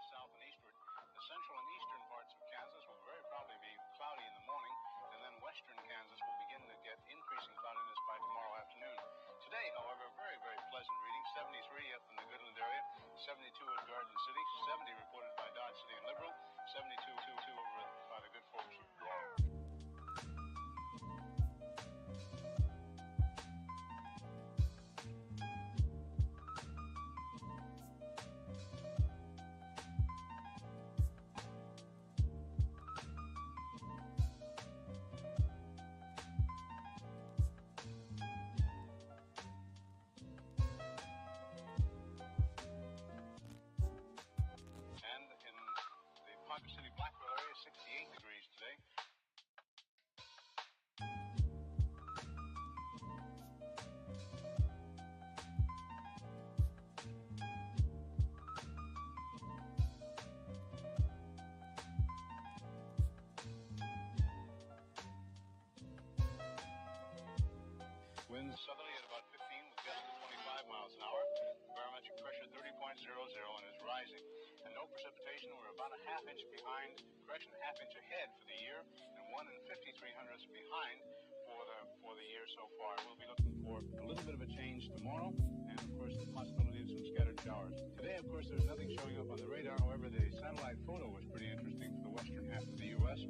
South and eastward. The central and eastern parts of Kansas will very probably be cloudy in the morning, and then western Kansas will begin to get increasing cloudiness by tomorrow afternoon. Today, however, very, very pleasant reading. 73 up in the Goodland area, 72 at Garden City, 70 reported by Dodge City and Liberal, 72 over by the good folks. City Blackwell area, 68 degrees today. Winds southerly at about 15 with gusts to 25 miles an hour. Barometric pressure 30.00 and is rising. And no precipitation. We're about a half inch behind, correction, a half inch ahead for the year, and 1 5300ths behind for the year so far. We'll be looking for a little bit of a change tomorrow, and of course the possibility of some scattered showers. Today, of course, there's nothing showing up on the radar. However, the satellite photo was pretty interesting for the western half of the U.S.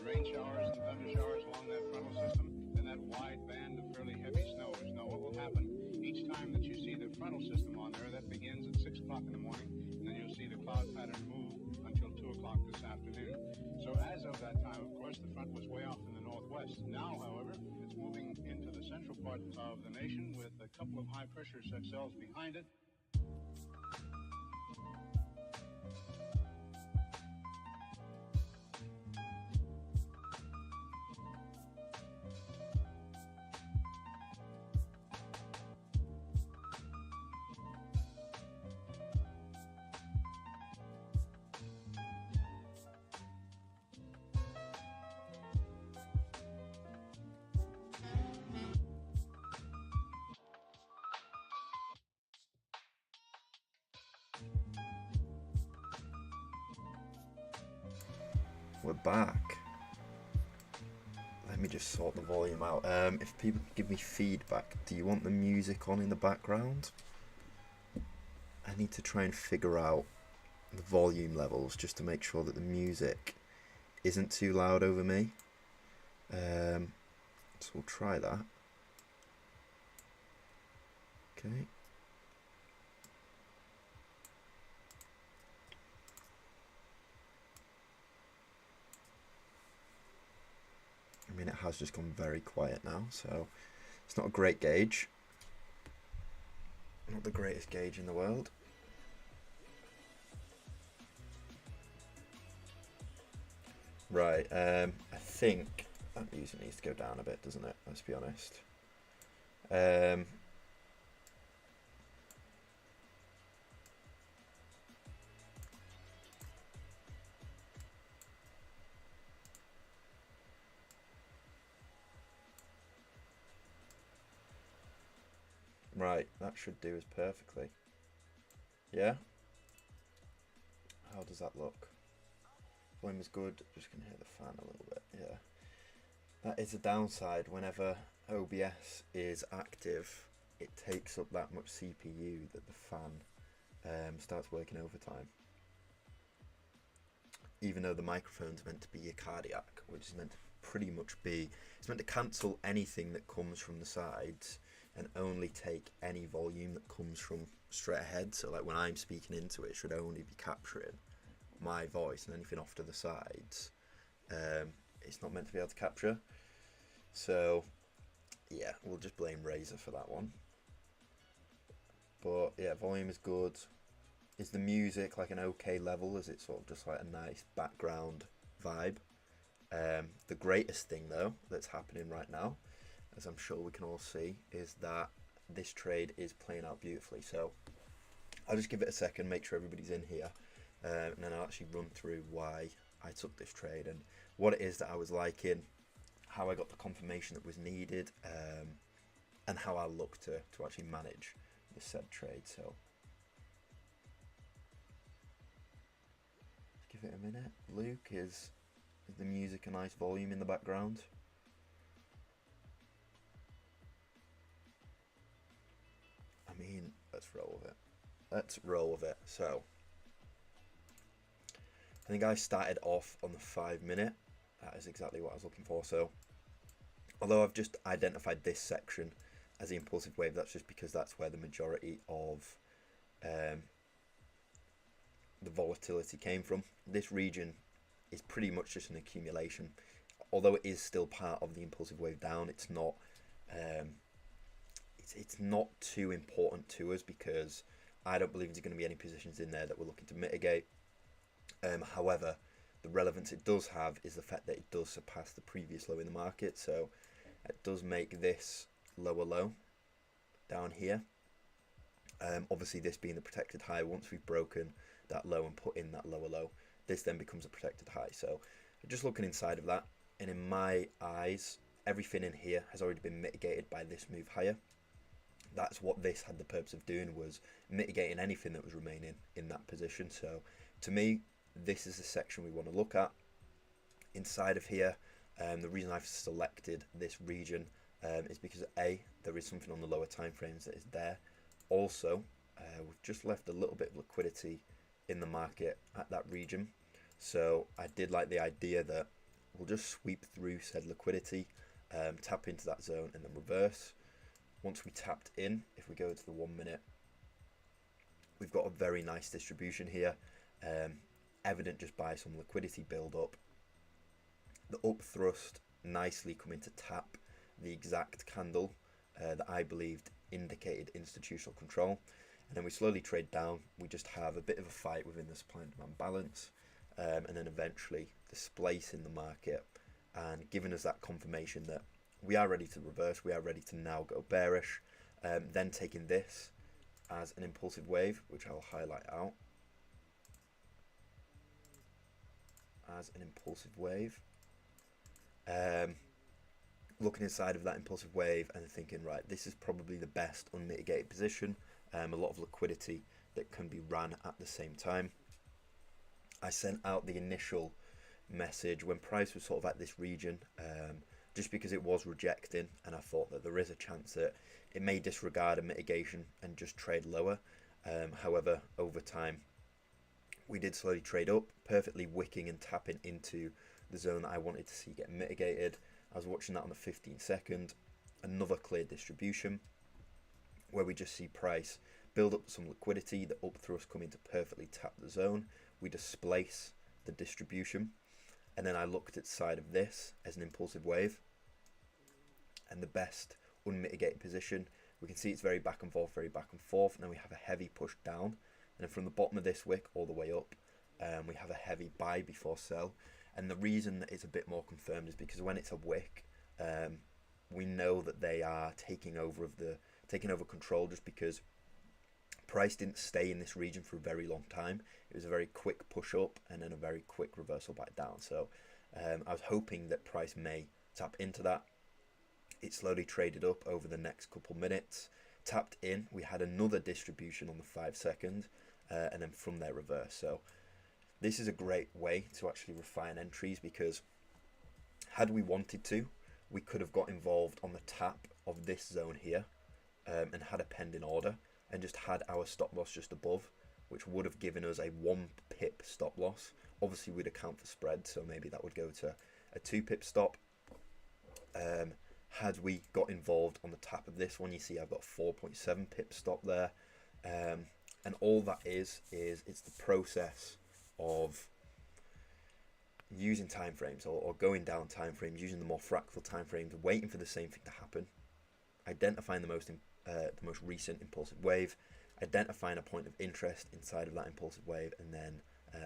Rain showers and thunder showers along that frontal system, and that wide band of fairly heavy snows. Now, what will happen each time that you see the frontal system on there? That begins at 6 o'clock in the morning, and then you'll see the cloud pattern move until 2 o'clock this afternoon. So as of that time, of course, the front was way off in the northwest. Now, however, it's moving into the central part of the nation with a couple of high-pressure cells behind it. We're back. Let me just sort the volume out. If people give me feedback, do you want the music on in the background? I need to try and figure out the volume levels just to make sure that the music isn't too loud over me. So we'll try that. Okay. I mean, it has just gone very quiet now, so It's not a great gauge. Not the greatest gauge in the world. Right, I think that music needs to go down a bit, doesn't it? Let's be honest. Right, that should do us perfectly. Yeah? How does that look? Volume is good, just gonna hit the fan a little bit, yeah. That is a downside. Whenever OBS is active, it takes up that much CPU that the fan starts working overtime. Even though the microphone's meant to be your cardiac, which is meant to pretty much be, it's meant to cancel anything that comes from the sides and only take any volume that comes from straight ahead. So like when I'm speaking into it, it should only be capturing my voice, and anything off to the sides it's not meant to be able to capture. So yeah, we'll just blame Razer for that one. But yeah, volume is good. Is the music like an okay level? Is it sort of just like a nice background vibe? The greatest thing though that's happening right now, as I'm sure we can all see, is that this trade is playing out beautifully. So I'll just give it a second, make sure everybody's in here, and then I'll actually run through why I took this trade and what it is that I was liking, how I got the confirmation that was needed, and how I look to actually manage the said trade. So give it a minute. Luke, is the music a nice volume in the background? I mean, let's roll with it. Let's roll with it. So I think I started off on the 5 minute. That is exactly what I was looking for. So although I've just identified this section as the impulsive wave, that's just because that's where the majority of the volatility came from. This region is pretty much just an accumulation. Although it is still part of the impulsive wave down, it's not it's not too important to us because I don't believe there's going to be any positions in there that we're looking to mitigate. However, the relevance it does have is the fact that it does surpass the previous low in the market. So it does make this lower low down here. Obviously this being the protected high, once we've broken that low and put in that lower low, this then becomes a protected high. So just looking inside of that, and in my eyes, everything in here has already been mitigated by this move higher. That's what this had the purpose of doing, was mitigating anything that was remaining in that position. So to me, this is the section we want to look at. Inside of here, the reason I've selected this region is because A, there is something on the lower time frames that is there. Also, we've just left a little bit of liquidity in the market at that region. So I did like the idea that we'll just sweep through said liquidity, tap into that zone and then reverse. Once we tapped in, if we go to the 1 minute, we've got a very nice distribution here, evident just by some liquidity build up. The up thrust nicely coming to tap the exact candle that I believed indicated institutional control, and then we slowly trade down. We just have a bit of a fight within the supply and demand balance, and then eventually displacing the market and giving us that confirmation that we are ready to reverse, we are ready to now go bearish, then taking this as an impulsive wave, which I'll highlight out as an impulsive wave. Looking inside of that impulsive wave and thinking, right, this is probably the best unmitigated position, a lot of liquidity that can be ran at the same time. I sent out the initial message when price was sort of at this region, just because it was rejecting, and I thought that there is a chance that it may disregard a mitigation and just trade lower. However, over time, we did slowly trade up, perfectly wicking and tapping into the zone that I wanted to see get mitigated. I was watching that on the 15-second, another clear distribution where we just see price build up some liquidity, the up thrust coming to perfectly tap the zone. We displace the distribution, and then I looked at the side of this as an impulsive wave, and the best unmitigated position. We can see it's very back and forth, and then we have a heavy push down, and then from the bottom of this wick all the way up, we have a heavy buy before sell. And the reason that it's a bit more confirmed is because when it's a wick, we know that they are taking over control, just because price didn't stay in this region for a very long time. It was a very quick push up and then a very quick reversal back down. So I was hoping that price may tap into that. It slowly traded up over the next couple minutes, tapped in. We had another distribution on the 5 second, and then from there reverse. So this is a great way to actually refine entries, because had we wanted to, we could have got involved on the tap of this zone here, and had a pending order and just had our stop loss just above, which would have given us a 1 pip stop loss. Obviously we'd account for spread, so maybe that would go to a 2 pip stop. Had we got involved on the tap of this one, you see I've got 4.7 pip stop there, and all that is it's the process of using timeframes, or going down timeframes, using the more fractal timeframes, waiting for the same thing to happen, identifying the most recent impulsive wave, identifying a point of interest inside of that impulsive wave, and then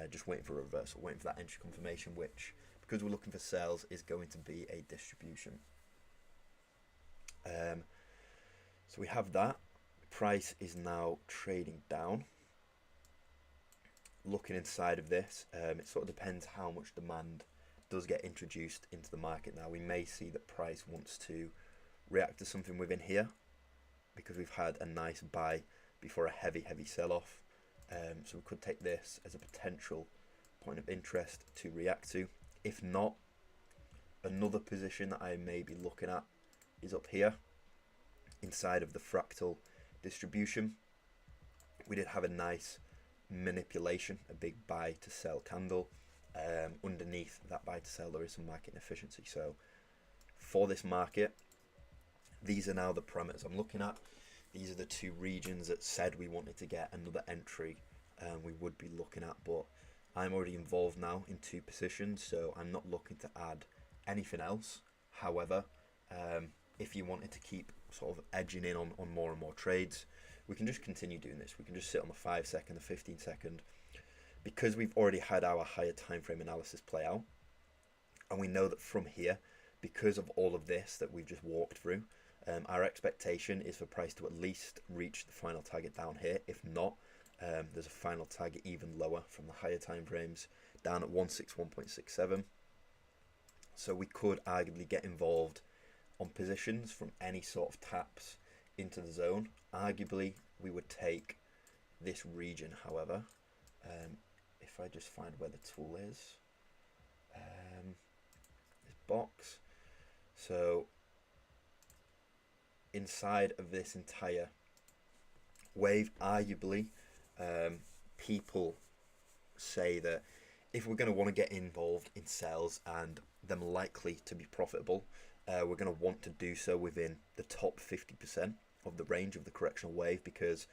just waiting for a reversal, waiting for that entry confirmation, which, because we're looking for sales, is going to be a distribution. So we have that. Price is now trading down. Looking inside of this, it sort of depends how much demand does get introduced into the market. Now we may see that price wants to react to something within here, because we've had a nice buy before a heavy sell-off. So we could take this as a potential point of interest to react to. If not, another position that I may be looking at is up here inside of the fractal distribution. We did have a nice manipulation, a big buy to sell candle. Underneath that buy to sell there is some market inefficiency. So for this market, these are now the parameters I'm looking at. These are the two regions that said we wanted to get another entry, we would be looking at, but I'm already involved now in 2 positions, so I'm not looking to add anything else. However, if you wanted to keep sort of edging in on more and more trades, we can just continue doing this. We can just sit on the 5 second, the 15 second, because we've already had our higher time frame analysis play out, and we know that from here, because of all of this that we've just walked through, our expectation is for price to at least reach the final target down here. If not, there's a final target even lower from the higher time frames, down at 161.67. So we could arguably get involved on positions from any sort of taps into the zone. Arguably we would take this region, however, if I just find where the tool is, this box. So inside of this entire wave, arguably, people say that if we're going to want to get involved in sales and them likely to be profitable, we're going to want to do so within the top 50% of the range of the correctional wave, because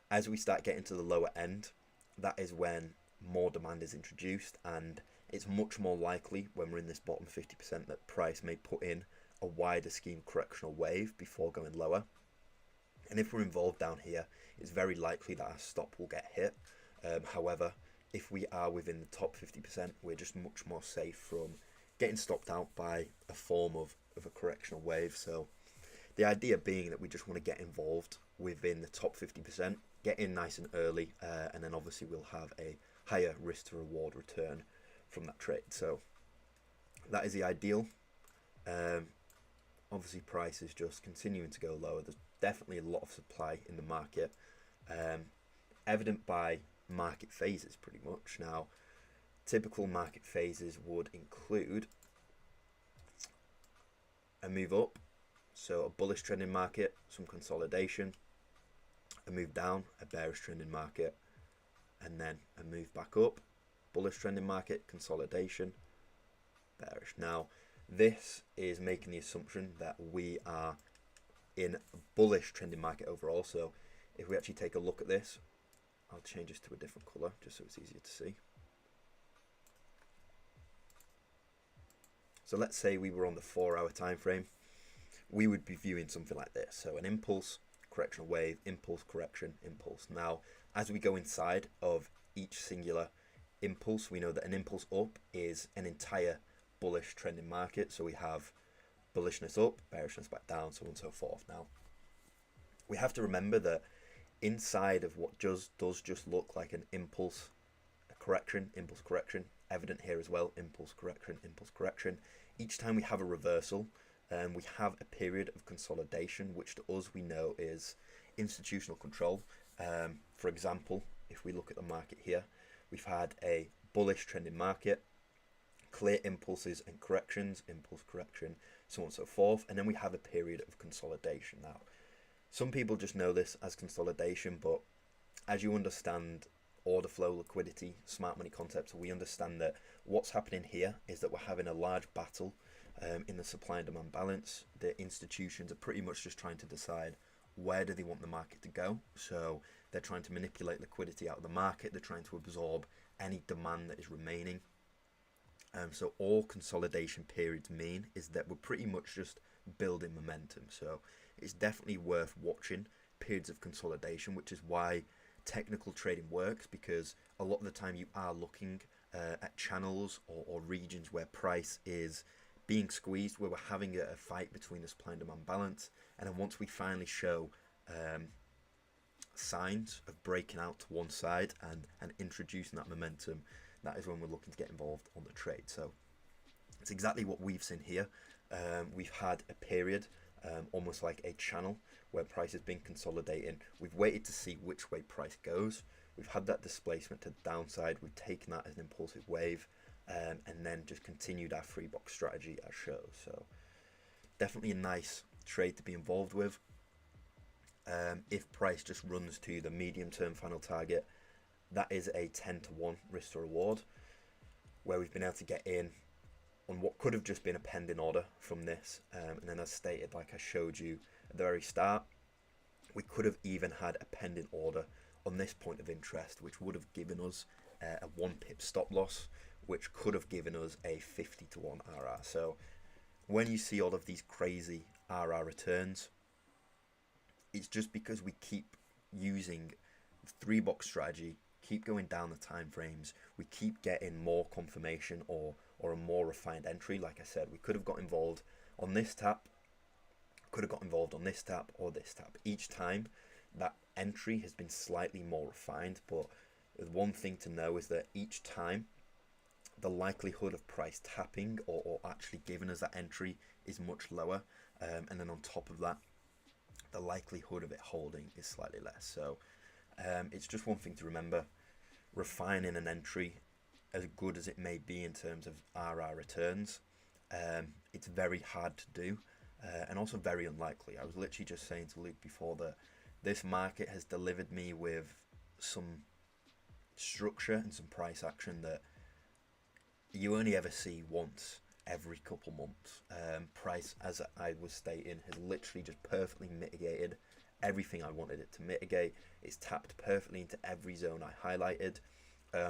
as we start getting to the lower end, that is when more demand is introduced, and it's much more likely when we're in this bottom 50% that price may put in a wider scheme correctional wave before going lower. And if we're involved down here, it's very likely that our stop will get hit. However, if we are within the top 50%, we're just much more safe from getting stopped out by a form of a correctional wave. So the idea being that we just want to get involved within the top 50%, get in nice and early, and then obviously we'll have a higher risk to reward return from that trade. So that is the ideal. Obviously price is just continuing to go lower. There's definitely a lot of supply in the market, evident by market phases pretty much. Now, typical market phases would include a move up, so a bullish trending market, some consolidation, a move down, a bearish trending market, and then a move back up, bullish trending market, consolidation, bearish. Now, this is making the assumption that we are in a bullish trending market overall. So if we actually take a look at this, I'll change this to a different color just so it's easier to see. So let's say we were on the 4 hour time frame. we would be viewing something like this. So an impulse, correction, wave, impulse, correction, impulse. Now, as we go inside of each singular impulse, we know that an impulse up is an entire bullish trending market. So we have bullishness up, bearishness back down, so on and so forth. Now, we have to remember that inside of what does just look like an impulse, a correction, impulse correction, evident here as well, impulse correction. Each time we have a reversal, we have a period of consolidation, which to us we know is institutional control. For example, if we look at the market here, we've had a bullish trending market, clear impulses and corrections, impulse correction, so on and so forth, and then we have a period of consolidation. Now, some people just know this as consolidation, but as you understand order flow, liquidity, smart money concepts, we understand that what's happening here is that we're having a large battle in the supply and demand balance. The institutions are pretty much just trying to decide where do they want the market to go. So they're trying to manipulate liquidity out of the market. They're trying to absorb any demand that is remaining. So all consolidation periods mean is that we're pretty much just building momentum. So it's definitely worth watching periods of consolidation, which is why technical trading works, because a lot of the time you are looking at channels or regions where price is being squeezed, where we're having a fight between the supply and demand balance, and then once we finally show signs of breaking out to one side and introducing that momentum, that is when we're looking to get involved on the trade. So it's exactly what we've seen here. We've had a period almost like a channel where price has been consolidating. We've waited to see which way price goes. We've had that displacement to the downside. We've taken that as an impulsive wave, and then just continued our free box strategy as shows. So definitely a nice trade to be involved with. If price just runs to the medium term final target, that is a 10-to-1 risk to reward, where we've been able to get in on what could have just been a pending order from this, and then as stated, like I showed you at the very start, we could have even had a pending order on this point of interest, which would have given us a 1 pip stop loss, which could have given us a 50-to-1 RR. So when you see all of these crazy RR returns, it's just because we keep using the 3-box strategy, keep going down the time frames, we keep getting more confirmation or a more refined entry. Like I said, we could have got involved on this tap, could have got involved on this tap or this tap. Each time that entry has been slightly more refined, but the one thing to know is that each time the likelihood of price tapping or actually giving us that entry is much lower, and then on top of that, the likelihood of it holding is slightly less. So it's just one thing to remember. Refining an entry, as good as it may be in terms of RR returns, it's very hard to do, and also very unlikely. I was literally just saying to Luke before that this market has delivered me with some structure and some price action that you only ever see once every couple months. Price, as I was stating, has literally just perfectly mitigated everything I wanted it to mitigate. It's tapped perfectly into every zone I highlighted.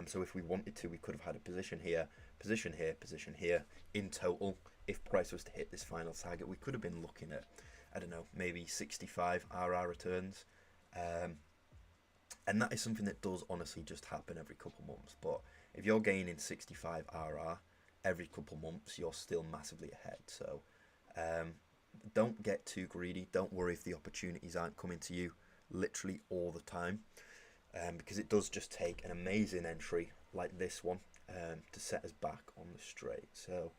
So if we wanted to, we could have had a position here, position here, position here. In total, if price was to hit this final target, we could have been looking at, I don't know, maybe 65 RR returns. And that is something that does honestly just happen every couple months. But if you're gaining 65 RR every couple months, you're still massively ahead. So don't get too greedy. Don't worry if the opportunities aren't coming to you literally all the time, because it does just take an amazing entry like this one to set us back on the straight. So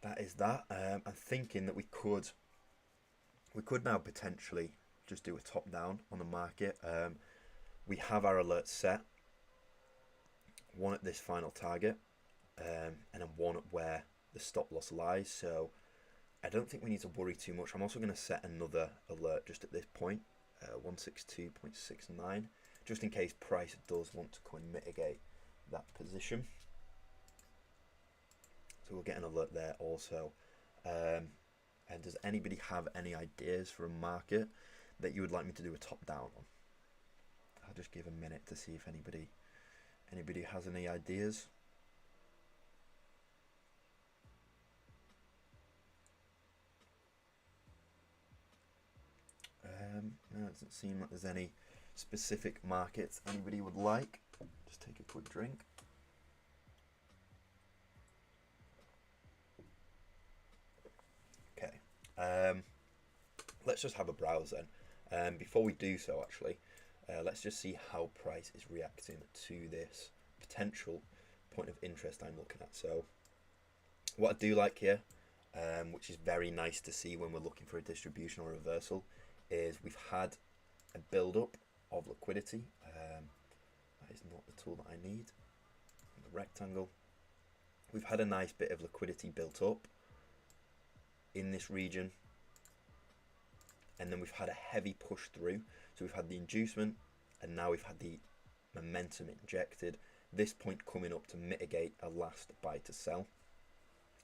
that is that. I'm thinking that we could now potentially just do a top down on the market. We have our alerts set, one at this final target, and then one at where the stop loss lies. So I don't think we need to worry too much. I'm also going to set another alert just at this point, 162.69, just in case price does want to come and mitigate that position. So we'll get an alert there also. And does anybody have any ideas for a market that you would like me to do a top down on? I'll just give a minute to see if anybody has any ideas. Doesn't seem like there's any specific markets anybody would like. Just take a quick drink. Okay, let's just have a browse then. Before we do so, actually, let's just see how price is reacting to this potential point of interest I'm looking at. So what I do like here, which is very nice to see when we're looking for a distribution or reversal, is we've had a build-up of liquidity. That is not the tool that I need. The rectangle. We've had a nice bit of liquidity built up in this region, and then we've had a heavy push through. So we've had the inducement, and now we've had the momentum injected. This point coming up to mitigate a last buy to sell.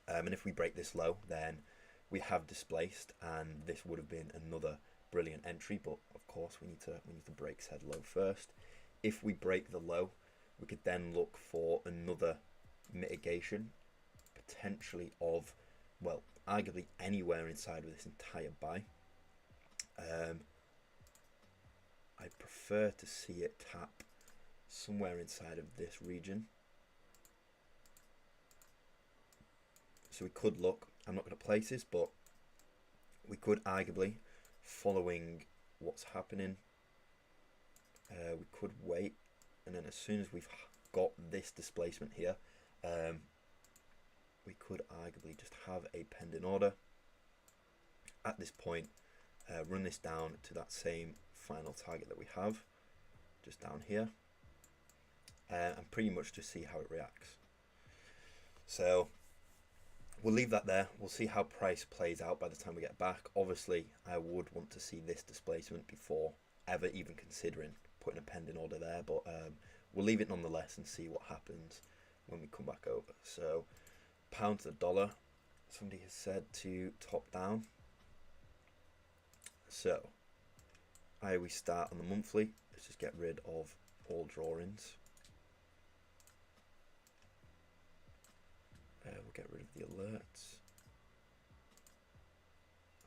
And if we break this low, then we have displaced, and this would have been another brilliant entry. But of course, we need to break said low first. If we break the low, we could then look for another mitigation, potentially of, well, arguably anywhere inside of this entire buy. I prefer to see it tap somewhere inside of this region. So we could look, I'm not going to place this, but we could arguably, following what's happening, we could wait, and then as soon as we've got this displacement here, we could arguably just have a pending order at this point, run this down to that same final target that we have, just down here, and pretty much just see how it reacts. So we'll leave that there. We'll see how price plays out by the time we get back. Obviously, I would want to see this displacement before ever even considering putting a pending order there, but we'll leave it nonetheless and see what happens when we come back over. So pound to the dollar, somebody has said to top down. So we start on the monthly. Let's just get rid of all drawings. We'll get rid of the alerts.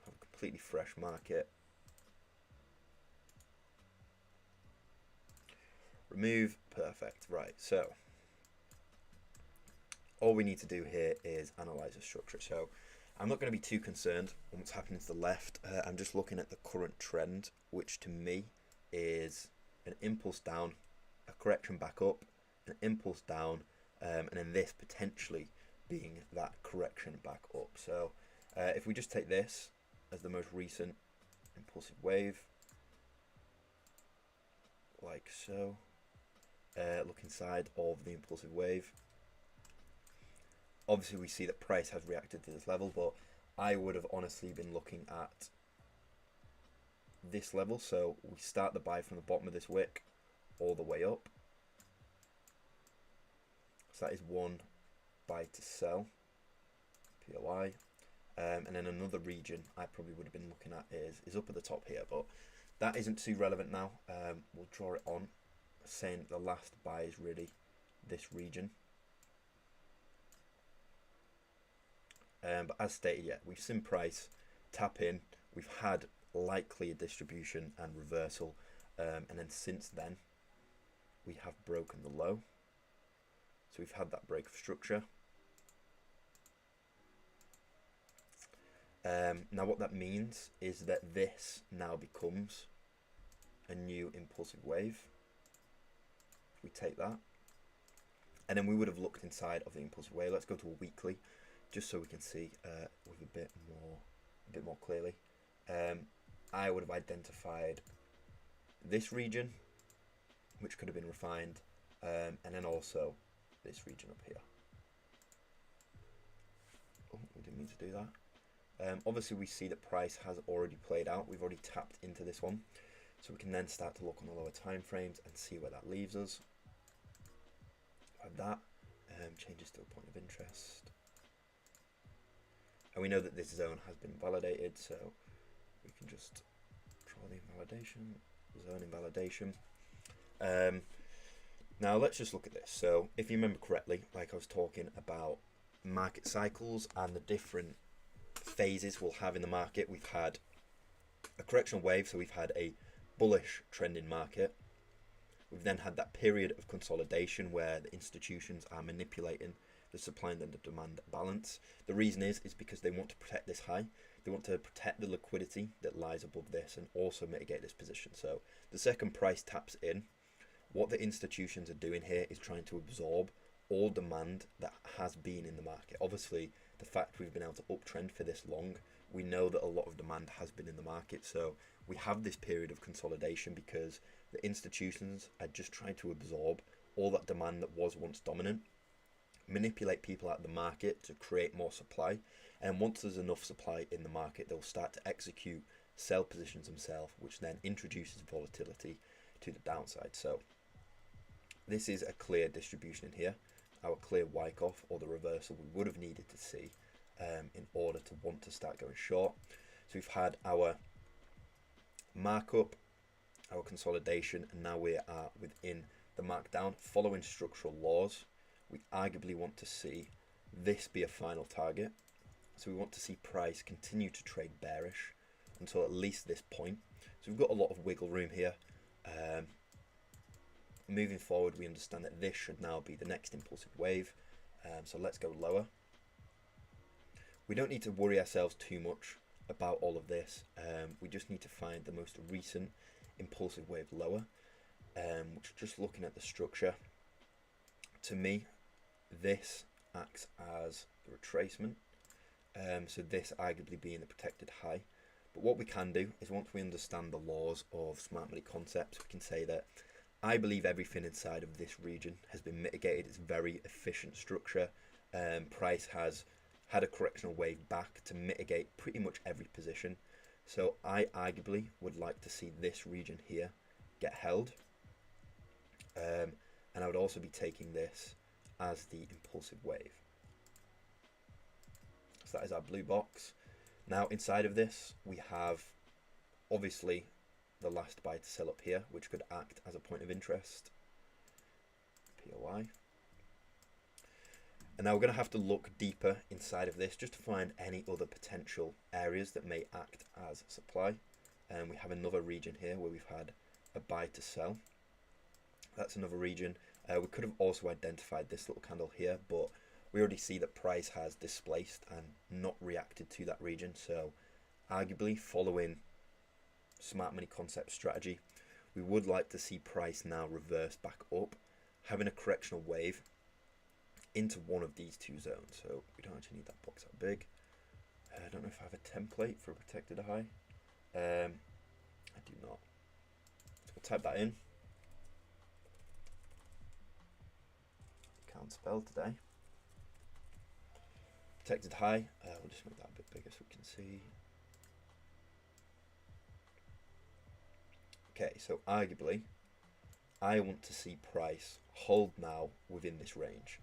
Have a completely fresh market. Remove, perfect. Right, so all we need to do here is analyze the structure. So I'm not going to be too concerned on what's happening to the left. I'm just looking at the current trend, which to me is an impulse down, a correction back up, an impulse down, and then this potentially being that correction back up. So if we just take this as the most recent impulsive wave, like so, look inside of the impulsive wave. Obviously we see that price has reacted to this level, but I would have honestly been looking at this level. So we start the buy from the bottom of this wick all the way up. So that is one buy to sell, POI. And then another region I probably would have been looking at is up at the top here, but that isn't too relevant now. We'll draw it on, saying the last buy is really this region. But as stated, yeah, we've seen price tap in. We've had likely a distribution and reversal, and then since then we have broken the low. So we've had that break of structure. Now what that means is that this now becomes a new impulsive wave. If we take that, and then we would have looked inside of the impulsive wave. Let's go to a weekly, just so we can see with a bit more clearly. I would have identified this region, which could have been refined, and then also this region up here. Oh, we didn't mean to do that. Obviously we see that price has already played out. We've already tapped into this one, so we can then start to look on the lower time frames and see where that leaves us. Like that, changes to a point of interest, and we know that this zone has been validated, so we can just draw the invalidation, zone invalidation. Now let's just look at this. So if you remember correctly, like I was talking about market cycles and the different phases we'll have in the market, we've had a correction wave, so we've had a bullish trending market. We've then had that period of consolidation where the institutions are manipulating the supply and the demand balance. The reason is because they want to protect this high. They want to protect the liquidity that lies above this and also mitigate this position. So the second price taps in. What the institutions are doing here is trying to absorb all demand that has been in the market. Obviously, the fact we've been able to uptrend for this long, we know that a lot of demand has been in the market. So we have this period of consolidation because the institutions are just trying to absorb all that demand that was once dominant, manipulate people out of the market to create more supply, and once there's enough supply in the market, they'll start to execute sell positions themselves, which then introduces volatility to the downside. So this is a clear distribution in here, our clear Wyckoff, or the reversal we would have needed to see in order to want to start going short. So we've had our markup, our consolidation, and now we are within the markdown. Following structural laws, we arguably want to see this be a final target. So we want to see price continue to trade bearish until at least this point. So we've got a lot of wiggle room here. Moving forward, we understand that this should now be the next impulsive wave. So let's go lower. We don't need to worry ourselves too much about all of this. We just need to find the most recent impulsive wave lower, which, just looking at the structure, to me, this acts as the retracement. So this arguably being the protected high. But what we can do is, once we understand the laws of smart money concepts, we can say that I believe everything inside of this region has been mitigated. It's very efficient structure. Price has had a correctional wave back to mitigate pretty much every position. So I arguably would like to see this region here get held. And I would also be taking this as the impulsive wave. So that is our blue box. Now inside of this, we have obviously the last buy to sell up here, which could act as a point of interest. POI. And now we're going to have to look deeper inside of this just to find any other potential areas that may act as supply. And we have another region here where we've had a buy to sell. That's another region. We could have also identified this little candle here, but we already see that price has displaced and not reacted to that region. So arguably, following smart money concept strategy, we would like to see price now reverse back up, having a correctional wave into one of these two zones. So we don't actually need that box that big. I don't know if I have a template for a protected high. I do not. So we'll type that in. Can't spell today. Protected high. We'll just make that a bit bigger so we can see. Okay, so arguably, I want to see price hold now within this range.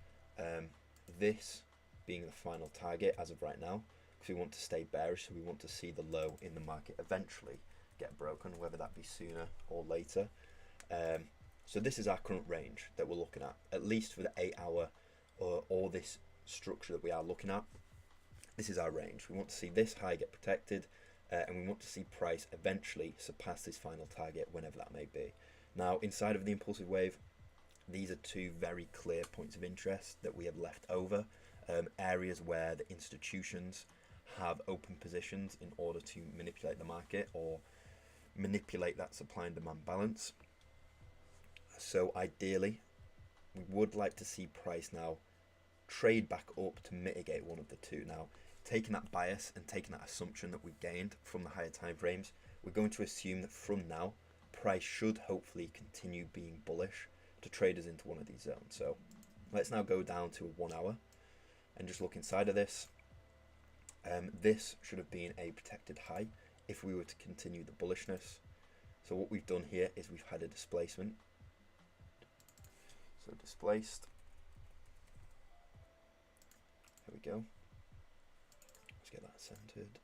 This being the final target as of right now, because we want to stay bearish, so we want to see the low in the market eventually get broken, whether that be sooner or later. So this is our current range that we're looking at least for the 8 hour or this structure that we are looking at. This is our range. We want to see this high get protected, and we want to see price eventually surpass this final target, whenever that may be. Now, inside of the impulsive wave, these are two very clear points of interest that we have left over, areas where the institutions have open positions in order to manipulate the market or manipulate that supply and demand balance. So ideally, we would like to see price now trade back up to mitigate one of the two. Now, taking that bias and taking that assumption that we gained from the higher time frames, we're going to assume that from now, price should hopefully continue being bullish to trade us into one of these zones. So let's now go down to a 1 hour and just look inside of this. This should have been a protected high if we were to continue the bullishness. So what we've done here is we've had a displacement. So displaced. There we go. Let's get that centered.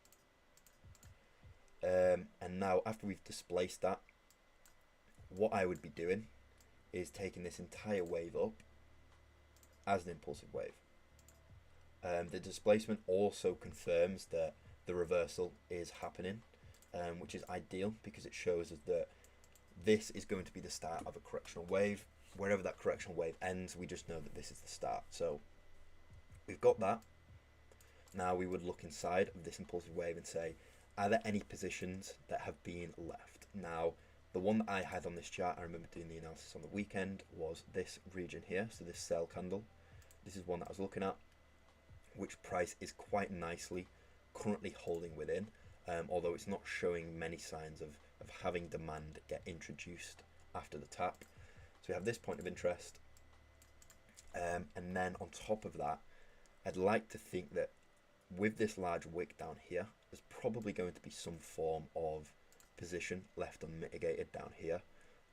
And now after we've displaced that, what I would be doing is taking this entire wave up as an impulsive wave. The displacement also confirms that the reversal is happening, which is ideal because it shows us that this is going to be the start of a correctional wave. Wherever that correctional wave ends, we just know that this is the start. So we've got that. Now we would look inside of this impulsive wave and say, are there any positions that have been left? Now, the one that I had on this chart, I remember doing the analysis on the weekend, was this region here, so this sell candle. This is one that I was looking at, which price is quite nicely currently holding within, although it's not showing many signs of having demand get introduced after the tap. So we have this point of interest, and then on top of that, I'd like to think that with this large wick down here, there's probably going to be some form of position left unmitigated down here.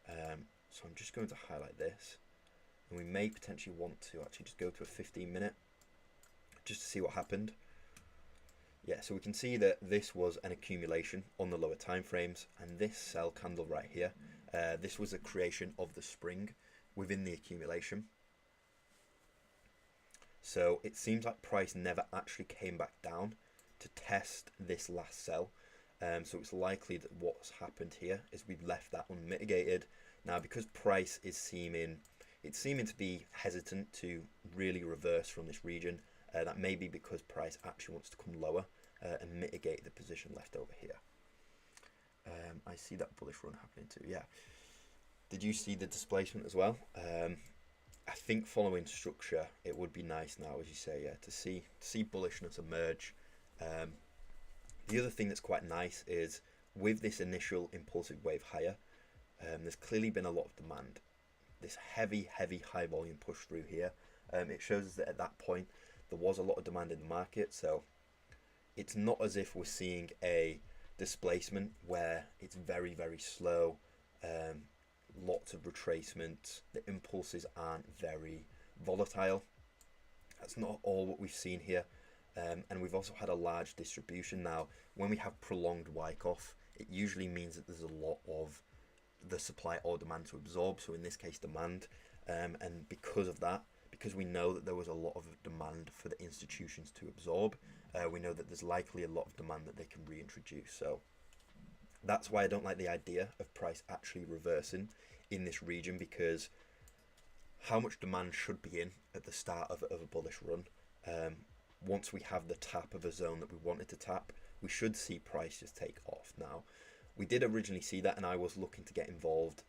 So I'm just going to highlight this, and we may potentially want to actually just go to a 15-minute just to see what happened. Yeah, so we can see that this was an accumulation on the lower time frames, and this sell candle right here, this was a creation of the spring within the accumulation. So it seems like price never actually came back down to test this last sell. So it's likely that what's happened here is we've left that unmitigated. Now, because price is seeming to be hesitant to really reverse from this region, that may be because price actually wants to come lower and mitigate the position left over here. I see that bullish run happening too. Yeah. Did you see the displacement as well? I think following structure, it would be nice now, as you say, yeah, to see bullishness emerge. The other thing that's quite nice is with this initial impulsive wave higher, there's clearly been a lot of demand. This heavy high volume push through here, it shows us that at that point there was a lot of demand in the market. So it's not as if we're seeing a displacement where it's very slow, lots of retracement, the impulses aren't very volatile. That's not all what we've seen here. And we've also had a large distribution. Now, when we have prolonged Wyckoff, it usually means that there's a lot of the supply or demand to absorb, so in this case demand, and because of that, because we know that there was a lot of demand for the institutions to absorb, we know that there's likely a lot of demand that they can reintroduce. So that's why I don't like the idea of price actually reversing in this region, because how much demand should be in at the start of a bullish run, once we have the tap of a zone that we wanted to tap, we should see price just take off. Now, we did originally see that, and I was looking to get involved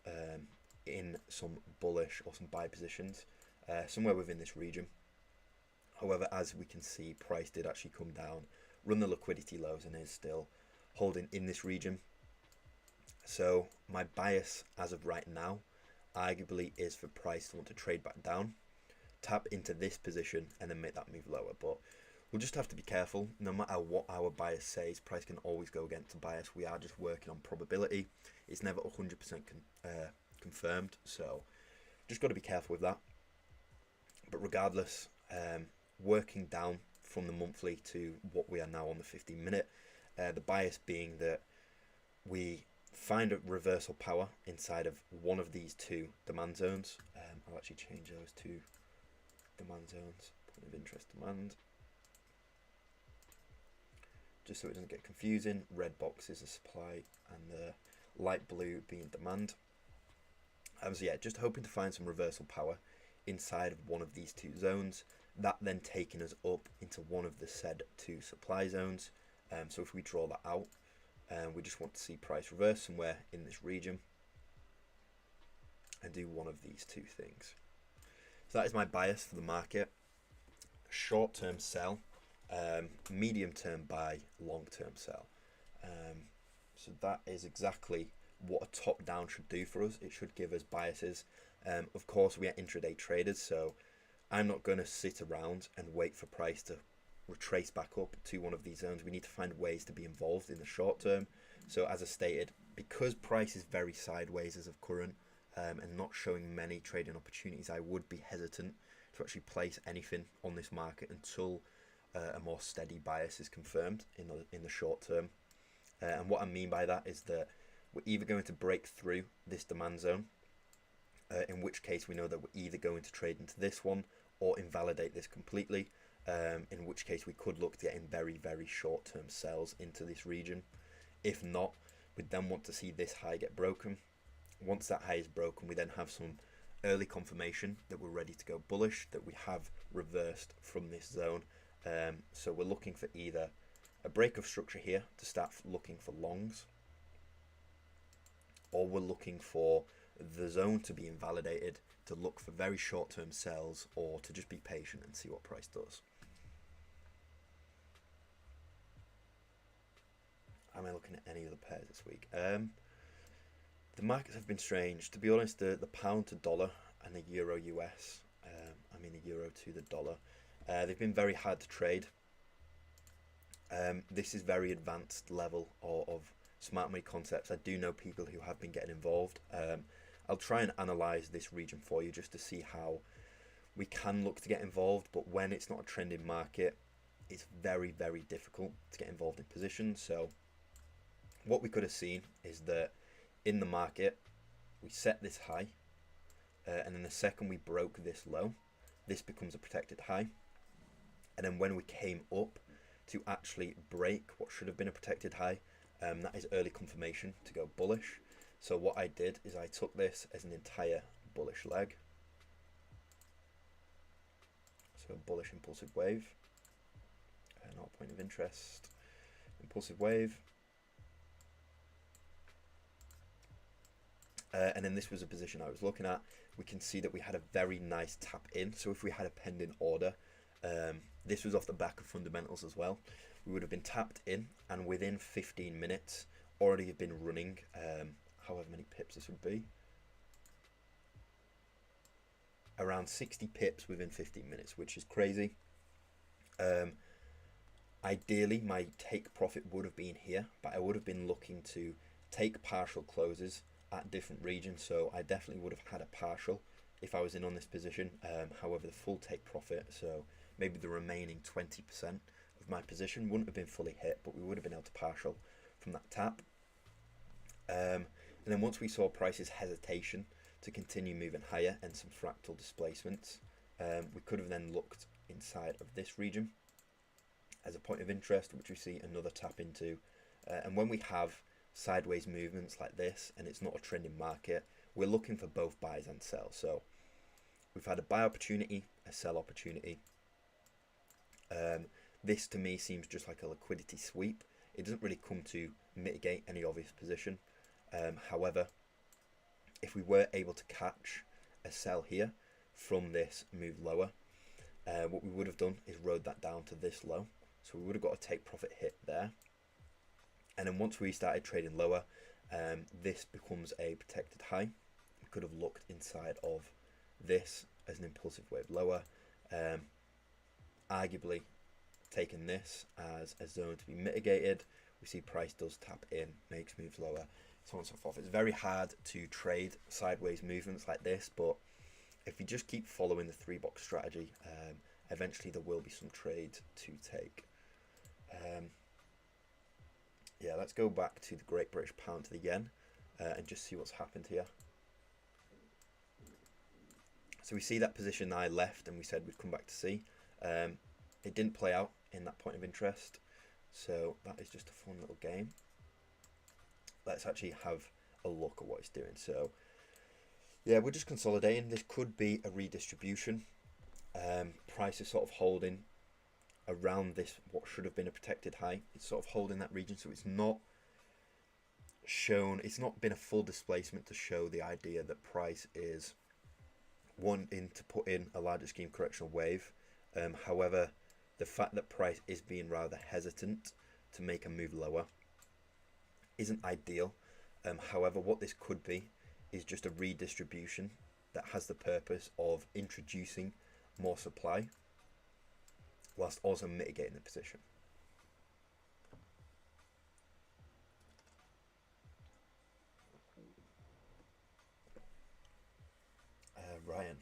in some bullish or some buy positions somewhere within this region. However, as we can see, price did actually come down, run the liquidity lows, and is still holding in this region. So my bias as of right now arguably is for price to want to trade back down, tap into this position, and then make that move lower. But we'll just have to be careful. No matter what our bias says, price can always go against the bias. We are just working on probability. It's never 100% confirmed, so just got to be careful with that. But regardless, working down from the monthly to what we are now on the 15-minute, the bias being that we find a reversal power inside of one of these two demand zones. I'll actually change those two demand zones, point of interest demand, just so it doesn't get confusing. Red box is a supply and the light blue being demand. So yeah, just hoping to find some reversal power inside of one of these two zones, that then taking us up into one of the said two supply zones. So if we draw that out, we just want to see price reverse somewhere in this region and do one of these two things. So that is my bias for the market. Short-term sell, medium-term buy, long-term sell. So that is exactly what a top-down should do for us. It should give us biases. Of course, we are intraday traders, so I'm not going to sit around and wait for price to retrace back up to one of these zones. We need to find ways to be involved in the short term. So as I stated, because price is very sideways as of current, and not showing many trading opportunities, I would be hesitant to actually place anything on this market until a more steady bias is confirmed in the short term. And what I mean by that is that we're either going to break through this demand zone, in which case we know that we're either going to trade into this one or invalidate this completely, in which case we could look to get in very short-term sells into this region. If not, we'd then want to see this high get broken, Once that high is broken, we then have some early confirmation that we're ready to go bullish, that we have reversed from this zone. So we're looking for either a break of structure here to start looking for longs, or we're looking for the zone to be invalidated to look for very short-term sells, or to just be patient and see what price does. Am I looking at any other pairs this week? The markets have been strange. To be honest, the pound to dollar and the euro US, the euro to the dollar, they've been very hard to trade. This is very advanced level of smart money concepts. I do know people who have been getting involved. I'll try and analyze this region for you just to see how we can look to get involved, but when it's not a trending market, it's very, very difficult to get involved in positions. So what we could have seen is that in the market, we set this high, and then the second we broke this low, this becomes a protected high. And then when we came up to actually break what should have been a protected high, that is early confirmation to go bullish. So what I did is I took this as an entire bullish leg. So a bullish impulsive wave, not a point of interest, impulsive wave. And then this was a position I was looking at. We can see that we had a very nice tap in. So if we had a pending order, this was off the back of fundamentals as well, we would have been tapped in, and within 15 minutes already have been running however many pips this would be, around 60 pips within 15 minutes, which is crazy. Ideally my take profit would have been here, but I would have been looking to take partial closes at different regions, so I definitely would have had a partial if I was in on this position. However, the full take profit, so maybe the remaining 20% of my position, wouldn't have been fully hit, but we would have been able to partial from that tap. And then once we saw prices hesitation to continue moving higher and some fractal displacements, we could have then looked inside of this region as a point of interest, which we see another tap into. And when we have sideways movements like this and it's not a trending market, we're looking for both buys and sells. So we've had a buy opportunity, a sell opportunity. This to me seems just like a liquidity sweep. It doesn't really come to mitigate any obvious position. However, if we were able to catch a sell here from this move lower, what we would have done is rode that down to this low. So we would have got a take profit hit there. And then once we started trading lower, this becomes a protected high. We could have looked inside of this as an impulsive wave lower. Arguably taken this as a zone to be mitigated. We see price does tap in, makes moves lower, so on and so forth. It's very hard to trade sideways movements like this, but if you just keep following the 3-box strategy, eventually there will be some trade to take. Yeah, let's go back to the Great British Pound to the yen and just see what's happened here. So we see that position I left and we said we'd come back to see. It didn't play out in that point of interest, so that is just a fun little game. Let's actually have a look at what it's doing. So yeah, we're just consolidating. This could be a redistribution. Price is sort of holding around this, what should have been a protected high. It's sort of holding that region, so it's not shown, it's not been a full displacement to show the idea that price is wanting to put in a larger scheme correctional wave. However, the fact that price is being rather hesitant to make a move lower isn't ideal. However, what this could be is just a redistribution that has the purpose of introducing more supply whilst also mitigating the position. Ryan.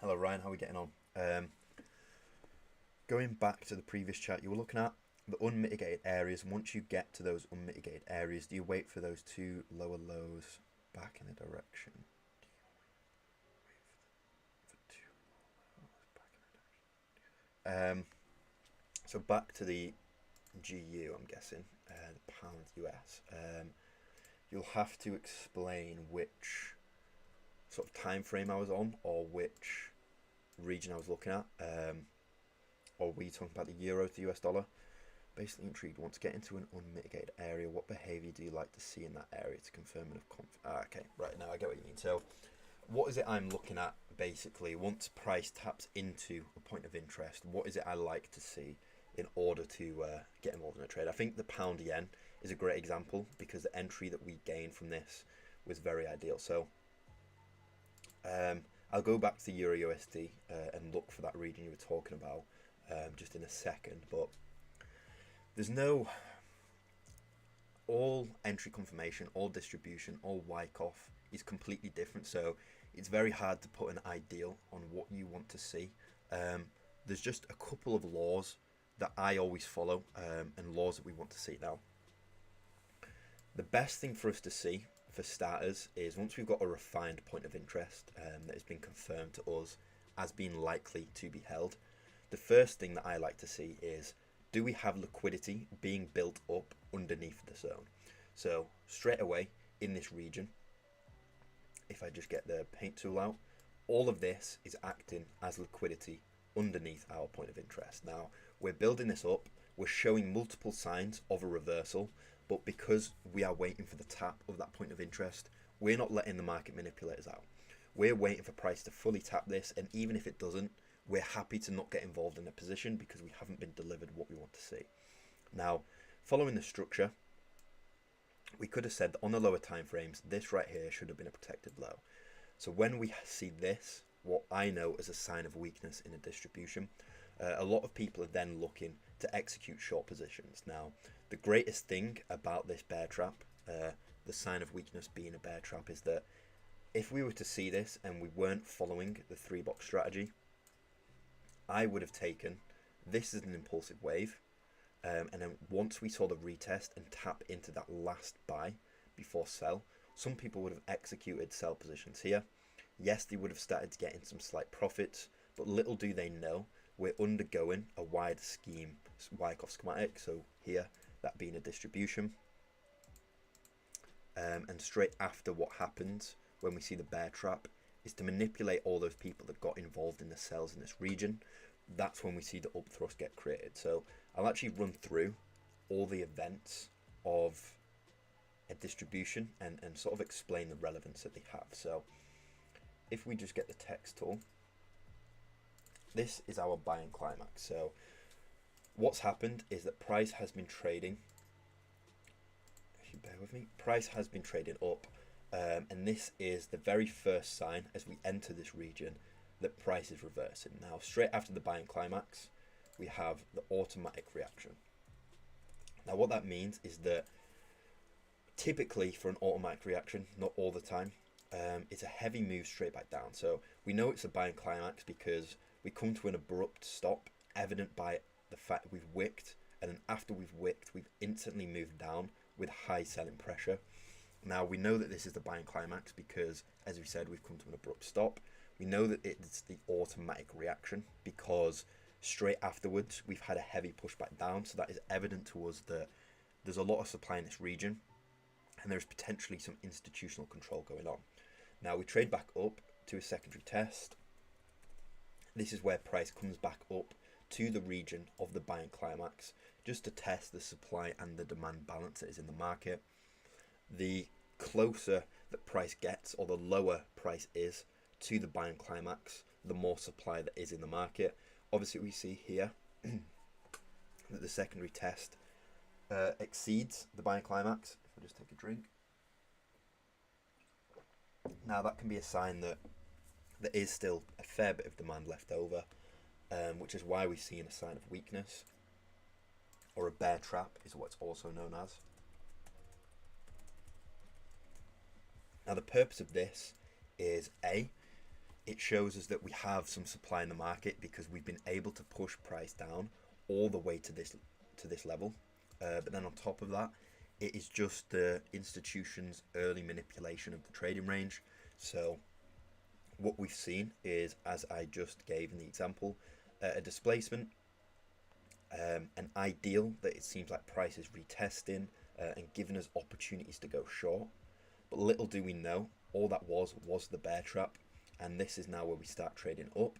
Hello Ryan, how are we getting on? Going back to the previous chat, you were looking at the unmitigated areas, and once you get to those unmitigated areas, do you wait for those two lower lows back in a direction? So back to the GU, I'm guessing, the pound US. you'll have to explain which sort of time frame I was on, or which region I was looking at. Or were you talking about the euro to US dollar? Basically intrigued. Want to get into an unmitigated area. What behaviour do you like to see in that area to confirm enough okay, right, now I get what you mean. So what is it I'm looking at basically once price taps into a point of interest? What is it I like to see in order to get involved in a trade? I think the pound yen is a great example because the entry that we gained from this was very ideal. So I'll go back to Euro USD and look for that region you were talking about just in a second, but there's no all entry confirmation, all distribution, all Wyckoff is completely different, so it's very hard to put an ideal on what you want to see. There's just a couple of laws that I always follow and laws that we want to see. Now, the best thing for us to see for starters is once we've got a refined point of interest that has been confirmed to us as being likely to be held, the first thing that I like to see is, do we have liquidity being built up underneath the zone? So straight away in this region, if I just get the paint tool out, all of this is acting as liquidity underneath our point of interest. Now we're building this up, we're showing multiple signs of a reversal, but because we are waiting for the tap of that point of interest, we're not letting the market manipulate us out. We're waiting for price to fully tap this, and even if it doesn't, we're happy to not get involved in a position because we haven't been delivered what we want to see. Now, following the structure, we could have said that on the lower time frames, this right here should have been a protected low. So when we see this, what I know as a sign of weakness in a distribution, a lot of people are then looking to execute short positions. Now, the greatest thing about this bear trap, the sign of weakness being a bear trap, is that if we were to see this and we weren't following the 3-box strategy, I would have taken this as an impulsive wave, and then once we saw the retest and tap into that last buy before sell, some people would have executed sell positions here. Yes, they would have started to get in some slight profits, but little do they know we're undergoing a wide scheme Wyckoff schematic. So here, that being a distribution, and straight after what happens when we see the bear trap is to manipulate all those people that got involved in the sells in this region. That's when we see the up thrust get created. So I'll actually run through all the events of a distribution and sort of explain the relevance that they have. So if we just get the text tool, this is our buying climax. So what's happened is that price has been trading, if you bear with me, price has been trading up. And this is the very first sign as we enter this region that price is reversing. Now, straight after the buying climax, we have the automatic reaction. Now, what that means is that typically for an automatic reaction, not all the time, it's a heavy move straight back down. So we know it's a buying climax because we come to an abrupt stop, evident by the fact that we've wicked, and then after we've wicked, we've instantly moved down with high selling pressure. Now, we know that this is the buying climax because, as we said, we've come to an abrupt stop. We know that it's the automatic reaction because straight afterwards, we've had a heavy pushback down. So that is evident to us that there's a lot of supply in this region and there's potentially some institutional control going on. Now, we trade back up to a secondary test. This is where price comes back up to the region of the buying climax just to test the supply and the demand balance that is in the market. The closer that price gets, or the lower price is to the buying climax, the more supply that is in the market. Obviously, we see here that the secondary test exceeds the buying climax. If I just take a drink. Now, that can be a sign that there is still a fair bit of demand left over, which is why we've seen a sign of weakness, or a bear trap is what's also known as. Now, the purpose of this is A, it shows us that we have some supply in the market because we've been able to push price down all the way to this level. But then on top of that, it is just the institution's early manipulation of the trading range. So what we've seen is, as I just gave in the example, a displacement, an ideal that it seems like price is retesting, and given us opportunities to go short. But little do we know, all that was the bear trap, and this is now where we start trading up.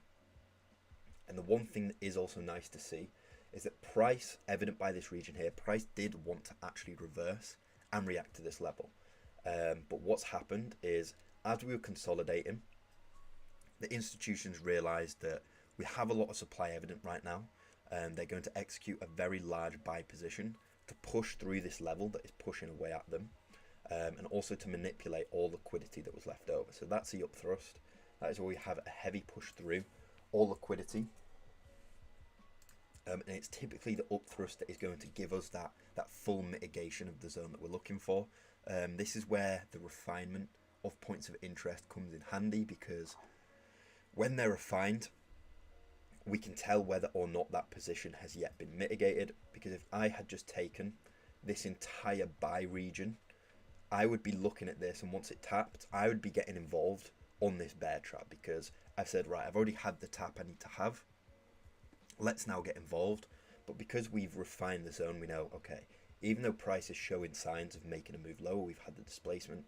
And the one thing that is also nice to see is that price, evident by this region here, price did want to actually reverse and react to this level. But what's happened is, as we were consolidating, the institutions realized that we have a lot of supply evident right now, and they're going to execute a very large buy position to push through this level that is pushing away at them, and also to manipulate all liquidity that was left over. So that's the up thrust. That is where we have a heavy push through all liquidity. And it's typically the up thrust that is going to give us that full mitigation of the zone that we're looking for. This is where the refinement of points of interest comes in handy, because when they're refined, we can tell whether or not that position has yet been mitigated. Because if I had just taken this entire buy region, I would be looking at this, and once it tapped, I would be getting involved on this bear trap, because I've said, right, I've already had the tap I need to have. Let's now get involved. But because we've refined the zone, we know, okay, even though price is showing signs of making a move lower, we've had the displacement,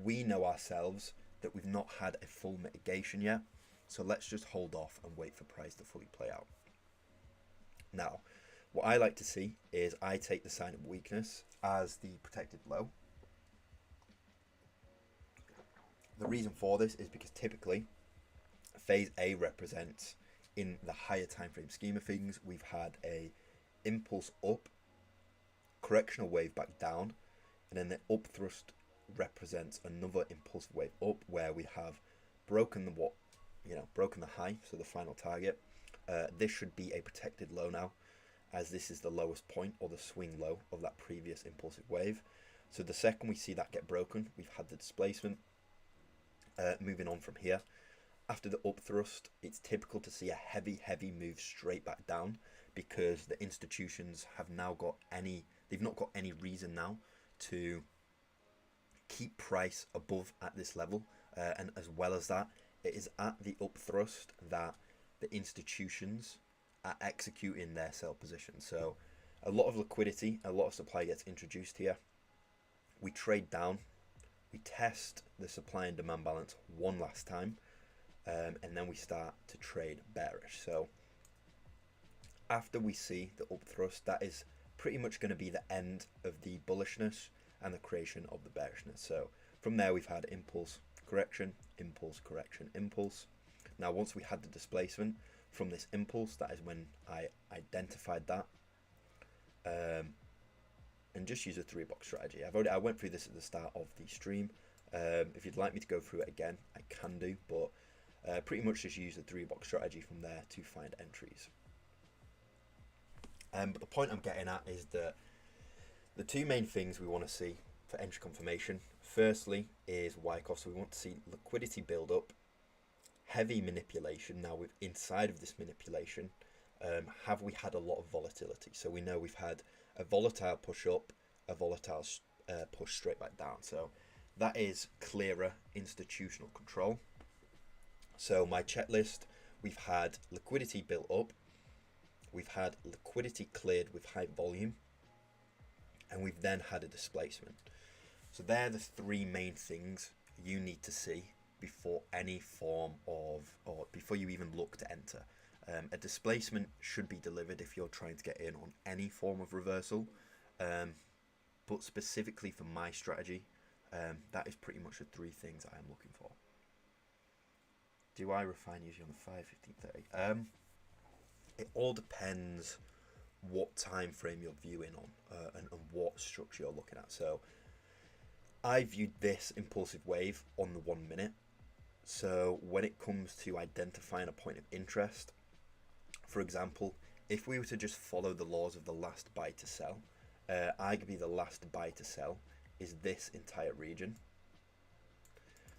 we know ourselves that we've not had a full mitigation yet. So let's just hold off and wait for price to fully play out. Now, what I like to see is I take the sign of weakness as the protected low. The reason for this is because typically phase A represents, in the higher time frame scheme of things, we've had a impulse up, correctional wave back down, and then the up thrust represents another impulsive wave up, where we have broken the high, so the final target. This should be a protected low now, as this is the lowest point, or the swing low, of that previous impulsive wave. So the second we see that get broken, we've had the displacement. Moving on from here, after the up thrust, it's typical to see a heavy move straight back down, because the institutions have now they've not got any reason now to keep price above at this level. And as well as that, it is at the up thrust that the institutions are executing their sell position. So a lot of liquidity, a lot of supply gets introduced here. We trade down, we test the supply and demand balance one last time, and then we start to trade bearish. So after we see the up thrust, that is pretty much going to be the end of the bullishness and the creation of the bearishness. So from there, we've had impulse, correction, impulse, correction, impulse. Now, once we had the displacement from this impulse, that is when I identified that, and just use a 3-box strategy. I went through this at the start of the stream. If you'd like me to go through it again, I can do, but pretty much just use the 3-box strategy from there to find entries. But the point I'm getting at is that the two main things we want to see for entry confirmation, firstly, is Wyckoff. So we want to see liquidity build up, heavy manipulation. Now, inside of this manipulation, have we had a lot of volatility? So we know we've had a volatile push up, a volatile push straight back down. So that is clearer institutional control. So my checklist, we've had liquidity built up, we've had liquidity cleared with high volume, and we've then had a displacement. So they're the three main things you need to see before any form of, or before you even look to enter. A displacement should be delivered if you're trying to get in on any form of reversal, but specifically for my strategy, that is pretty much the three things I am looking for. Do I refine usually on the 5, 15, 30? It all depends what time frame you're viewing on, and what structure you're looking at. So I viewed this impulsive wave on the 1 minute. So when it comes to identifying a point of interest, for example, if we were to just follow the laws of the last buy to sell, arguably the last buy to sell is this entire region.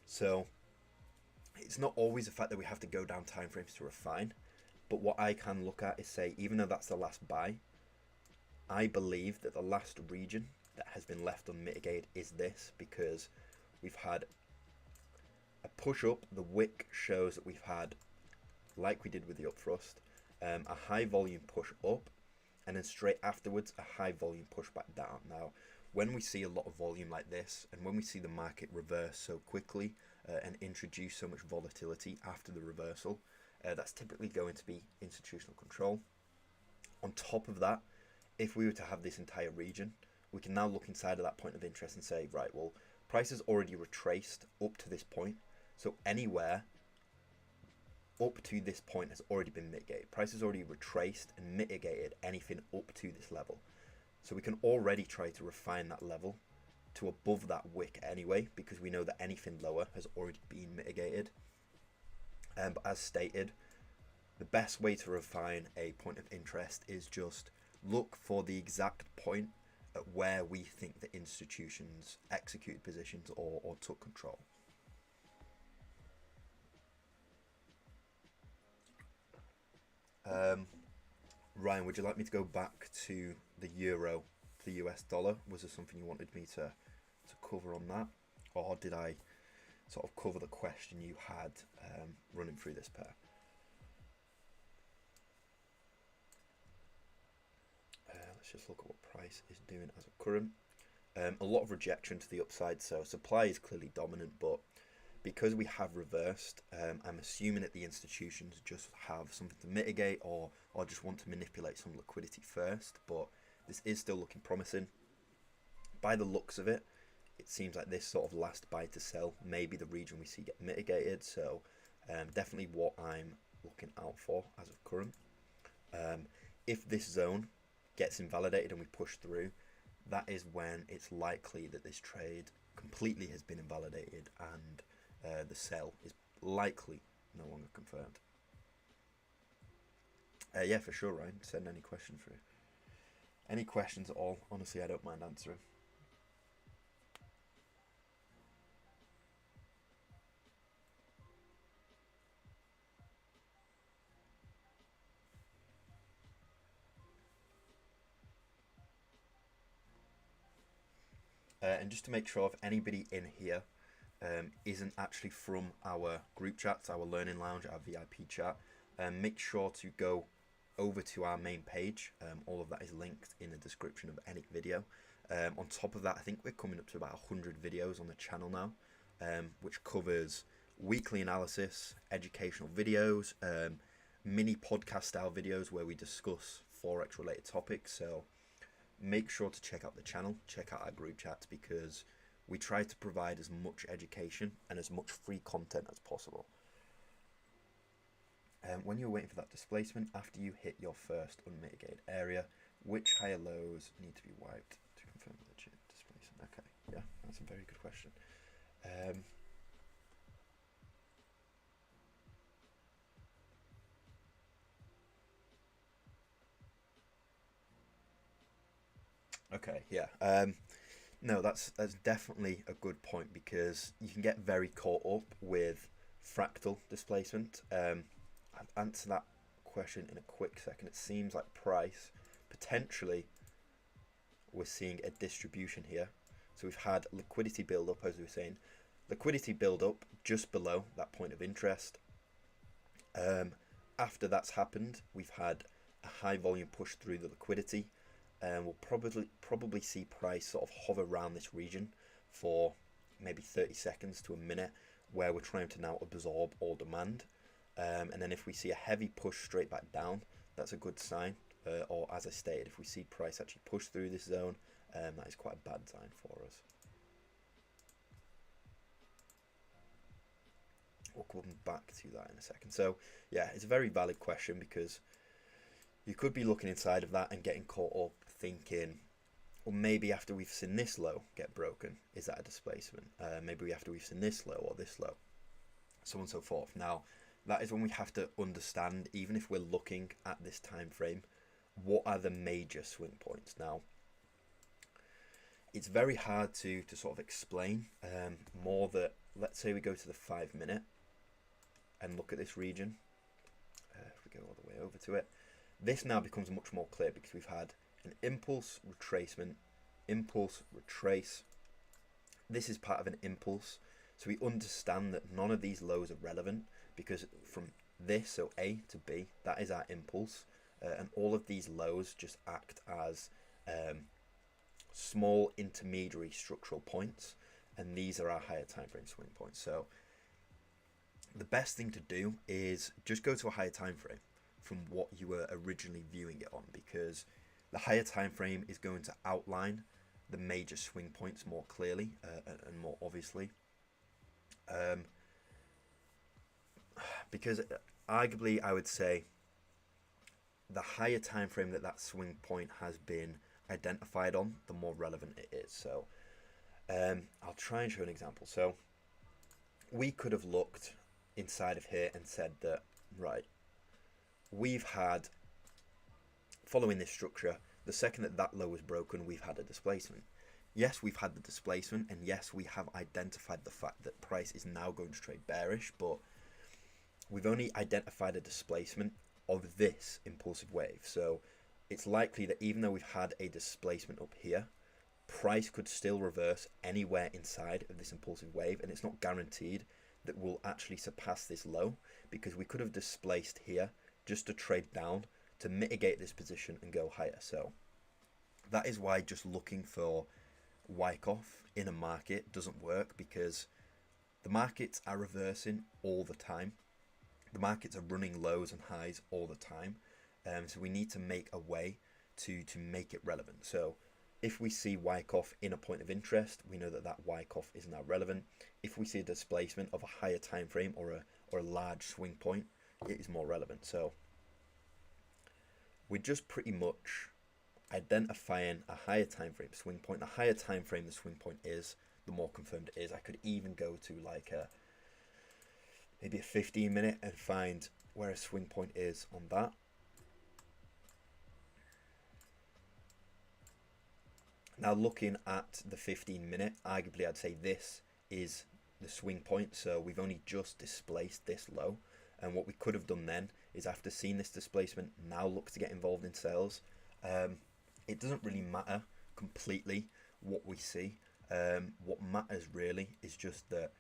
So it's not always the fact that we have to go down timeframes to refine, but what I can look at is say, even though that's the last buy, I believe that the last region that has been left unmitigated is this, because we've had a push up. The wick shows that we've had, like we did with the up thrust, a high volume push up, and then straight afterwards a high volume push back down. Now, when we see a lot of volume like this, and when we see the market reverse so quickly and introduce so much volatility after the reversal, that's typically going to be institutional control. On top of that, if we were to have this entire region, we can now look inside of that point of interest and say, right, well, price has already retraced up to this point, so anywhere up to this point has already been mitigated. Price has already retraced and mitigated anything up to this level. So we can already try to refine that level to above that wick anyway, because we know that anything lower has already been mitigated. But as stated, the best way to refine a point of interest is just look for the exact point at where we think the institutions executed positions or took control. Ryan, would you like me to go back to the euro, the US dollar? Was there something you wanted me to cover on that? Or did I sort of cover the question you had running through this pair? Let's just look at what price is doing as a current. A lot of rejection to the upside, so supply is clearly dominant, but because we have reversed, I'm assuming that the institutions just have something to mitigate or just want to manipulate some liquidity first, but this is still looking promising. By the looks of it, it seems like this sort of last buy to sell may be the region we see get mitigated, so definitely what I'm looking out for as of current. If this zone gets invalidated and we push through, that is when it's likely that this trade completely has been invalidated and the sell is likely no longer confirmed. Yeah, for sure, Ryan. Send any questions through. Any questions at all? Honestly, I don't mind answering. And just to make sure if anybody in here isn't actually from our group chats, our learning lounge, our VIP chat, make sure to go over to our main page. All of that is linked in the description of any video. On top of that, I think we're coming up to about 100 videos on the channel now, which covers weekly analysis, educational videos, mini podcast style videos where we discuss Forex related topics. So make sure to check out the channel, check out our group chats, because we try to provide as much education and as much free content as possible. When you're waiting for that displacement, after you hit your first unmitigated area, which higher lows need to be wiped to confirm legit displacement? Okay, yeah, that's a very good question. Okay, yeah. No, that's definitely a good point, because you can get very caught up with fractal displacement. I'll answer that question in a quick second. It seems like price, potentially, we're seeing a distribution here. So we've had liquidity build up, as we were saying. Liquidity build up just below that point of interest. After that's happened, we've had a high volume push through the liquidity. We'll probably see price sort of hover around this region for maybe 30 seconds to a minute, where we're trying to now absorb all demand. And then if we see a heavy push straight back down, that's a good sign. Or as I stated, if we see price actually push through this zone, that is quite a bad sign for us. We'll come back to that in a second. So yeah, it's a very valid question, because you could be looking inside of that and getting caught up thinking, well, maybe after we've seen this low get broken, is that a displacement? Maybe after we've seen this low or this low, so on and so forth. Now, that is when we have to understand, even if we're looking at this time frame, what are the major swing points? Now, it's very hard to sort of explain more that, let's say we go to the 5 minute and look at this region. If we go all the way over to it, this now becomes much more clear, because we've had an impulse, retracement, impulse, retrace. This is part of an impulse. So we understand that none of these lows are relevant, because from this, so A to B, that is our impulse. And all of these lows just act as small intermediary structural points, and these are our higher time frame swing points. So the best thing to do is just go to a higher time frame from what you were originally viewing it on, because the higher time frame is going to outline the major swing points more clearly and more obviously. Because arguably I would say the higher time frame that swing point has been identified on, the more relevant it is. So I'll try and show an example. So we could have looked inside of here and said that, right, we've had, following this structure, the second that low was broken, we've had a displacement. Yes, we've had the displacement, and yes, we have identified the fact that price is now going to trade bearish, but we've only identified a displacement of this impulsive wave. So it's likely that even though we've had a displacement up here, price could still reverse anywhere inside of this impulsive wave, and it's not guaranteed that we'll actually surpass this low, because we could have displaced here just to trade down to mitigate this position and go higher. So that is why just looking for Wyckoff in a market doesn't work, because the markets are reversing all the time. The markets are running lows and highs all the time. So we need to make a way to make it relevant. So if we see Wyckoff in a point of interest, we know that Wyckoff is now relevant. If we see a displacement of a higher time frame or a large swing point, it is more relevant. So we're just pretty much identifying a higher time frame swing point. The higher time frame the swing point is, the more confirmed it is. I could even go to like maybe a 15-minute and find where a swing point is on that. Now looking at the 15-minute, arguably I'd say this is the swing point. So we've only just displaced this low, and what we could have done then is, after seeing this displacement, now look to get involved in sales. It doesn't really matter completely what we see. What matters really is just that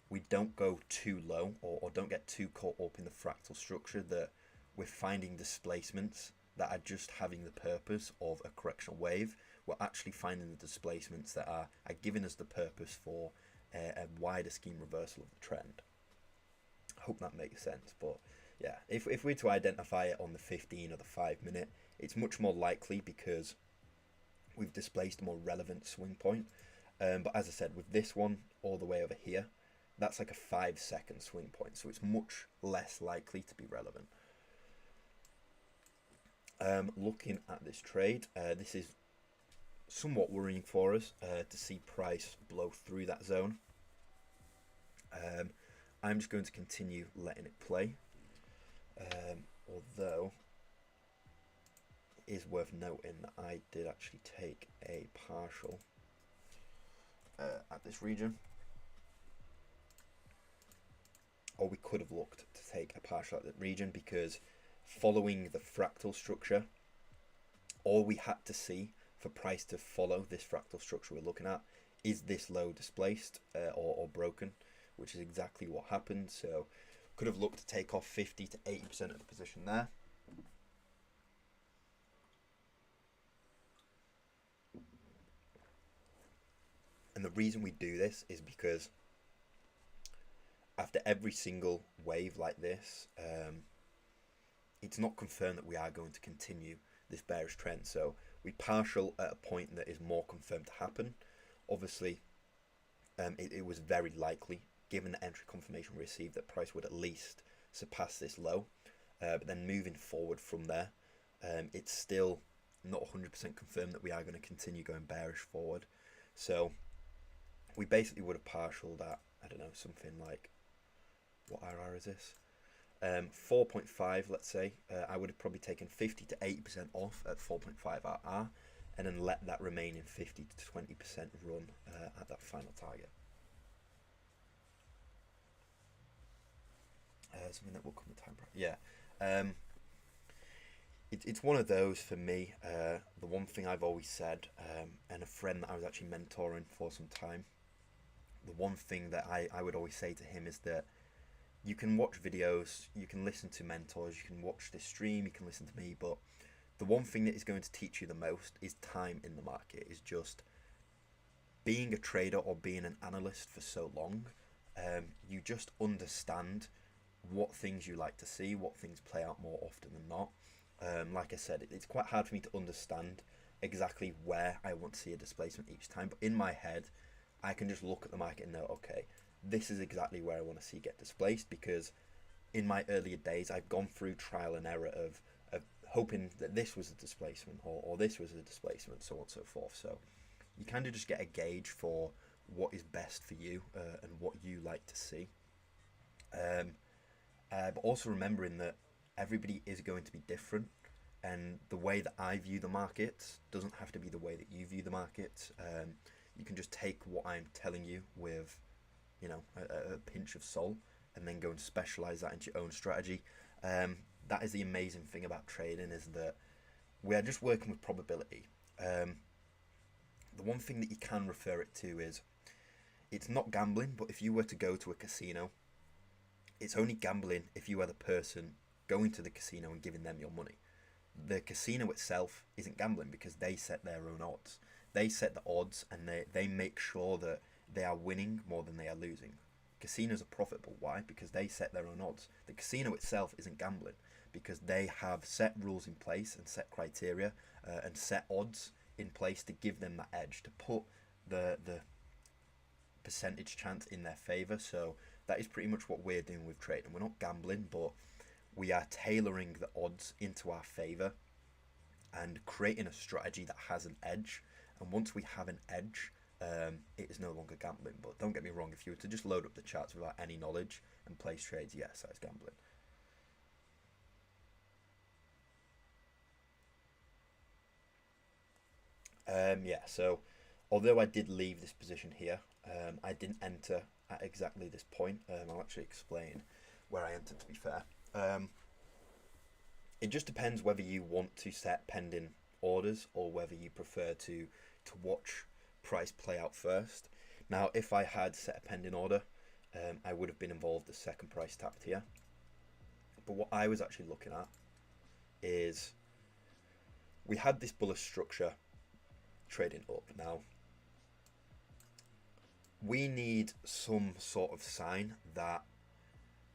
we don't go too low or don't get too caught up in the fractal structure, that we're finding displacements that are just having the purpose of a correctional wave. We're actually finding the displacements that are giving us the purpose for a wider scheme reversal of the trend. I hope that makes sense. But yeah, if we're to identify it on the 15 or the 5-minute, it's much more likely because we've displaced a more relevant swing point. But as I said, with this one all the way over here, that's like a 5-second swing point, so it's much less likely to be relevant. Looking at this trade, this is somewhat worrying for us to see price blow through that zone. I'm just going to continue letting it play, although it is worth noting that I did actually take a partial at this region, or we could have looked to take a partial at that region, because following the fractal structure, all we had to see for price to follow this fractal structure we're looking at is this low displaced or broken, which is exactly what happened. So could have looked to take off 50 to 80% of the position there. And the reason we do this is because after every single wave like this, it's not confirmed that we are going to continue this bearish trend. So we partial at a point that is more confirmed to happen. Obviously, it was very likely, given the entry confirmation we received, that price would at least surpass this low. But then moving forward from there, it's still not 100% confirmed that we are going to continue going bearish forward. So we basically would have partialed at, I don't know, something like, what RR is this? 4.5, let's say. I would have probably taken 50 to 80% off at 4.5 RR, and then let that remaining 50 to 20% run at that final target. Something that will come with time price. Yeah. It's one of those for me. The one thing I've always said, and a friend that I was actually mentoring for some time, the one thing that I would always say to him is that you can watch videos, you can listen to mentors, you can watch this stream, you can listen to me, but the one thing that is going to teach you the most is time in the market, is just being a trader or being an analyst for so long. You just understand what things you like to see, what things play out more often than not. Like I said, it's quite hard for me to understand exactly where I want to see a displacement each time, but in my head I can just look at the market and know, okay, this is exactly where I want to see get displaced, because in my earlier days I've gone through trial and error of hoping that this was a displacement or this was a displacement, so on and so forth. So you kind of just get a gauge for what is best for you and what you like to see. But also remembering that everybody is going to be different, and the way that I view the market doesn't have to be the way that you view the market. You can just take what I'm telling you with, you know, a pinch of salt, and then go and specialize that into your own strategy. That is the amazing thing about trading, is that we are just working with probability. The one thing that you can refer it to is, it's not gambling, but if you were to go to a casino, it's only gambling if you are the person going to the casino and giving them your money. The casino itself isn't gambling, because they set their own odds. They set the odds, and they make sure that they are winning more than they are losing. Casinos are profitable. Why? Because they set their own odds. The casino itself isn't gambling, because they have set rules in place and set criteria and set odds in place to give them that edge, to put the percentage chance in their favour. So that is pretty much what we're doing with trading. We're not gambling, but we are tailoring the odds into our favour and creating a strategy that has an edge. And once we have an edge, it is no longer gambling. But don't get me wrong, if you were to just load up the charts without any knowledge and place trades, yes, that's gambling. Yeah, so although I did leave this position here, I didn't enter at exactly this point. I'll actually explain where I entered, to be fair. It just depends whether you want to set pending orders or whether you prefer to watch price play out first. Now, if I had set a pending order, I would have been involved the second price tapped here. But what I was actually looking at is, we had this bullish structure trading up. Now, we need some sort of sign that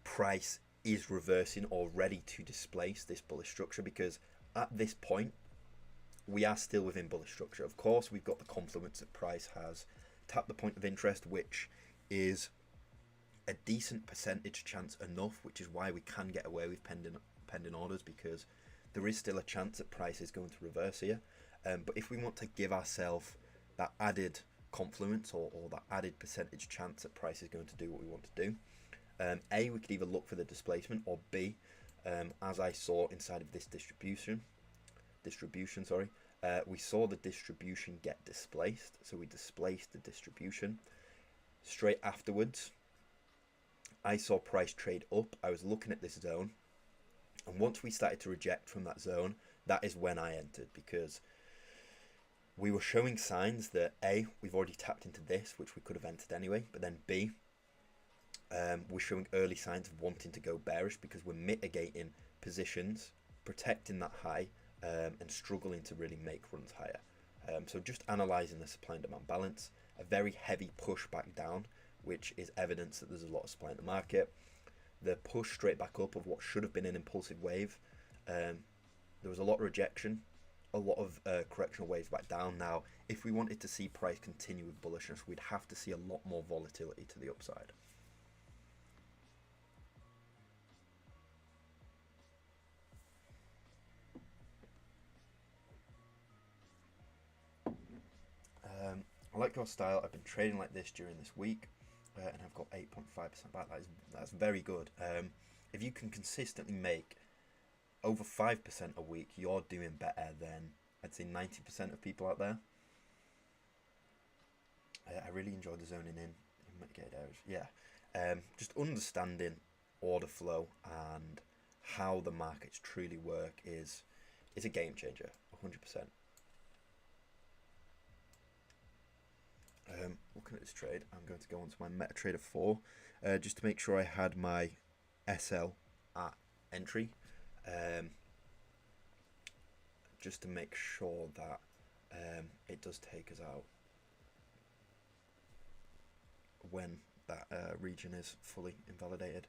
price is reversing or ready to displace this bullish structure, because at this point we are still within bullish structure. Of course, we've got the confluence that price has tapped the point of interest, which is a decent percentage chance enough, which is why we can get away with pending orders, because there is still a chance that price is going to reverse here. But if we want to give ourselves that added confluence or that added percentage chance that price is going to do what we want to do, A, we could either look for the displacement, or B, as I saw inside of this distribution, we saw the distribution get displaced, so we displaced the distribution. Straight afterwards, I saw price trade up. I was looking at this zone, and once we started to reject from that zone, that is when I entered, because we were showing signs that A, we've already tapped into this, which we could have entered anyway, but then B, we're showing early signs of wanting to go bearish, because we're mitigating positions, protecting that high, and struggling to really make runs higher. So just analysing the supply and demand balance, a very heavy push back down, which is evidence that there's a lot of supply in the market. The push straight back up of what should have been an impulsive wave, there was a lot of rejection, a lot of correctional waves back down. Now, if we wanted to see price continue with bullishness, we'd have to see a lot more volatility to the upside. I like your style. I've been trading like this during this week, and I've got 8.5% back. That's very good. If you can consistently make over 5% a week, you're doing better than, I'd say, 90% of people out there. I really enjoyed the zoning in mitigated areas. Yeah, just understanding order flow and how the markets truly work is a game changer, 100%. Looking at this trade, I'm going to go on to my MetaTrader 4 just to make sure I had my SL at entry. just to make sure that it does take us out when that region is fully invalidated.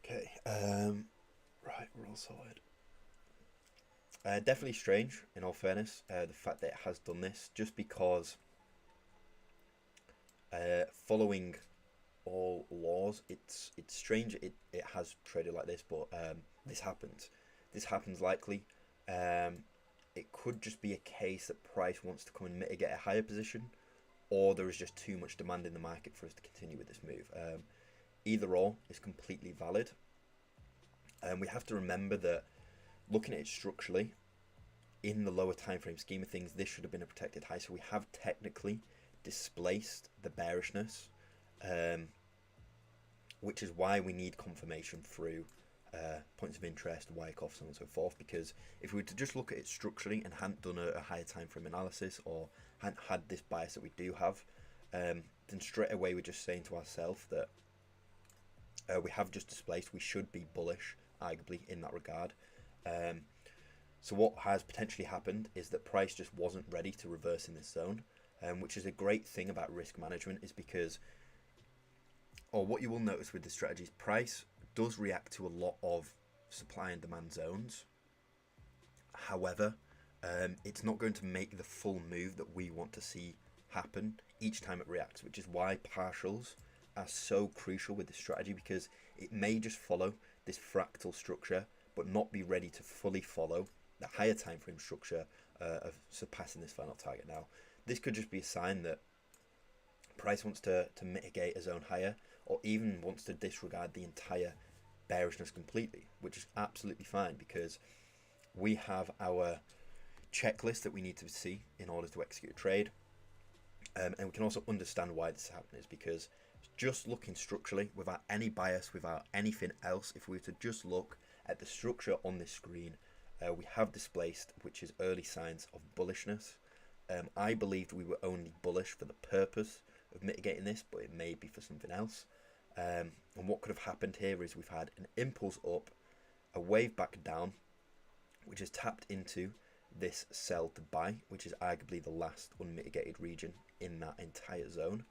Okay, right, we're all sorted. Definitely strange, in all fairness, the fact that it has done this, just because following all laws, it's strange it has traded like this, but this happens. This happens likely. It could just be a case that price wants to come and mitigate a higher position, or there is just too much demand in the market for us to continue with this move. Either or is completely valid. We have to remember that looking at it structurally, in the lower time frame scheme of things, this should have been a protected high. So we have technically displaced the bearishness, which is why we need confirmation through points of interest, Wyckoff, so on and so forth. Because if we were to just look at it structurally and hadn't done a higher time frame analysis, or hadn't had this bias that we do have, then straight away we're just saying to ourselves that we have just displaced. We should be bullish, arguably, in that regard. So what has potentially happened is that price just wasn't ready to reverse in this zone, which is a great thing about risk management, is because, or what you will notice with the strategies, price does react to a lot of supply and demand zones. However, it's not going to make the full move that we want to see happen each time it reacts, which is why partials are so crucial with this strategy, because it may just follow this fractal structure but not be ready to fully follow the higher time frame structure of surpassing this final target. Now, this could just be a sign that price wants to mitigate a zone higher, or even wants to disregard the entire bearishness completely, which is absolutely fine, because we have our checklist that we need to see in order to execute a trade. And we can also understand why this is happening, is because just looking structurally, without any bias, without anything else, if we were to just look at the structure on this screen, we have displaced, which is early signs of bullishness. I believed we were only bullish for the purpose of mitigating this, but it may be for something else. And what could have happened here is we've had an impulse up, a wave back down, which has tapped into this sell to buy, which is arguably the last unmitigated region in that entire zone.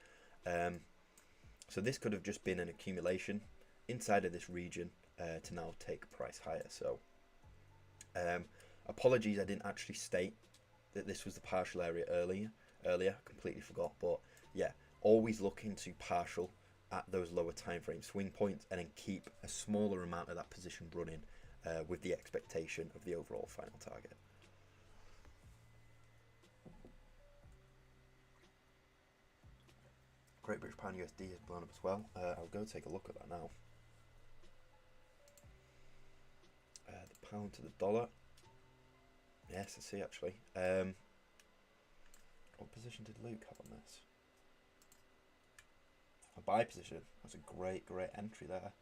So this could have just been an accumulation inside of this region to now take price higher. So apologies, I didn't actually state that this was the partial area earlier, completely forgot. But yeah, always look into partial at those lower time frame swing points, and then keep a smaller amount of that position running with the expectation of the overall final target. Great British Pound USD has blown up as well. I'll go take a look at that now. The pound to the dollar. Yes, I see actually. What position did Luke have on this? A buy position. That's a great entry there.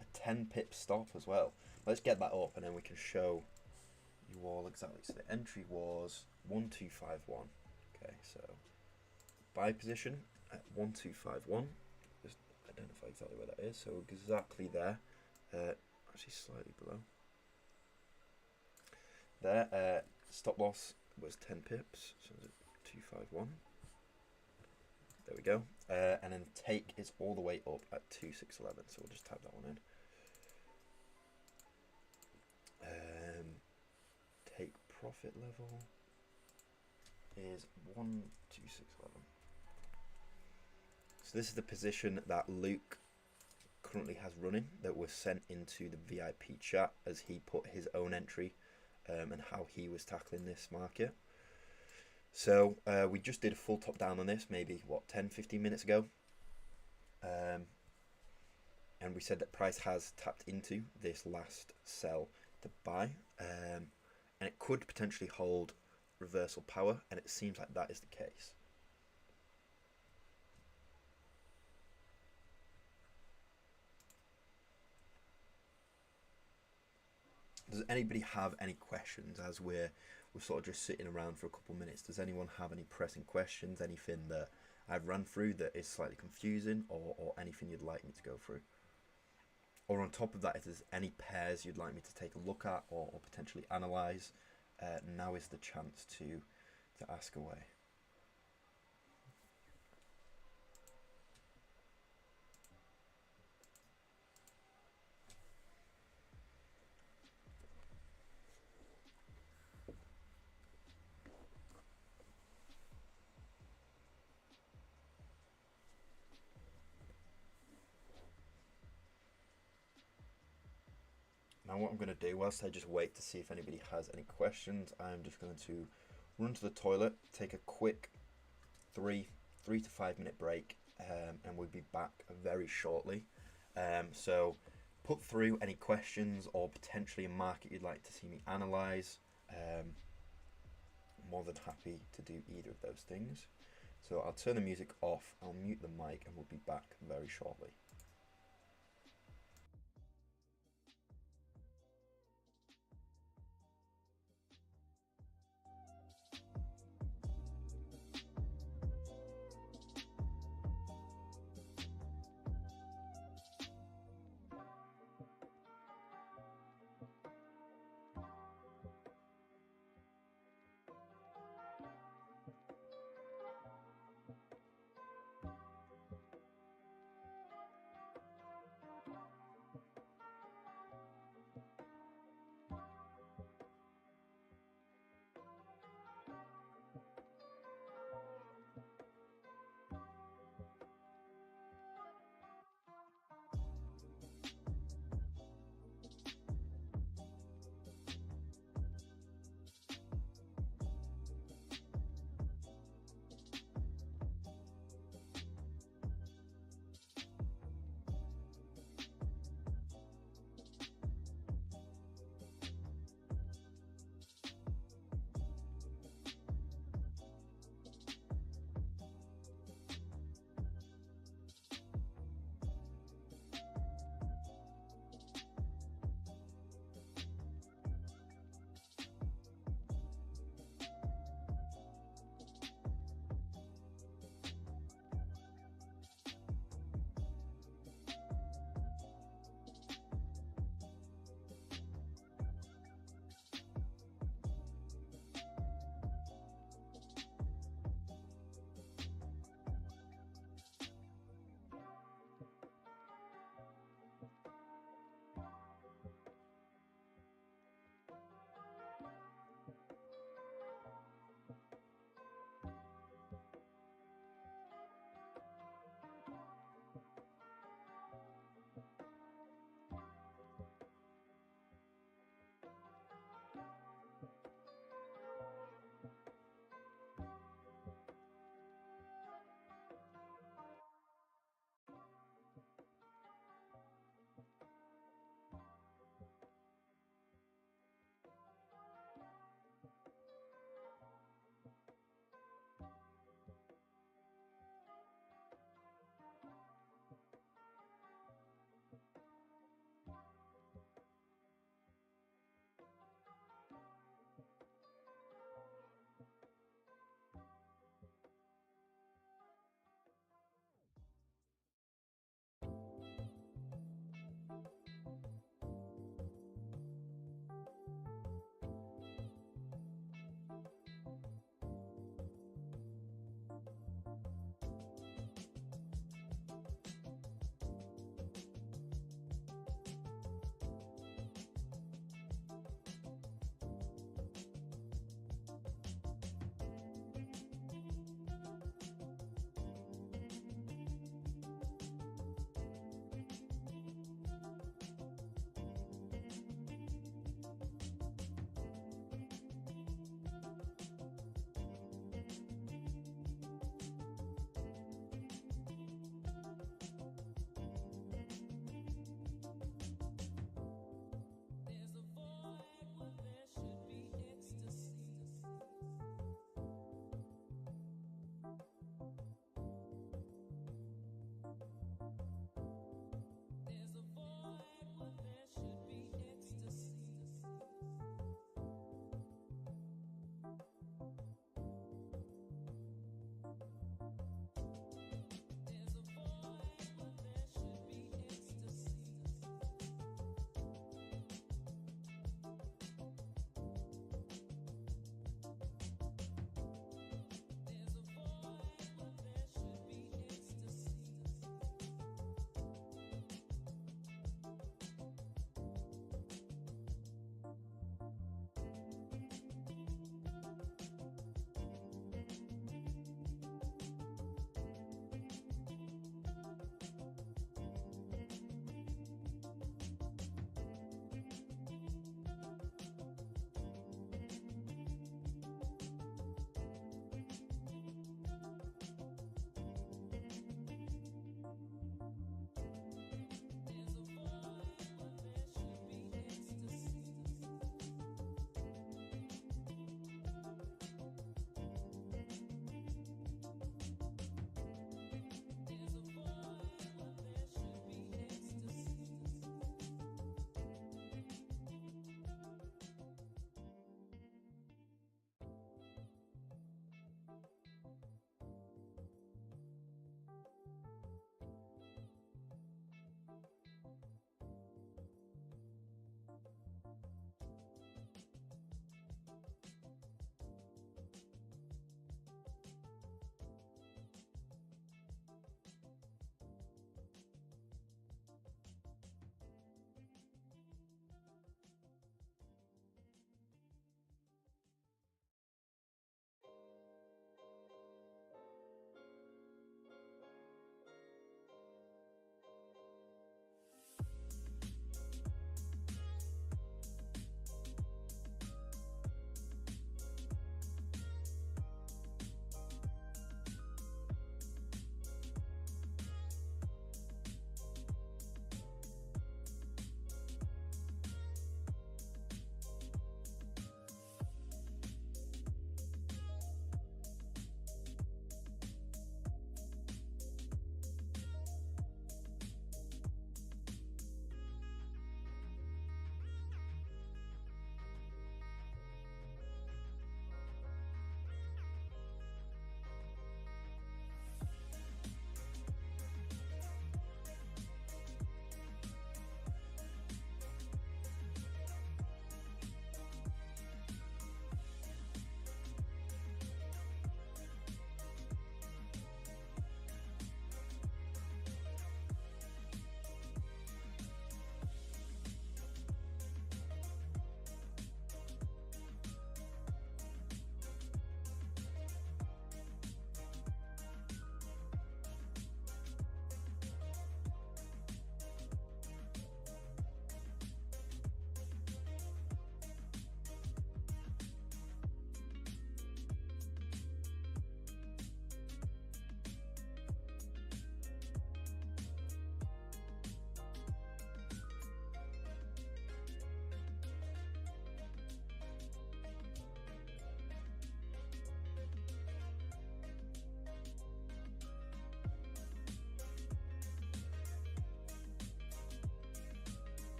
A 10 pip stop as well. Let's get that up and then we can show you all exactly. So the entry was 1251. Okay, so buy position at 1251. Just identify exactly where that is. So exactly there. Actually slightly below. There. Stop loss was 10 pips. So 251. There we go. And then take is all the way up at 2611. So we'll just type that one in. Take profit level is 12611. So this is the position that Luke currently has running, that was sent into the VIP chat as he put his own entry and how he was tackling this market. So we just did a full top down on this maybe 10-15 minutes ago, and we said that price has tapped into this last sell to buy, and it could potentially hold reversal power, and it seems like that is the case. Does anybody have any questions as we're sort of just sitting around for a couple of minutes? Does anyone have any pressing questions? Anything that I've run through that is slightly confusing, or anything you'd like me to go through? Or on top of that, if there's any pairs you'd like me to take a look at or potentially analyse, now is the chance to ask away. Now what I'm going to do, whilst I just wait to see if anybody has any questions, I'm just going to run to the toilet, take a quick 3 to 5 minute break, and we'll be back very shortly. So put through any questions or potentially a market you'd like to see me analyse. I'm more than happy to do either of those things. So I'll turn the music off, I'll mute the mic, and we'll be back very shortly.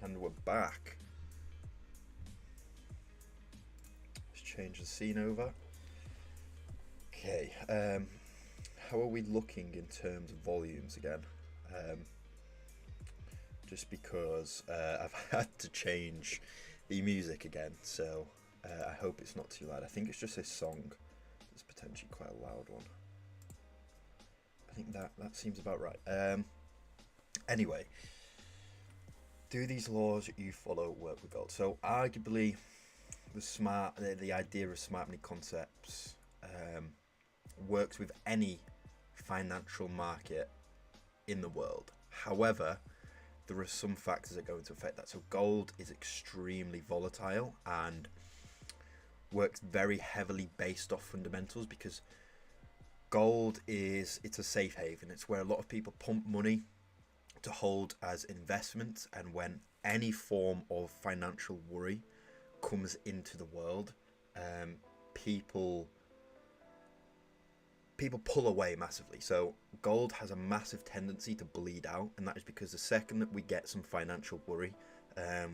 And we're back. Let's change the scene over. Okay, how are we looking in terms of volumes again? Just because I've had to change the music again, so I hope it's not too loud. I think it's just this song that's potentially quite a loud one. I think that seems about right. Anyway, do these laws you follow work with gold? So arguably, the idea of smart money concepts works with any financial market in the world. However, there are some factors that go into affect that. So gold is extremely volatile and works very heavily based off fundamentals, because gold it's a safe haven. It's where a lot of people pump money to hold as investments, and when any form of financial worry comes into the world, people pull away massively. So gold has a massive tendency to bleed out, and that is because the second that we get some financial worry,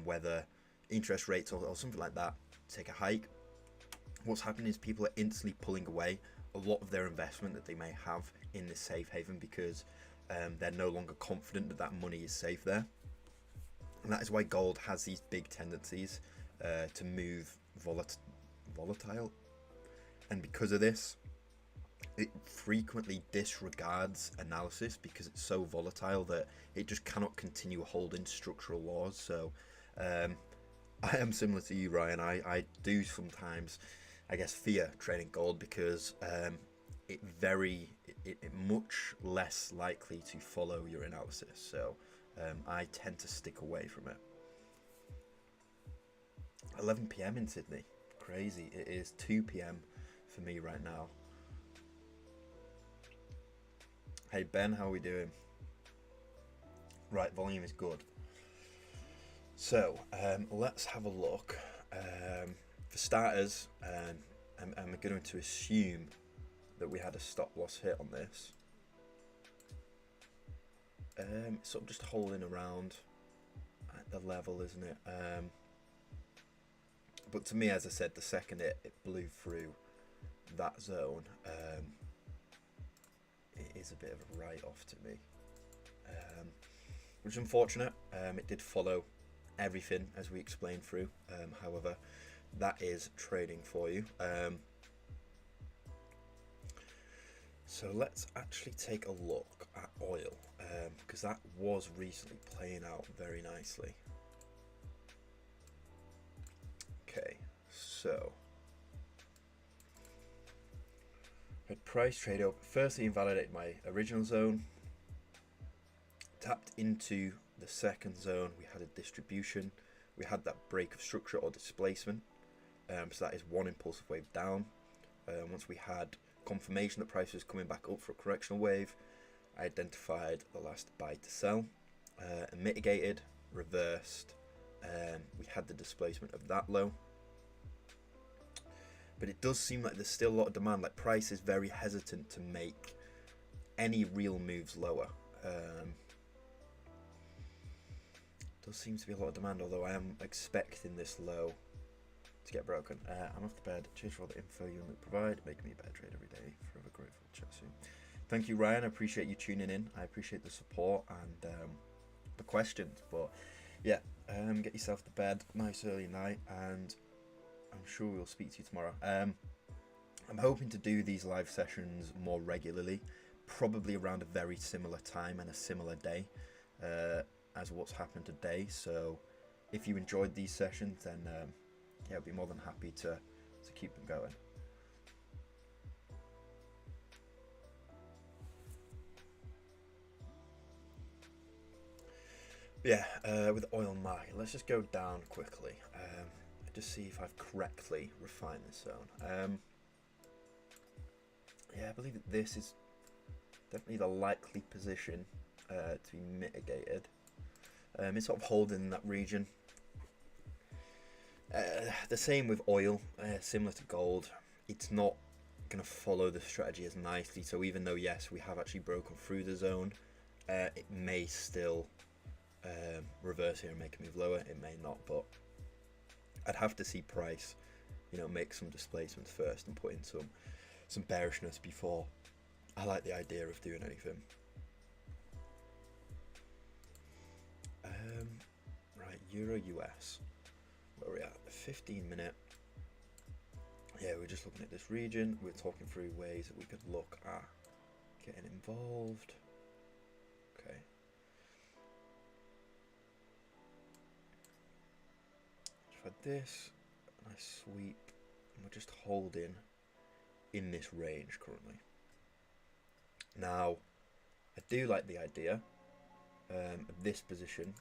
whether interest rates or something like that take a hike, what's happening is people are instantly pulling away a lot of their investment that they may have in this safe haven, because they're no longer confident that that money is safe there. And that is why gold has these big tendencies to move volatile. And because of this, it frequently disregards analysis, because it's so volatile that it just cannot continue holding structural laws. So I am similar to you, Ryan. I do sometimes, I guess, fear trading gold, because it much less likely to follow your analysis. So I tend to stick away from it. 11 p.m. in Sydney, crazy. It is 2 p.m. for me right now. Hey Ben, how are we doing? Right, volume is good. So let's have a look. For starters, I'm going to assume that we had a stop loss hit on this. It's sort of just holding around at the level, isn't it? But to me, as I said, the second it blew through that zone, it is a bit of a write-off to me, which is unfortunate. It did follow everything as we explained through. However, that is trading for you. So let's actually take a look at oil, because that was recently playing out very nicely. Okay, so had price trade up. Firstly, invalidated my original zone, tapped into the second zone. We had a distribution. We had that break of structure or displacement. So that is one impulsive wave down. Once we had confirmation that price was coming back up for a correctional wave, I identified the last buy to sell, and mitigated, reversed. We had the displacement of that low. But it does seem like there's still a lot of demand. Like, price is very hesitant to make any real moves lower. Does seem to be a lot of demand, although I am expecting this low to get broken. I'm off to bed. Cheers for all the info you provide. Make me a better trade every day. Forever grateful. Chat soon. Thank you, Ryan. I appreciate you tuning in. I appreciate the support and the questions. But yeah, get yourself to bed. Nice early night, and I'm sure we'll speak to you tomorrow. I'm hoping to do these live sessions more regularly, probably around a very similar time and a similar day as what's happened today. So if you enjoyed these sessions, then yeah, I'd be more than happy to keep them going. Yeah, with the oil market, let's just go down quickly. Just see if I've correctly refined this zone. Yeah, I believe that this is definitely the likely position to be mitigated. It's sort of holding in that region. The same with oil, similar to gold. It's not going to follow the strategy as nicely. So even though, yes, we have actually broken through the zone, it may still reverse here and make a move lower. It may not, but I'd have to see price, you know, make some displacements first and put in some bearishness before I like the idea of doing anything. Right, Euro US, where are we at? 15 minute. Yeah, we're just looking at this region. We're talking through ways that we could look at getting involved. Okay. I've had this, and I sweep, and we're just holding in this range currently. Now, I do like the idea of this position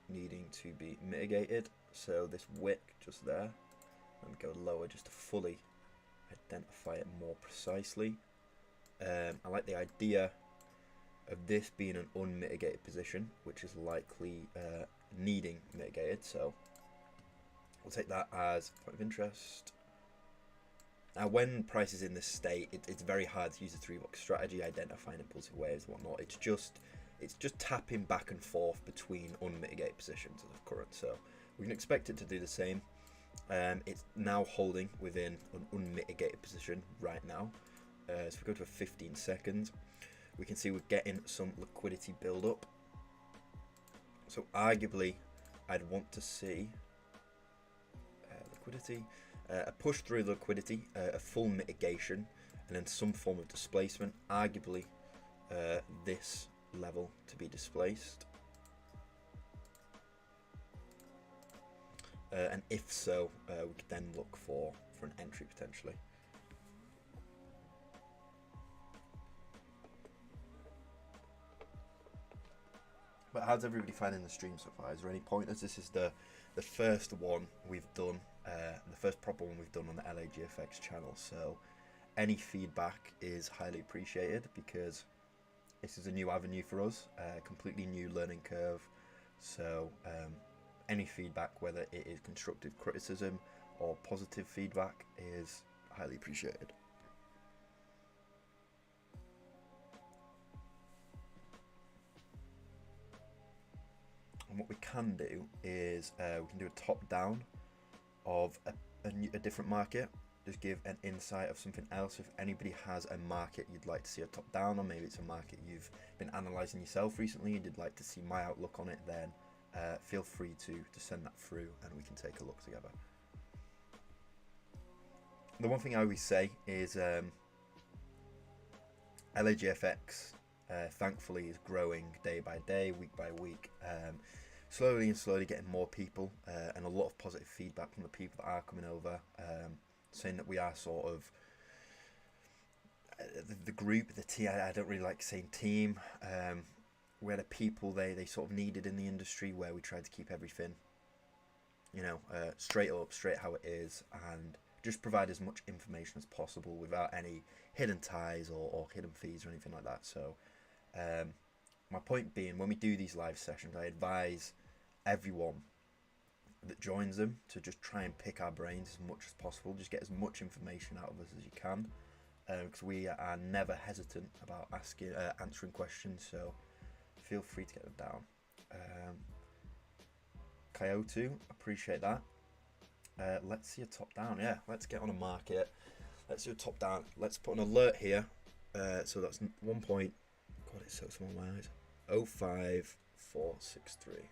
needing to be mitigated. So this wick just there, let me go lower just to fully identify it more precisely. I like the idea of this being an unmitigated position, which is likely needing mitigated. So we'll take that as a point of interest. Now, when price is in this state, it's very hard to use a 3-box strategy, identifying impulsive waves and whatnot. It's just tapping back and forth between unmitigated positions as of current. So we can expect it to do the same. It's now holding within an unmitigated position right now. So if we go to a 15 seconds, we can see we're getting some liquidity build up. So arguably, I'd want to see liquidity, a push through liquidity, a full mitigation, and then some form of displacement. Arguably, this level to be displaced. And if so, we could then look for an entry potentially. But how's everybody finding the stream so far? Is there any pointers? This is the first one we've done, the first proper one we've done on the LAGFX channel. So any feedback is highly appreciated, because this is a new avenue for us, completely new learning curve. So any feedback, whether it is constructive criticism or positive feedback, is highly appreciated. And what we can do is we can do a top down of a different market, just give an insight of something else. If anybody has a market you'd like to see a top down on, maybe it's a market you've been analysing yourself recently and you'd like to see my outlook on it, then feel free to send that through and we can take a look together. The one thing I always say is LAGFX thankfully is growing day by day, week by week, slowly and slowly getting more people, and a lot of positive feedback from the people that are coming over, saying that we are sort of the group, the team. I don't really like saying team. We're the people they sort of needed in the industry, where we try to keep everything, you know, straight up, straight how it is, and just provide as much information as possible without any hidden ties or hidden fees or anything like that. So my point being, when we do these live sessions, I advise everyone that joins them to just try and pick our brains as much as possible, just get as much information out of us as you can, because we are never hesitant about answering questions, so feel free to get them down. Kyoto, appreciate that. Let's see a top down. Yeah, let's get on a market. Let's do a top down. Let's put an alert here. So that's 1 point. God, it's so small, my eyes. 05463.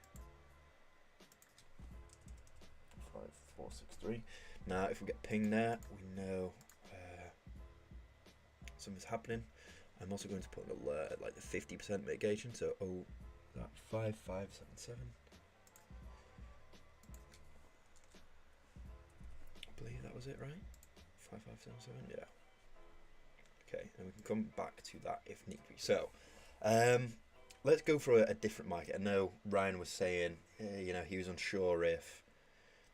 5463. Now, if we get pinged there, we know something's happening. I'm also going to put an alert at like the 50% mitigation. So, that 5577. I believe that was it, right? 5577, yeah. Okay, and we can come back to that if need be. So, let's go for a different market. I know Ryan was saying, you know, he was unsure if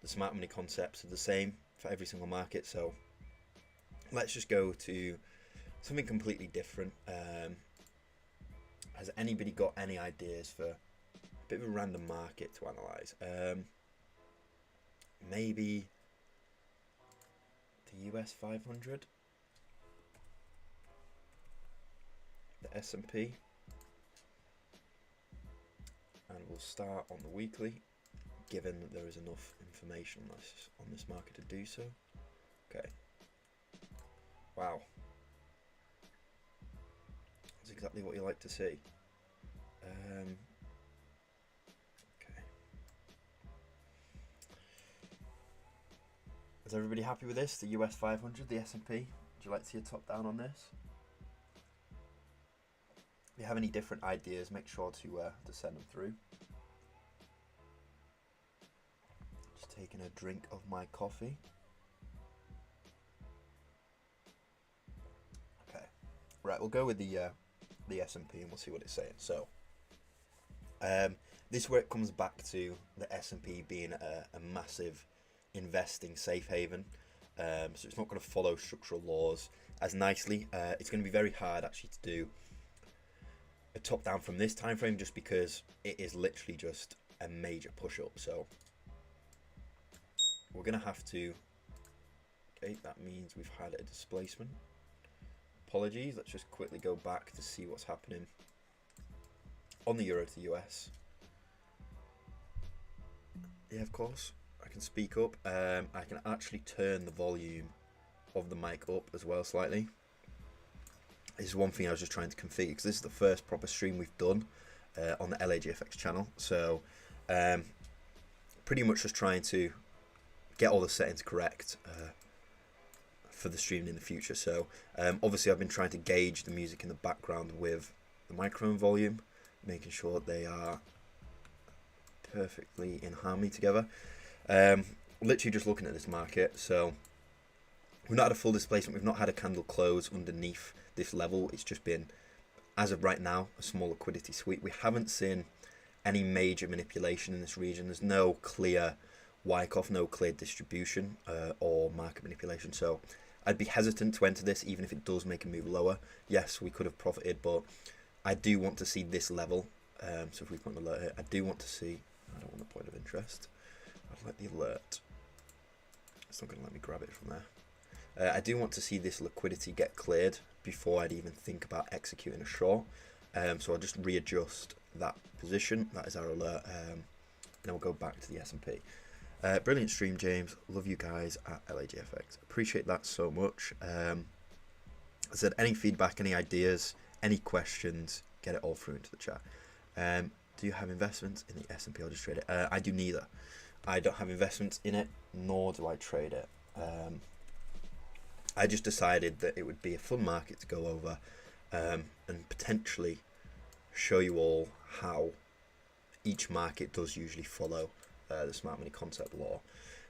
the smart money concepts are the same for every single market. So, let's just go to something completely different. Has anybody got any ideas for a bit of a random market to analyse? Maybe the US 500, the S&P, and we'll we'll start on the weekly, given that there is enough information on this market to do so. Okay. Wow. That's exactly what you like to see. Okay. Is everybody happy with this? The US 500, the S&P? Would you like to see a top down on this? If you have any different ideas, make sure to send them through. Just taking a drink of my coffee. Okay, right. We'll go with the S&P and we'll see what it's saying. So, this is where it comes back to the S&P being a massive investing safe haven. So it's not going to follow structural laws as nicely. It's going to be very hard actually to do a top down from this time frame, just because it is literally just a major push up. So we're going to have to, okay, that means we've had a displacement. Apologies, let's just quickly go back to see what's happening on the euro to the US. Yeah, of course, I can speak up. I can actually turn the volume of the mic up as well slightly. This is one thing I was just trying to configure, because this is the first proper stream we've done on the LAGFX channel. So pretty much just trying to get all the settings correct for the streaming in the future. So obviously I've been trying to gauge the music in the background with the microphone volume, making sure that they are perfectly in harmony together. Literally just looking at this market. So we've not had a full displacement, we've not had a candle close underneath this level. It's just been, as of right now, a small liquidity sweep. We haven't seen any major manipulation in this region. There's no clear Wyckoff, no clear distribution or market manipulation. So I'd be hesitant to enter this, even if it does make a move lower. Yes, we could have profited, but I do want to see this level. So if we put an alert here, I do want to see, I don't want a point of interest. I'd like the alert. It's not going to let me grab it from there. I do want to see this liquidity get cleared before I'd even think about executing a short. So I'll just readjust that position. That is our alert. And then we'll go back to the S&P. Brilliant stream, James. Love you guys at LAGFX. Appreciate that so much. I said, any feedback, any ideas, any questions, get it all through into the chat. Do you have investments in the S&P or just trade it? I do neither. I don't have investments in it, nor do I trade it. I just decided that it would be a fun market to go over and potentially show you all how each market does usually follow the smart money concept law.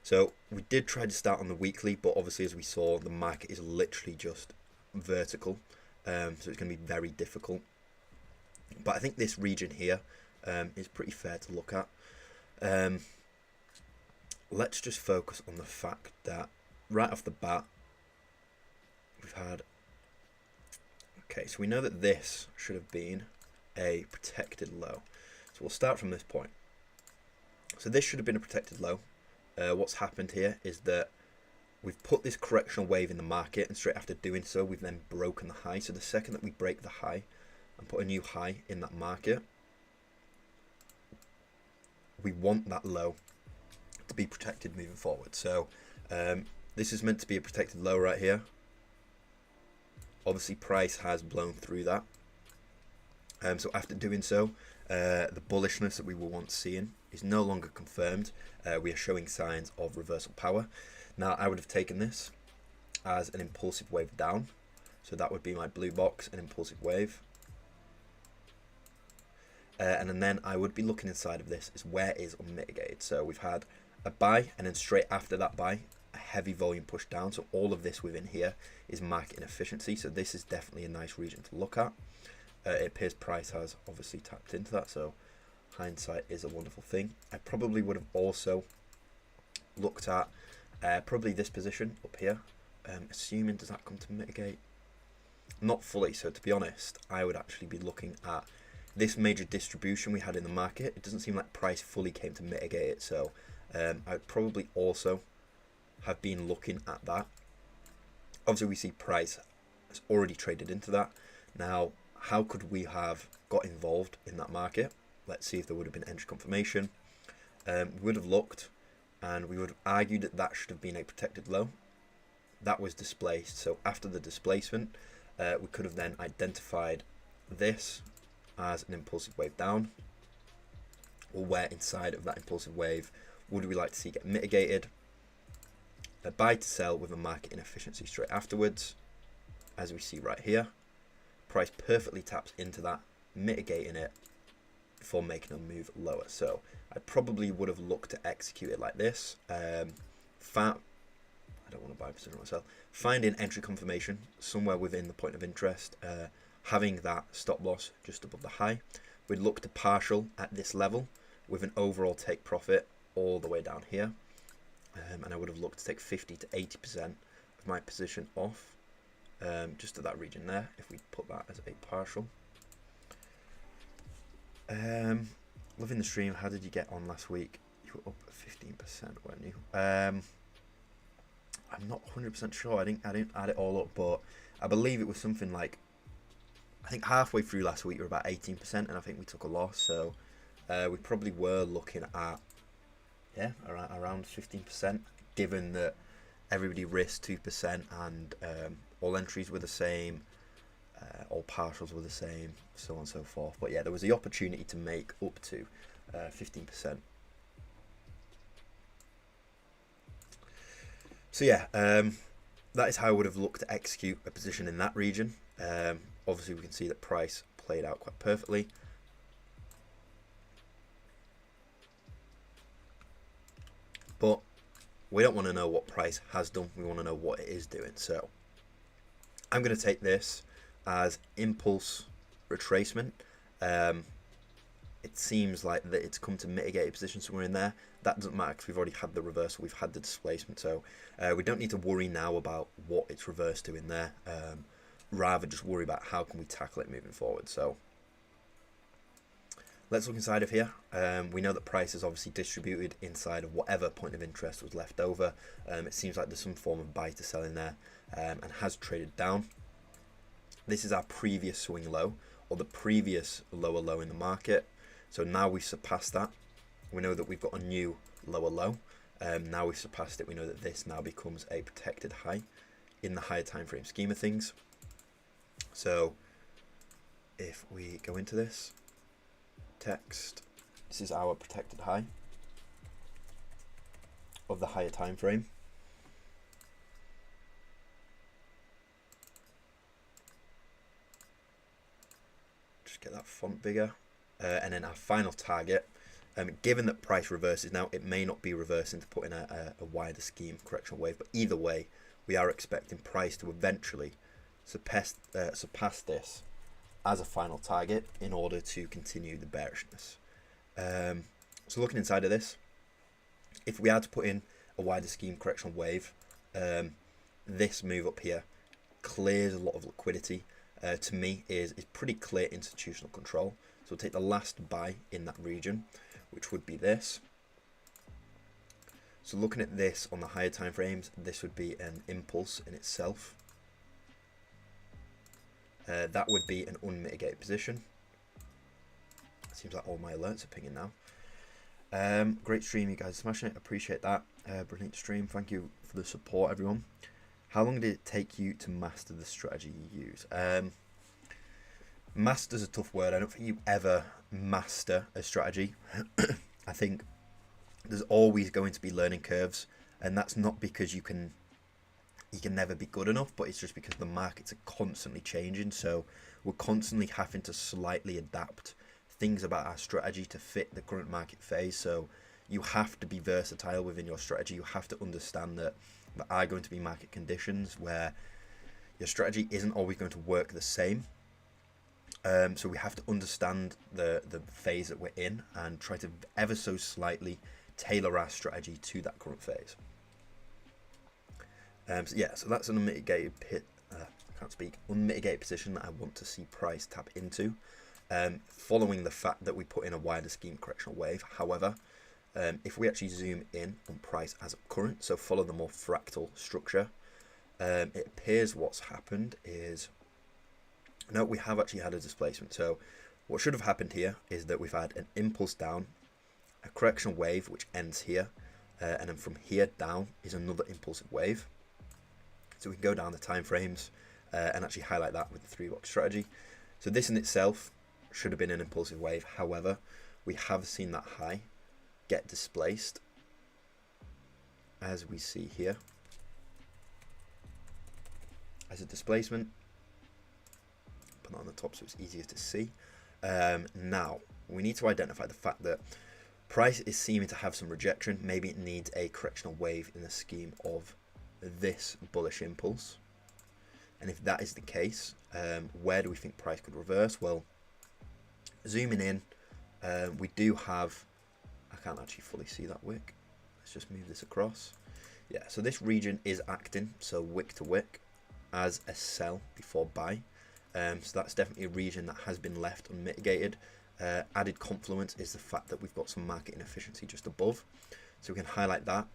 So we did try to start on the weekly, but obviously, as we saw, the market is literally just vertical, so it's going to be very difficult. But I think this region here is pretty fair to look at. Let's just focus on the fact that right off the bat, we've had, okay, so we know that this should have been a protected low. So we'll start from this point. So this should have been a protected low. What's happened here is that we've put this correctional wave in the market, and straight after doing so, we've then broken the high. So the second that we break the high and put a new high in that market, we want that low to be protected moving forward. So this is meant to be a protected low right here. Obviously, price has blown through that. So after doing so, the bullishness that we were once seeing is no longer confirmed. We are showing signs of reversal power. Now, I would have taken this as an impulsive wave down. So that would be my blue box, an impulsive wave. And then I would be looking inside of this as where is unmitigated. So we've had a buy, and then straight after that buy, a heavy volume push down. So all of this within here is market inefficiency. So this is definitely a nice region to look at. It appears price has obviously tapped into that. So hindsight is a wonderful thing. I probably would have also looked at probably this position up here. Assuming, does that come to mitigate? Not fully. So to be honest, I would actually be looking at this major distribution we had in the market. It doesn't seem like price fully came to mitigate it. So I would probably also have been looking at that. Obviously, we see price has already traded into that. Now, how could we have got involved in that market? Let's see if there would have been entry confirmation. We would have looked, and we would have argued that that should have been a protected low. That was displaced, so after the displacement, we could have then identified this as an impulsive wave down, or where inside of that impulsive wave would we like to see get mitigated. A buy to sell with a market inefficiency straight afterwards, as we see right here. Price perfectly taps into that, mitigating it before making a move lower. So I probably would have looked to execute it like this. I don't want to buy position myself. Finding entry confirmation somewhere within the point of interest, having that stop loss just above the high. We'd look to partial at this level with an overall take profit all the way down here. And I would have looked to take 50 to 80% of my position off, just at that region there, if we put that as a partial. Loving the stream. How did you get on last week? You were up 15%, weren't you? I'm not 100% sure. I didn't add it all up, but I believe it was something like, I think halfway through last week we were about 18%, and I think we took a loss. So we probably were looking at, yeah, around 15%, given that everybody risked 2% and all entries were the same, all partials were the same, so on and so forth. But yeah, there was the opportunity to make up to 15%. So yeah, that is how I would have looked to execute a position in that region. Obviously, we can see that price played out quite perfectly. But we don't want to know what price has done. We want to know what it is doing. So I'm going to take this as impulse retracement. It seems like that it's come to mitigate a position somewhere in there. That doesn't matter because we've already had the reversal. We've had the displacement. So we don't need to worry now about what it's reversed to in there. Rather just worry about how can we tackle it moving forward. So let's look inside of here. We know that price is obviously distributed inside of whatever point of interest was left over. It seems like there's some form of buy to sell in there, and has traded down. This is our previous swing low, or the previous lower low in the market. So now we've surpassed that. We know that we've got a new lower low. Now we've surpassed it. We know that this now becomes a protected high in the higher time frame scheme of things. So if we go into this text, this is our protected high of the higher time frame. Just get that font bigger, and then our final target. Given that price reverses now, it may not be reversing to put in a wider scheme correctional wave, but either way, we are expecting price to eventually surpass this as a final target in order to continue the bearishness. So looking inside of this, if we had to put in a wider scheme correctional wave, this move up here clears a lot of liquidity. To me is pretty clear institutional control. So we'll take the last buy in that region, which would be this. So looking at this on the higher time frames, this would be an impulse in itself. That would be an unmitigated position. Seems like all my alerts are pinging now. Great stream, you guys, smashing it. Appreciate that. Brilliant stream. Thank you for the support, everyone. How long did it take you to master the strategy you use? Master's a tough word. I don't think you ever master a strategy. I think there's always going to be learning curves, and that's not because you can never be good enough, but it's just because the markets are constantly changing. So we're constantly having to slightly adapt things about our strategy to fit the current market phase. So you have to be versatile within your strategy. You have to understand that there are going to be market conditions where your strategy isn't always going to work the same. So we have to understand the phase that we're in and try to ever so slightly tailor our strategy to that current phase. So yeah, so that's an unmitigated unmitigated position that I want to see price tap into, following the fact that we put in a wider scheme correctional wave. However, if we actually zoom in on price as of current, so follow the more fractal structure, it appears what's happened is, no, we have actually had a displacement. So What should have happened here is that we've had an impulse down, a correction wave which ends here, and then from here down is another impulsive wave. So we can go down the time frames and actually highlight that with the 3-box strategy. So this in itself should have been an impulsive wave. However, we have seen that high get displaced, as we see here, as a displacement. Put that on the top so it's easier to see. Now, we need to identify the fact that price is seeming to have some rejection. Maybe it needs a correctional wave in the scheme of this bullish impulse. And if that is the case, where do we think price could reverse? Well, zooming in, we do have, I can't actually fully see that wick. Let's just move this across. Yeah, so this region is acting, so wick to wick, as a sell before buy. So that's definitely a region that has been left unmitigated. Added confluence is the fact that we've got some market inefficiency just above. So we can highlight that.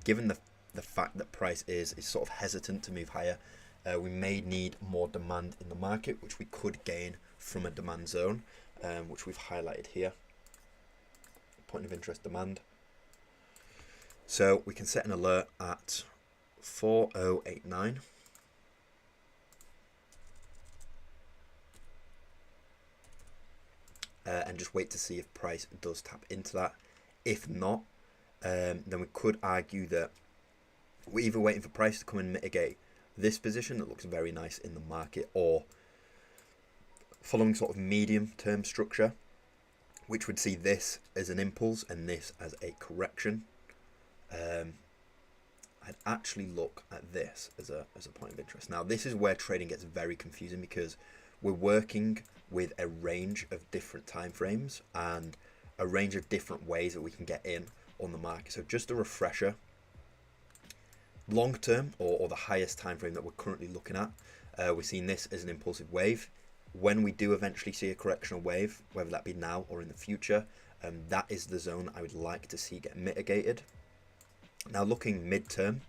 Given the fact that price is sort of hesitant to move higher, we may need more demand in the market, which we could gain from a demand zone, which we've highlighted here. Point of interest demand. So we can set an alert at 4089. And just wait to see if price does tap into that. If not, then we could argue that we're either waiting for price to come and mitigate this position that looks very nice in the market, or following sort of medium term structure, which would see this as an impulse and this as a correction. I'd actually look at this as a point of interest. Now, this is where trading gets very confusing, because we're working with a range of different time frames and a range of different ways that we can get in on the market. So just a refresher, long term, or the highest time frame that we're currently looking at, we're seeing this as an impulsive wave. When we do eventually see a correctional wave, whether that be now or in the future, that is the zone I would like to see get mitigated. Now, looking mid-term,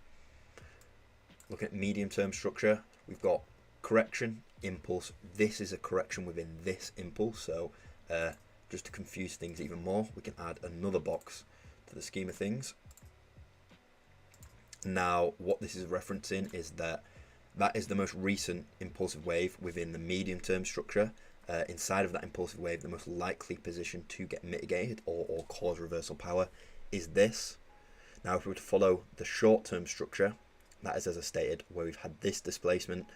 looking at medium-term structure, we've got correction, impulse. This is a correction within this impulse. So just to confuse things even more, we can add another box to the scheme of things. Now, what this is referencing is that is the most recent impulsive wave within the medium-term structure. Inside of that impulsive wave, the most likely position to get mitigated or cause reversal power is this. Now, if we were to follow the short-term structure, that is, as I stated, where we've had this displacement,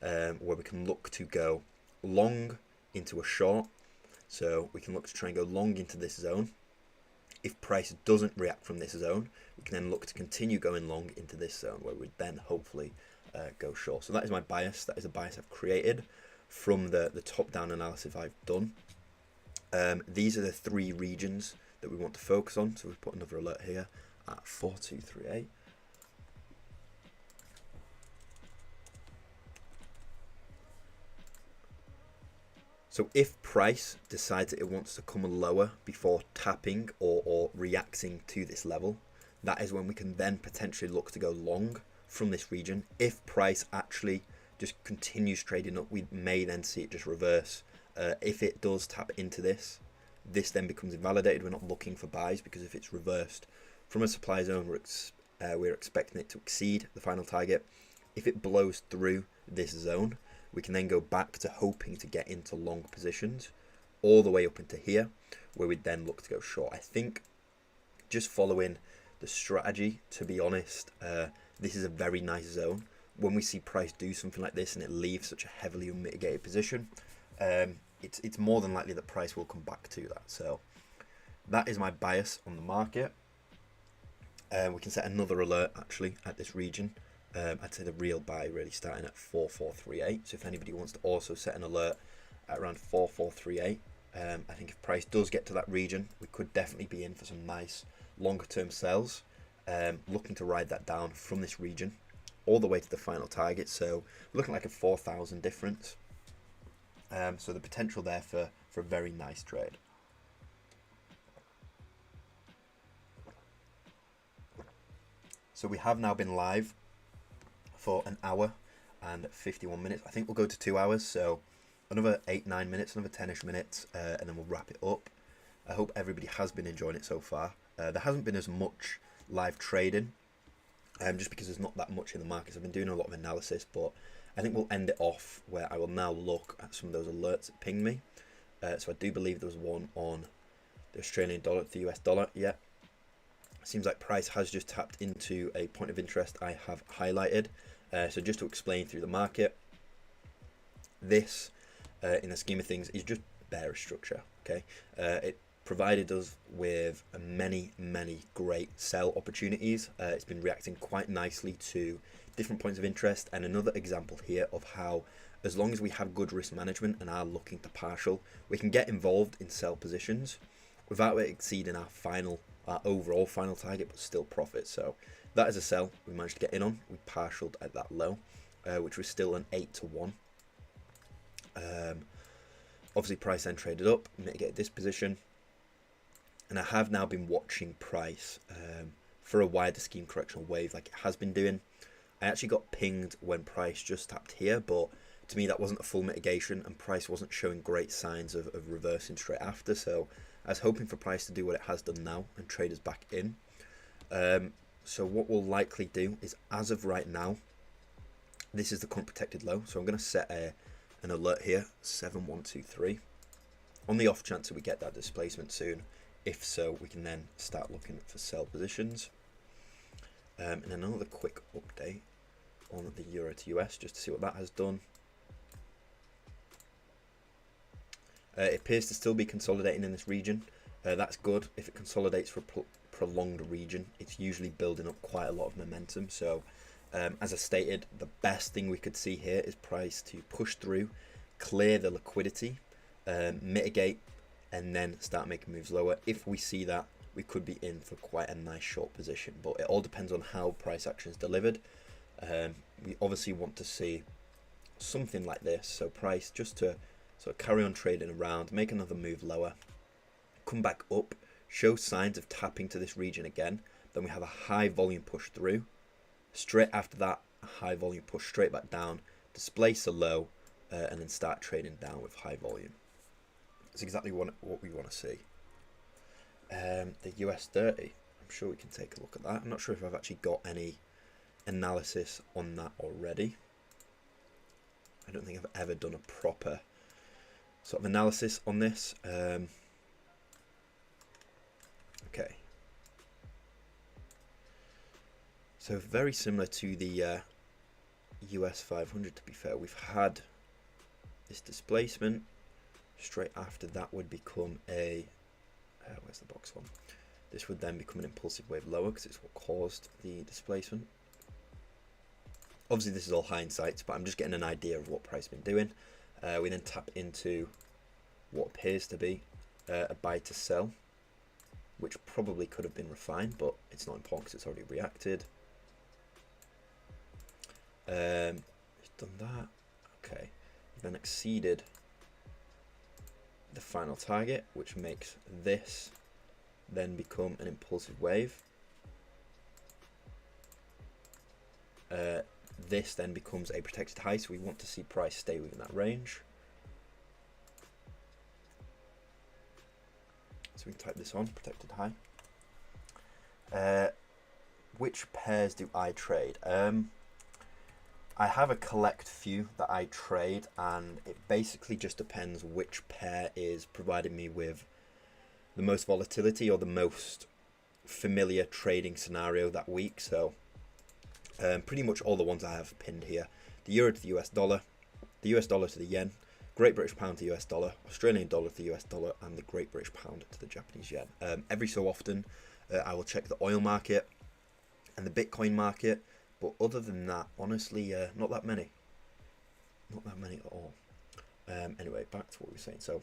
where we can look to go long into a short. So we can look to try and go long into this zone. If price doesn't react from this zone, we can then look to continue going long into this zone, where we'd then hopefully go short. So that is my bias. That is a bias I've created from the top-down analysis I've done. These are the 3 regions that we want to focus on. So we've put another alert here at 4238. So if price decides that it wants to come lower before tapping or reacting to this level, that is when we can then potentially look to go long from this region. If price actually just continues trading up, we may then see it just reverse. If it does tap into this then becomes invalidated. We're not looking for buys, because if it's reversed from a supply zone, we're expecting it to exceed the final target. If it blows through this zone, we can then go back to hoping to get into long positions all the way up into here, where we'd then look to go short. I think just following the strategy, to be honest, this is a very nice zone. When we see price do something like this and it leaves such a heavily unmitigated position, it's more than likely that price will come back to that. So that is my bias on the market. We can set another alert actually at this region. I'd say the real buy really starting at 4438. So if anybody wants to also set an alert at around 4438, I think if price does get to that region, we could definitely be in for some nice longer term sells. Looking to ride that down from this region all the way to the final target. So looking like a 4,000 difference. So the potential there for a very nice trade. So we have now been live for 1 hour and 51 minutes. I think we'll go to 2 hours. So another 8-9 minutes, another 10ish minutes, and then we'll wrap it up. I hope everybody has been enjoying it so far. There hasn't been as much live trading, just because there's not that much in the markets. I've been doing a lot of analysis, but I think we'll end it off where I will now look at some of those alerts that pinged me. So I do believe there was one on the Australian dollar to the US dollar. Yeah, seems like price has just tapped into a point of interest I have highlighted. So just to explain through the market, this, in the scheme of things, is just bearish structure. Okay, it provided us with many great sell opportunities. It's been reacting quite nicely to different points of interest, and another example here of how, as long as we have good risk management and are looking to partial, we can get involved in sell positions without it exceeding our overall final target, but still profit. So that is a sell we managed to get in on. We partialed at that low, which was still an 8-to-1. Obviously price then traded up, mitigated this position, and I have now been watching price for a wider scheme correctional wave like it has been doing. I actually got pinged when price just tapped here, but to me that wasn't a full mitigation, and price wasn't showing great signs of reversing straight after. So I was hoping for price to do what it has done now and trade us back in. So what we'll likely do is, as of right now, this is the current protected low. So I'm going to set an alert here, 7123, on the off chance that we get that displacement soon. If so, we can then start looking for sell positions. And another quick update on the euro to US, just to see what that has done. It appears to still be consolidating in this region. That's good. If it consolidates for a prolonged region, it's usually building up quite a lot of momentum. So as I stated, the best thing we could see here is price to push through, clear the liquidity, mitigate, and then start making moves lower. If we see that, we could be in for quite a nice short position, but it all depends on how price action is delivered. We obviously want to see something like this, so price just to sort of carry on trading around, make another move lower, come back up, show signs of tapping to this region again, then we have a high volume push through. Straight after that, a high volume push straight back down, displace a low, and then start trading down with high volume. That's exactly what we want to see. The US 30, I'm sure we can take a look at that. I'm not sure if I've actually got any analysis on that already. I don't think I've ever done a proper sort of analysis on this. Okay. So very similar to the US 500, to be fair. We've had this displacement. Straight after that would become a, where's the box one? This would then become an impulsive wave lower because it's what caused the displacement. Obviously this is all hindsight, but I'm just getting an idea of what price has been doing. We then tap into what appears to be a buy to sell, which probably could have been refined, but it's not important because it's already reacted. It's done that. Okay, then exceeded the final target, which makes this then become an impulsive wave. This then becomes a protected high, so we want to see price stay within that range. So we can type this on, protected high. Which pairs do I trade? I have a collect few that I trade, and it basically just depends which pair is providing me with the most volatility or the most familiar trading scenario that week. So pretty much all the ones I have pinned here: the euro to the US dollar, the US dollar to the yen, Great British pound to US dollar, Australian dollar to the US dollar, and the Great British pound to the Japanese yen. Every so often I will check the oil market and the Bitcoin market, but other than that, honestly, not that many. Not that many at all. Anyway, back to what we were saying. So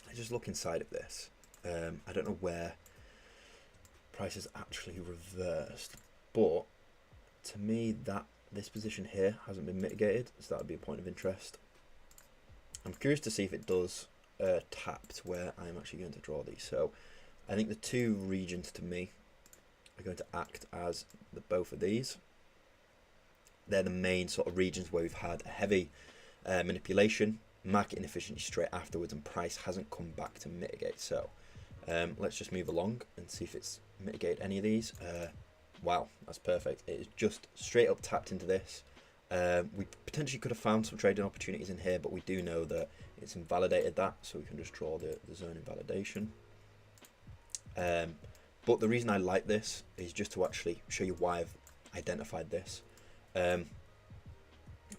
I just look inside of this. I don't know where price is actually reversed, but to me that this position here hasn't been mitigated, so that would be a point of interest. I'm curious to see if it does tap to where I'm actually going to draw these. So I think the two regions to me are going to act as both of these. They're the main sort of regions where we've had a heavy manipulation. market inefficiency straight afterwards, and price hasn't come back to mitigate. So let's just move along and see if it's mitigated any of these. Wow, that's perfect. It is just straight up tapped into this. We potentially could have found some trading opportunities in here, but we do know that it's invalidated that, so we can just draw the zone invalidation. But the reason I like this is just to actually show you why I've identified this.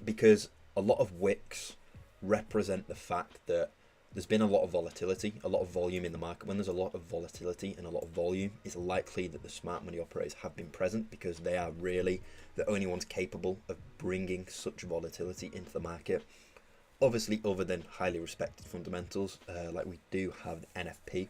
Because a lot of wicks represent the fact that there's been a lot of volatility, a lot of volume in the market. When there's a lot of volatility and a lot of volume, it's likely that the smart money operators have been present, because they are really the only ones capable of bringing such volatility into the market. Obviously, other than highly respected fundamentals, like we do have the NFP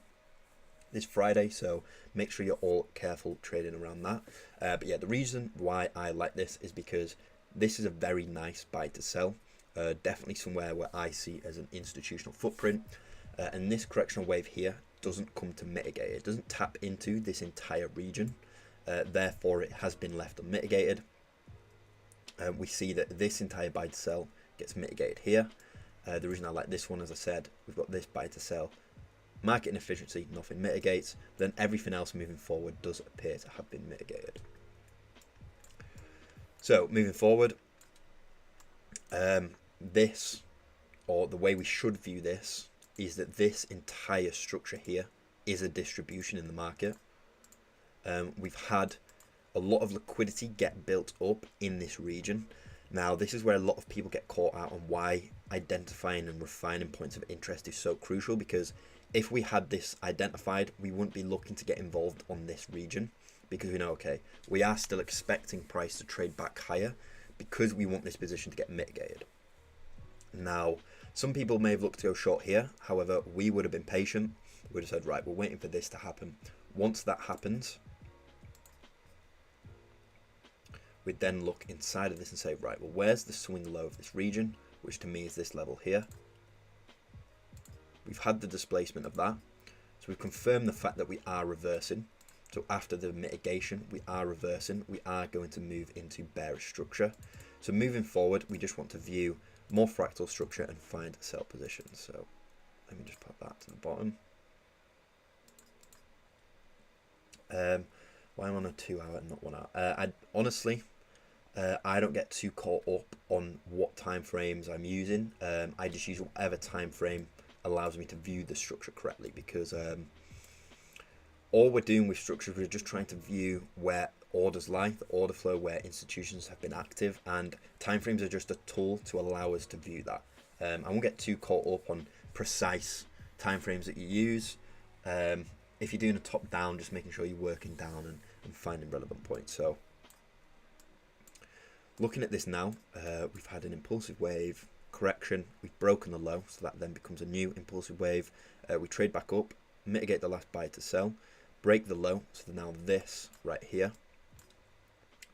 this Friday, so make sure you're all careful trading around that. But yeah, the reason why I like this is because this is a very nice buy to sell. Definitely somewhere where I see as an institutional footprint, and this correctional wave here doesn't come to mitigate. It doesn't tap into this entire region, therefore it has been left unmitigated. We see that this entire buy to sell gets mitigated here. The reason I like this one, as I said, we've got this buy to sell, market inefficiency, nothing mitigates, then everything else moving forward does appear to have been mitigated. So moving forward, this, or the way we should view this, is that this entire structure here is a distribution in the market. We've had a lot of liquidity get built up in this region. Now, this is where a lot of people get caught out on why identifying and refining points of interest is so crucial, because if we had this identified, we wouldn't be looking to get involved on this region, because we know, okay, we are still expecting price to trade back higher, because we want this position to get mitigated. Now, some people may have looked to go short here. However, we would have been patient. We would have said, right, we're waiting for this to happen. Once that happens, we'd then look inside of this and say, right, well, where's the swing low of this region, which to me is this level here. We've had the displacement of that. So we've confirmed the fact that we are reversing. So after the mitigation, we are reversing. We are going to move into bearish structure. So moving forward, we just want to view more fractal structure and find sell positions. So let me just put that to the bottom. Why am I on a 2 hour and not 1 hour? I honestly, I don't get too caught up on what time frames I'm using. I just use whatever time frame allows me to view the structure correctly, because all we're doing with structures, we're just trying to view where orders lie, the order flow, where institutions have been active, and timeframes are just a tool to allow us to view that. I won't get too caught up on precise timeframes that you use. If you're doing a top down, just making sure you're working down and finding relevant points. So looking at this now, we've had an impulsive wave correction, we've broken the low, so that then becomes a new impulsive wave. We trade back up, mitigate the last buy to sell, break the low, so now this right here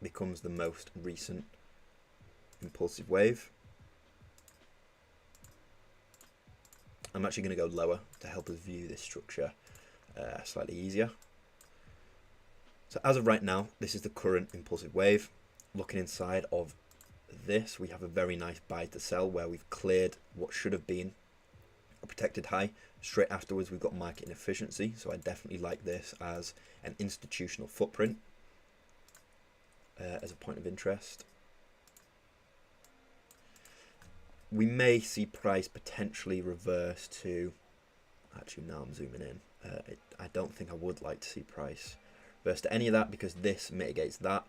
becomes the most recent impulsive wave. I'm actually going to go lower to help us view this structure slightly easier. So as of right now, this is the current impulsive wave. Looking inside of this, we have a very nice buy to sell where we've cleared what should have been a protected high. Straight afterwards, we've got market inefficiency, so I definitely like this as an institutional footprint as a point of interest. We may see price potentially reverse to, actually now I'm zooming in, I don't think I would like to see price reverse to any of that, because this mitigates that,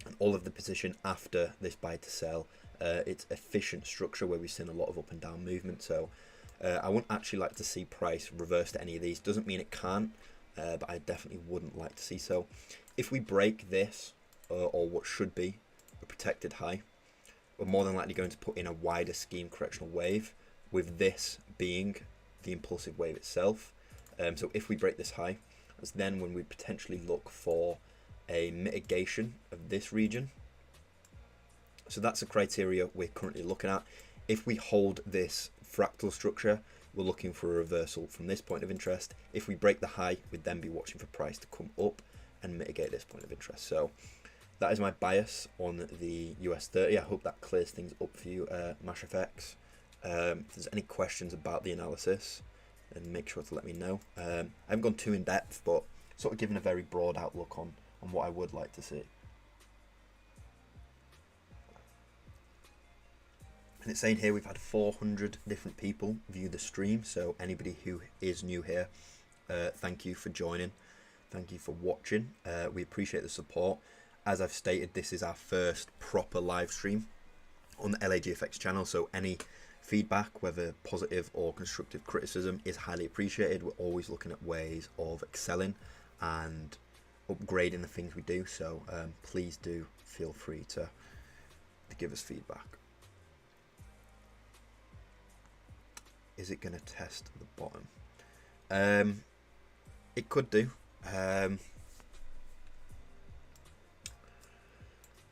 and all of the position after this buy to sell, it's efficient structure where we've seen a lot of up and down movement. So I wouldn't actually like to see price reverse to any of these. Doesn't mean it can't, but I definitely wouldn't like to see so. If we break this, or what should be a protected high, we're more than likely going to put in a wider scheme correctional wave, with this being the impulsive wave itself. So if we break this high, that's then when we potentially look for a mitigation of this region. So that's the criteria we're currently looking at. If we hold this fractal structure, we're looking for a reversal from this point of interest. If we break the high, we'd then be watching for price to come up and mitigate this point of interest. So that is my bias on the US 30. I hope that clears things up for you, LAGFX. If there's any questions about the analysis, then make sure to let me know. I haven't gone too in depth, but sort of given a very broad outlook on what I would like to see. And it's saying here we've had 400 different people view the stream, so anybody who is new here, thank you for joining, thank you for watching. We appreciate the support. As I've stated, this is our first proper live stream on the LAGFX channel, so any feedback, whether positive or constructive criticism, is highly appreciated. We're always looking at ways of excelling and upgrading the things we do, so please do feel free to give us feedback. Is it going to test the bottom? It could do.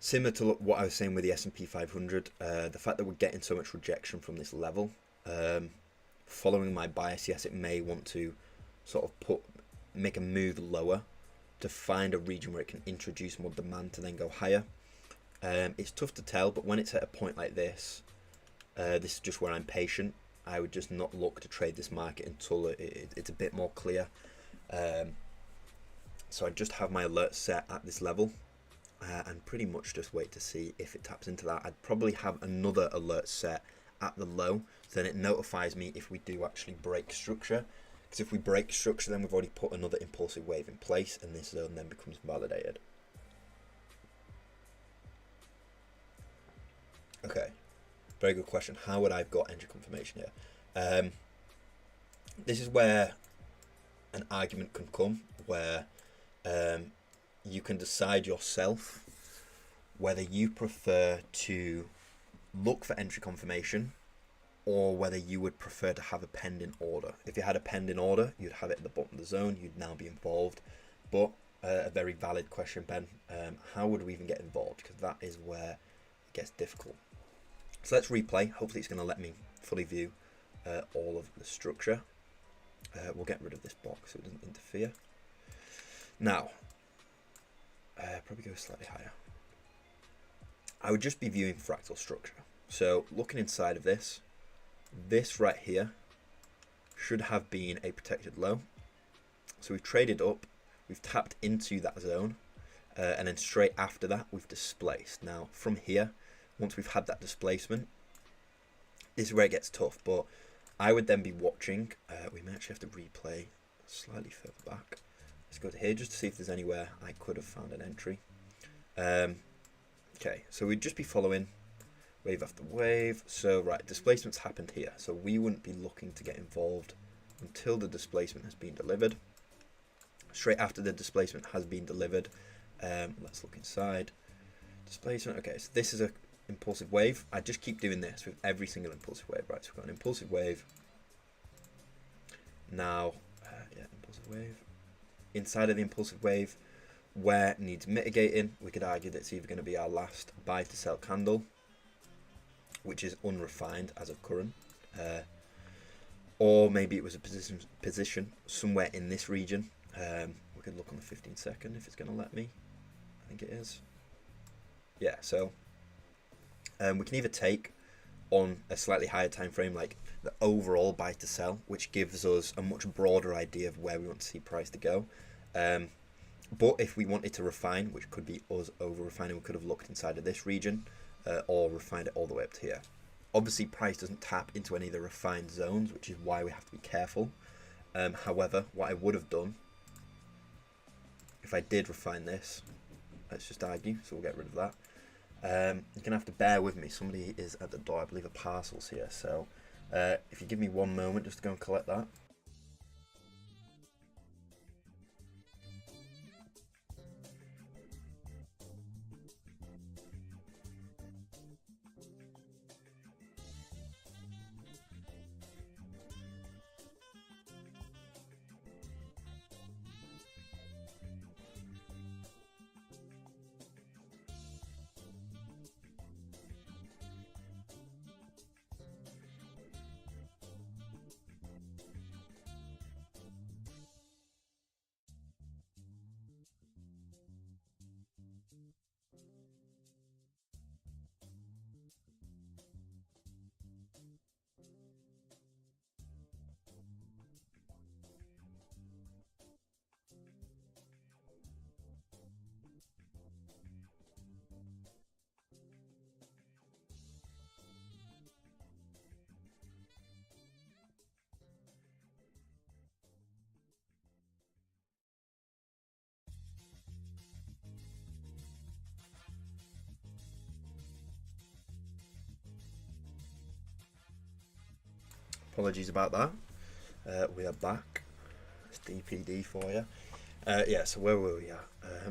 Similar to what I was saying with the S&P 500, the fact that we're getting so much rejection from this level, following my bias, yes, it may want to sort of make a move lower to find a region where it can introduce more demand to then go higher. It's tough to tell, but when it's at a point like this, this is just where I'm patient. I would just not look to trade this market until it's a bit more clear. So I just have my alert set at this level and pretty much just wait to see if it taps into that. I'd probably have another alert set at the low, so then it notifies me if we do actually break structure. Because if we break structure, then we've already put another impulsive wave in place, and this zone then becomes validated. Okay. Very good question. How would I have got entry confirmation here? This is where an argument can come, where you can decide yourself whether you prefer to look for entry confirmation or whether you would prefer to have a pending order. If you had a pending order, you'd have it at the bottom of the zone, you'd now be involved. But a very valid question, Ben. How would we even get involved? Because that is where it gets difficult. So let's replay. Hopefully it's going to let me fully view all of the structure. We'll get rid of this box so it doesn't interfere. Now, probably go slightly higher. I would just be viewing fractal structure. So looking inside of this right here should have been a protected low. So we've traded up, we've tapped into that zone, and then straight after that we've displaced. Now from here, once we've had that displacement, this is where it gets tough, but I would then be watching. We may actually have to replay slightly further back. Let's go to here just to see if there's anywhere I could have found an entry. Okay, so we'd just be following wave after wave. So right, displacement's happened here, so we wouldn't be looking to get involved until the displacement has been delivered. Straight after the displacement has been delivered, let's look inside. Displacement, okay, so this is a impulsive wave. I just keep doing this with every single impulsive wave, right? So we've got an impulsive wave. Now, yeah, impulsive wave. Inside of the impulsive wave, where it needs mitigating, we could argue that it's either going to be our last buy to sell candle, which is unrefined as of current, or maybe it was a position somewhere in this region. We could look on the 15-second if it's going to let me. I think it is. Yeah, so we can either take on a slightly higher time frame, like the overall buy to sell, which gives us a much broader idea of where we want to see price to go. But if we wanted to refine, which could be us over refining, we could have looked inside of this region or refined it all the way up to here. Obviously, price doesn't tap into any of the refined zones, which is why we have to be careful. However, what I would have done if I did refine this, let's just argue, so we'll get rid of that. You're going to have to bear with me. Somebody is at the door. I believe a parcel's here. So if you give me one moment just to go and collect that. apologies about that. We are back. It's DPD for you. Yeah, so where were we at?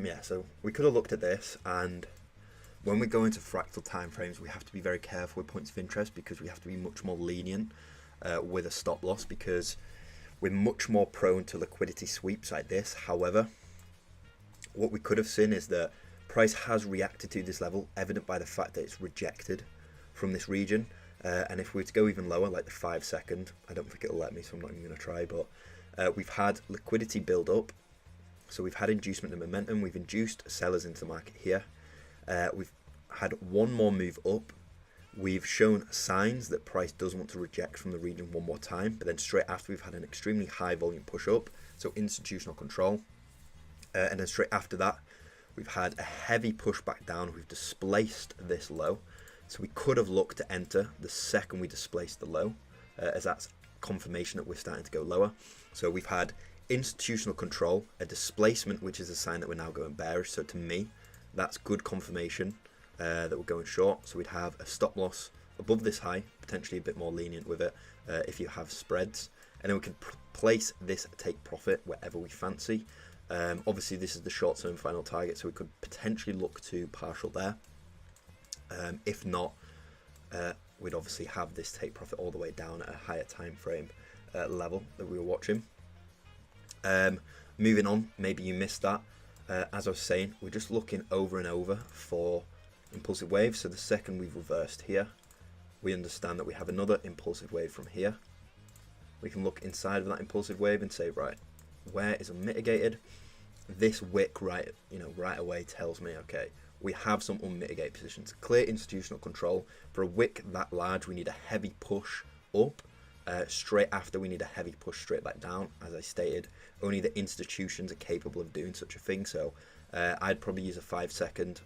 Yeah, so we could have looked at this, and when we go into fractal timeframes, we have to be very careful with points of interest, because we have to be much more lenient with a stop loss, because we're much more prone to liquidity sweeps like this. However, what we could have seen is that price has reacted to this level, evident by the fact that it's rejected from this region. And if we were to go even lower, like the 5 second, I don't think it'll let me, so I'm not even going to try, but we've had liquidity build up. So we've had inducement and momentum. We've induced sellers into the market here. We've had one more move up. We've shown signs that price does want to reject from the region one more time, but then straight after we've had an extremely high volume push up, so institutional control. And then straight after that, we've had a heavy push back down. We've displaced this low. So we could have looked to enter the second we displaced the low, as that's confirmation that we're starting to go lower. So we've had institutional control, a displacement, which is a sign that we're now going bearish. So to me, that's good confirmation that we're going short. So we'd have a stop loss above this high, potentially a bit more lenient with it if you have spreads. And then we can place this take profit wherever we fancy. Obviously, this is the short-term final target, so we could potentially look to partial there. If not, we'd obviously have this take profit all the way down at a higher time frame level that we were watching. Moving on, maybe you missed that. As I was saying, we're just looking over and over for impulsive waves. So the second we've reversed here, we understand that we have another impulsive wave from here. We can look inside of that impulsive wave and say, right, where is unmitigated? This wick right away tells me, okay, we have some unmitigated positions. Clear institutional control. For a wick that large, we need a heavy push up. Straight after, we need a heavy push straight back down. As I stated, only the institutions are capable of doing such a thing. So I'd probably use a 5 second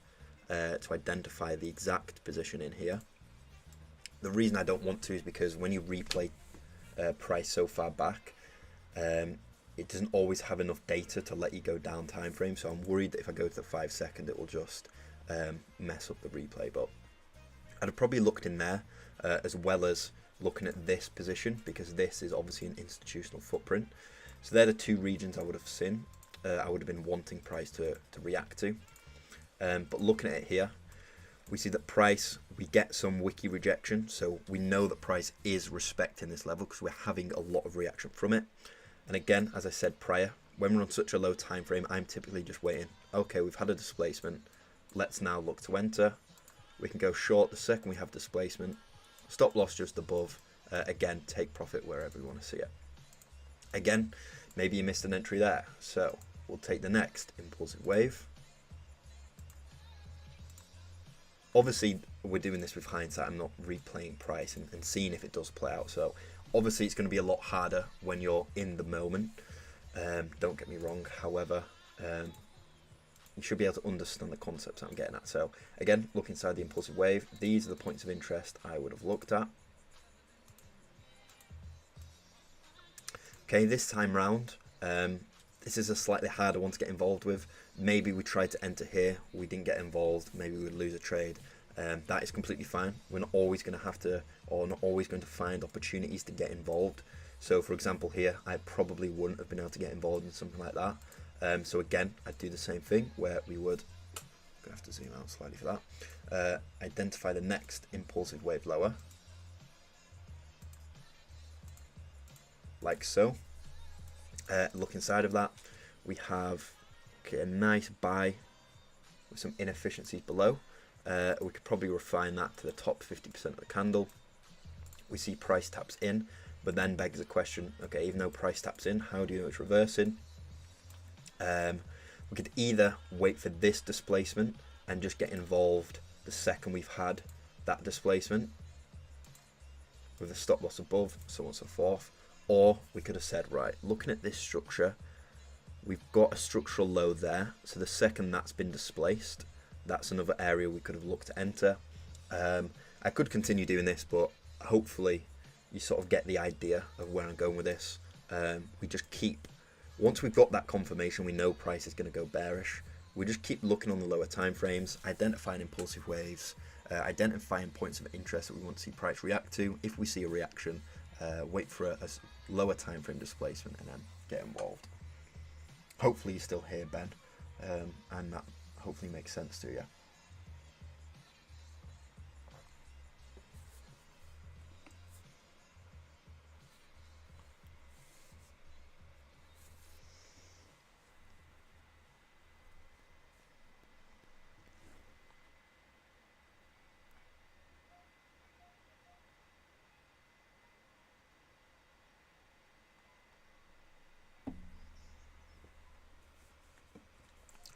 to identify the exact position in here. The reason I don't want to is because when you replay price so far back, it doesn't always have enough data to let you go down time frame. So I'm worried that if I go to the 5 second, it will just mess up the replay. But I'd have probably looked in there as well as looking at this position, because this is obviously an institutional footprint. So they're the two regions I would have seen. I would have been wanting price to react to. But looking at it here, we see that price, we get some wiki rejection. So we know that price is respecting this level because we're having a lot of reaction from it. And again, as I said prior, when we're on such a low time frame, I'm typically just waiting. Okay, we've had a displacement. Let's now look to enter. We can go short the second we have displacement. Stop loss just above. Again, take profit wherever we want to see it. Again, maybe you missed an entry there. So we'll take the next impulsive wave. Obviously, we're doing this with hindsight. I'm not replaying price and seeing if it does play out. So obviously, it's going to be a lot harder when you're in the moment. Don't get me wrong. However, you should be able to understand the concepts I'm getting at. So again, look inside the impulsive wave. These are the points of interest I would have looked at. Okay, this time round, this is a slightly harder one to get involved with. Maybe we tried to enter here, we didn't get involved, maybe we would lose a trade. That is completely fine. We're not always going to have to, or not always going to find opportunities to get involved. So for example here, I probably wouldn't have been able to get involved in something like that. So again, I'd do the same thing where we would, gonna have to zoom out slightly for that, identify the next impulsive wave lower, like so. Look inside of that, we have a nice buy with some inefficiencies below. We could probably refine that to the top 50% of the candle. We see price taps in, but then begs the question, okay, even though price taps in, how do you know it's reversing? We could either wait for this displacement and just get involved the second we've had that displacement with a stop loss above, so on and so forth. Or we could have said, right, looking at this structure, we've got a structural low there. So the second that's been displaced, that's another area we could have looked to enter. I could continue doing this, but hopefully you sort of get the idea of where I'm going with this. We just keep, once we've got that confirmation, we know price is going to go bearish. We just keep looking on the lower time frames, identifying impulsive waves, identifying points of interest that we want to see price react to. If we see a reaction, wait for a lower time frame displacement, and then get involved. Hopefully you're still here, Ben, and that hopefully makes sense to you.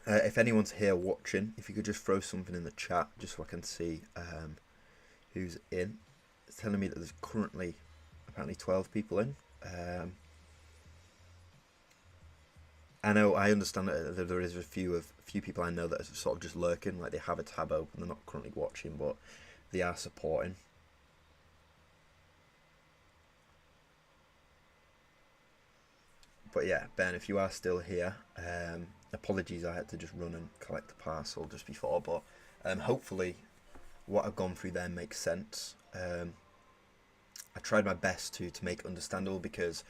If anyone's here watching, if you could just throw something in the chat, just so I can see who's in. It's telling me that there's currently apparently 12 people in. I understand that there is a few people I know that are sort of just lurking, like they have a tab open, they're not currently watching, but they are supporting. But yeah, Ben, if you are still here, apologies, I had to just run and collect the parcel just before, but hopefully what I've gone through there makes sense. I tried my best to make it understandable, because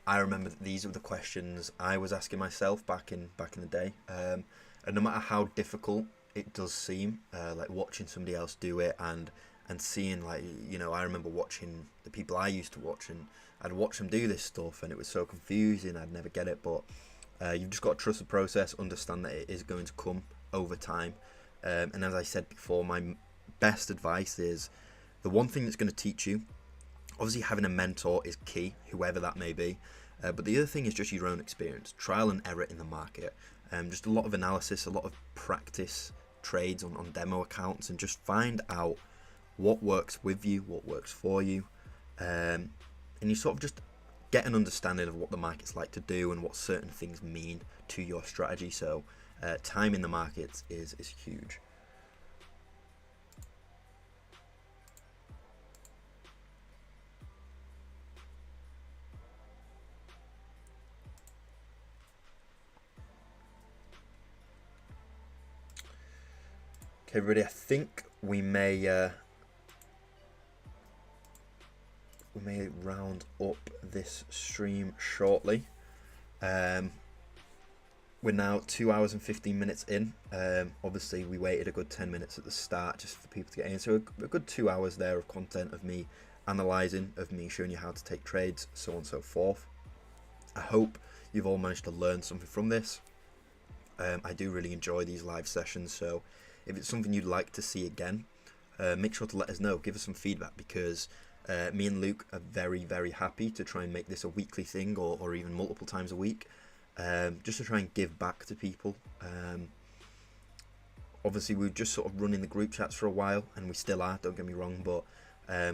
I remember that these were the questions I was asking myself back in the day, and no matter how difficult it does seem, like watching somebody else do it and seeing, like, you know, I remember watching the people I used to watch, and I'd watch them do this stuff, and it was so confusing, I'd never get it. But you've just got to trust the process, understand that it is going to come over time, and as I said before, my best advice is, the one thing that's going to teach you, obviously having a mentor is key, whoever that may be, but the other thing is just your own experience, trial and error in the market, just a lot of analysis, a lot of practice trades on demo accounts, and just find out what works with you, what works for you, and you sort of just get an understanding of what the market's like to do and what certain things mean to your strategy. So time in the markets is huge. Okay, everybody, I think we may round up this stream shortly. We're now 2 hours and 15 minutes in. Obviously, we waited a good 10 minutes at the start just for people to get in. So a good 2 hours there of content of me analysing, of me showing you how to take trades, so on and so forth. I hope you've all managed to learn something from this. I do really enjoy these live sessions, so if it's something you'd like to see again, make sure to let us know. Give us some feedback, because me and Luke are very, very happy to try and make this a weekly thing, or even multiple times a week, just to try and give back to people. Obviously, we've just sort of running the group chats for a while, and we still are, don't get me wrong, but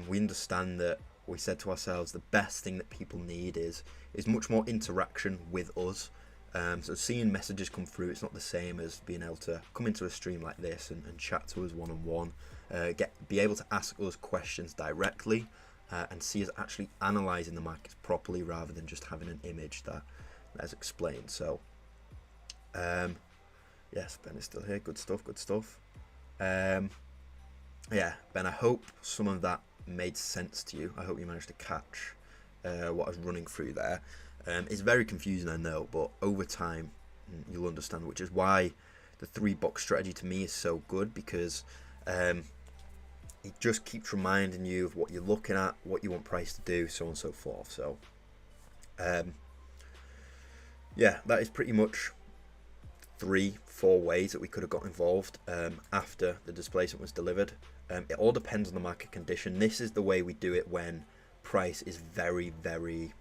we understand that we said to ourselves the best thing that people need is much more interaction with us. So seeing messages come through, it's not the same as being able to come into a stream like this and chat to us one-on-one, be able to ask us questions directly, and see us actually analysing the markets properly, rather than just having an image that is explained. So yes, Ben is still here. Good stuff, good stuff. Yeah, Ben, I hope some of that made sense to you. I hope you managed to catch what I was running through there. It's very confusing, I know, but over time you'll understand, which is why the 3-box strategy to me is so good, because it just keeps reminding you of what you're looking at, what you want price to do, so on and so forth. So yeah, that is pretty much 3-4 ways that we could have got involved after the displacement was delivered. It all depends on the market condition. This is the way we do it when price is very, very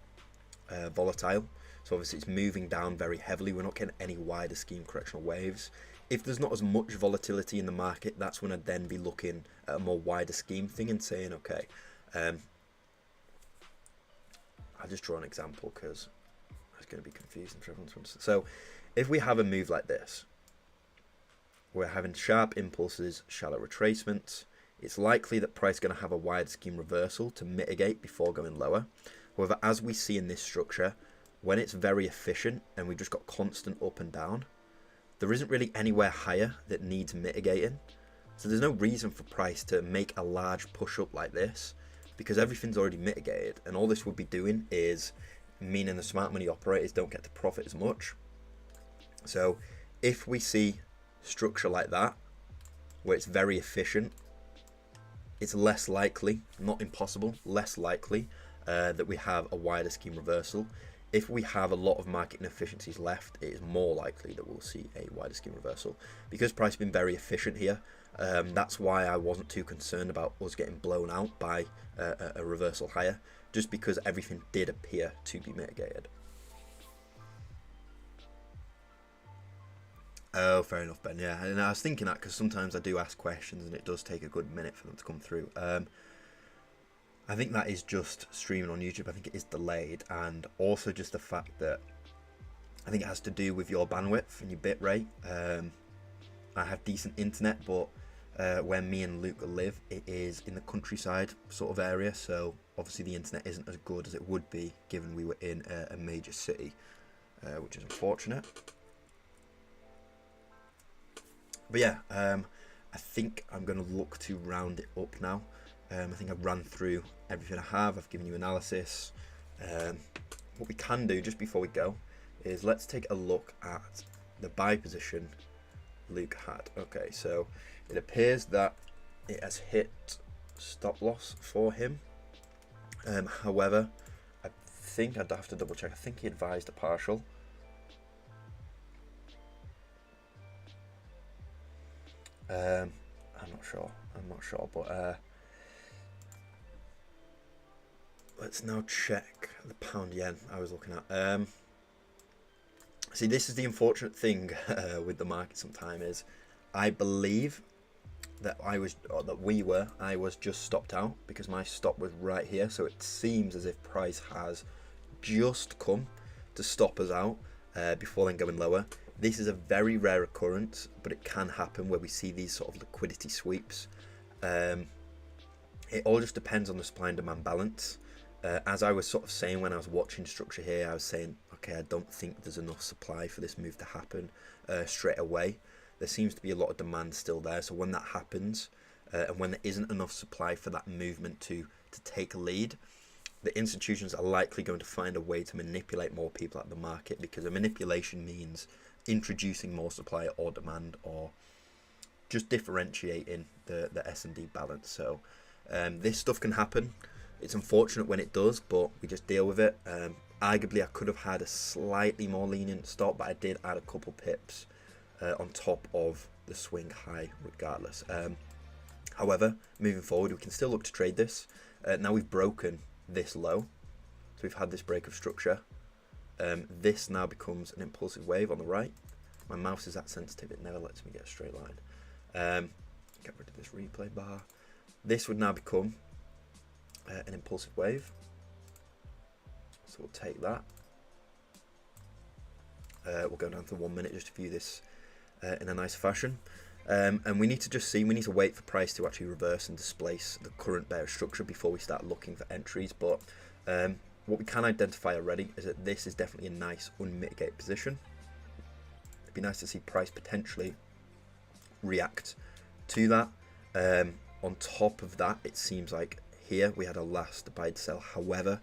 volatile. So obviously it's moving down very heavily. We're not getting any wider scheme correctional waves. If there's not as much volatility in the market, that's when I'd then be looking at a more wider scheme thing and saying, okay, I'll just draw an example, because it's going to be confusing for everyone to understand. So if we have a move like this, we're having sharp impulses, shallow retracements, it's likely that price is going to have a wide scheme reversal to mitigate before going lower. However, as we see in this structure, when it's very efficient and we've just got constant up and down, there isn't really anywhere higher that needs mitigating. So there's no reason for price to make a large push up like this because everything's already mitigated, and all this would be doing is meaning the smart money operators don't get to profit as much. So if we see structure like that, where it's very efficient, it's less likely, not impossible, less likely that we have a wider scheme reversal. If we have a lot of market inefficiencies left, it is more likely that we'll see a wider scheme reversal. Because price has been very efficient here, that's why I wasn't too concerned about us getting blown out by a reversal higher, just because everything did appear to be mitigated. Oh, fair enough, Ben. Yeah, and I was thinking that because sometimes I do ask questions and it does take a good minute for them to come through. I think that is just streaming on YouTube. I think it is delayed, and also just the fact that I think it has to do with your bandwidth and your bit rate. I have decent internet, but where me and Luke live, it is in the countryside sort of area, so obviously the internet isn't as good as it would be given we were in a major city, which is unfortunate. But yeah, I think I'm going to look to round it up now. I think I've ran through everything I have. I've given you analysis. What we can do just before we go is let's take a look at the buy position Luke had. Okay, so it appears that it has hit stop loss for him. However, I think I'd have to double check. I think he advised a partial. I'm not sure, but let's now check the pound yen I was looking at. See, this is the unfortunate thing with the market sometimes is I believe that I was just stopped out because my stop was right here, so it seems as if price has just come to stop us out before then going lower. This is a very rare occurrence, but it can happen where we see these sort of liquidity sweeps. It all just depends on the supply and demand balance. As I was sort of saying when I was watching structure here, I was saying, okay, I don't think there's enough supply for this move to happen straight away. There seems to be a lot of demand still there. So when that happens, and when there isn't enough supply for that movement to take a lead, the institutions are likely going to find a way to manipulate more people at the market, because a manipulation means introducing more supply or demand, or just differentiating the S&D balance. So this stuff can happen. It's unfortunate when it does, but we just deal with it. Arguably I could have had a slightly more lenient stop, but I did add a couple pips on top of the swing high regardless. However, moving forward, we can still look to trade this. Now we've broken this low, so we've had this break of structure. This now becomes an impulsive wave on the right. My mouse is that sensitive, it never lets me get a straight line. Get rid of this replay bar. This would now become an impulsive wave. So we'll take that. We'll go down to 1 minute just to view this in a nice fashion. And we need to just see, we need to wait for price to actually reverse and displace the current bearish structure before we start looking for entries. But what we can identify already is that this is definitely a nice unmitigated position. It'd be nice to see price potentially react to that. On top of that, it seems like here we had a last buy to sell. However,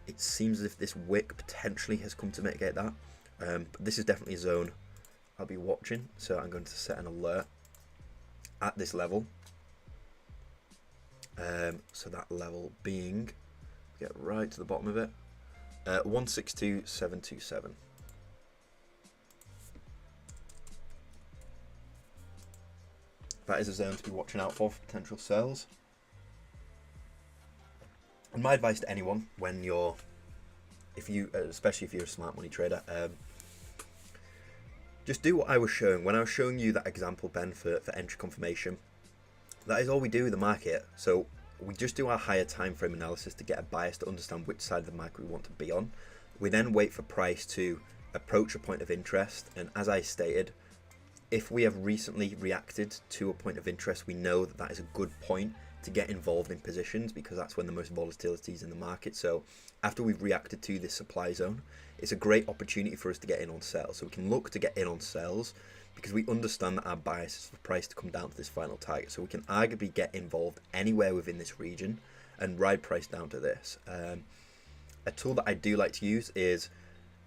it seems as if this wick potentially has come to mitigate that. But this is definitely a zone I'll be watching, so I'm going to set an alert at this level. So that level being, get right to the bottom of it, 162.727. That is a zone to be watching out for potential sales. And my advice to anyone when you're, especially if you're a smart money trader, just do what I was showing. When I was showing you that example, Ben, for entry confirmation, that is all we do with the market. So we just do our higher time frame analysis to get a bias to understand which side of the market we want to be on. We then wait for price to approach a point of interest. And as I stated, if we have recently reacted to a point of interest, we know that that is a good point to get involved in positions, because that's when the most volatility is in the market. So after we've reacted to this supply zone, it's a great opportunity for us to get in on sales. So we can look to get in on sales because we understand that our bias is for price to come down to this final target. So we can arguably get involved anywhere within this region and ride price down to this. A tool that I do like to use is,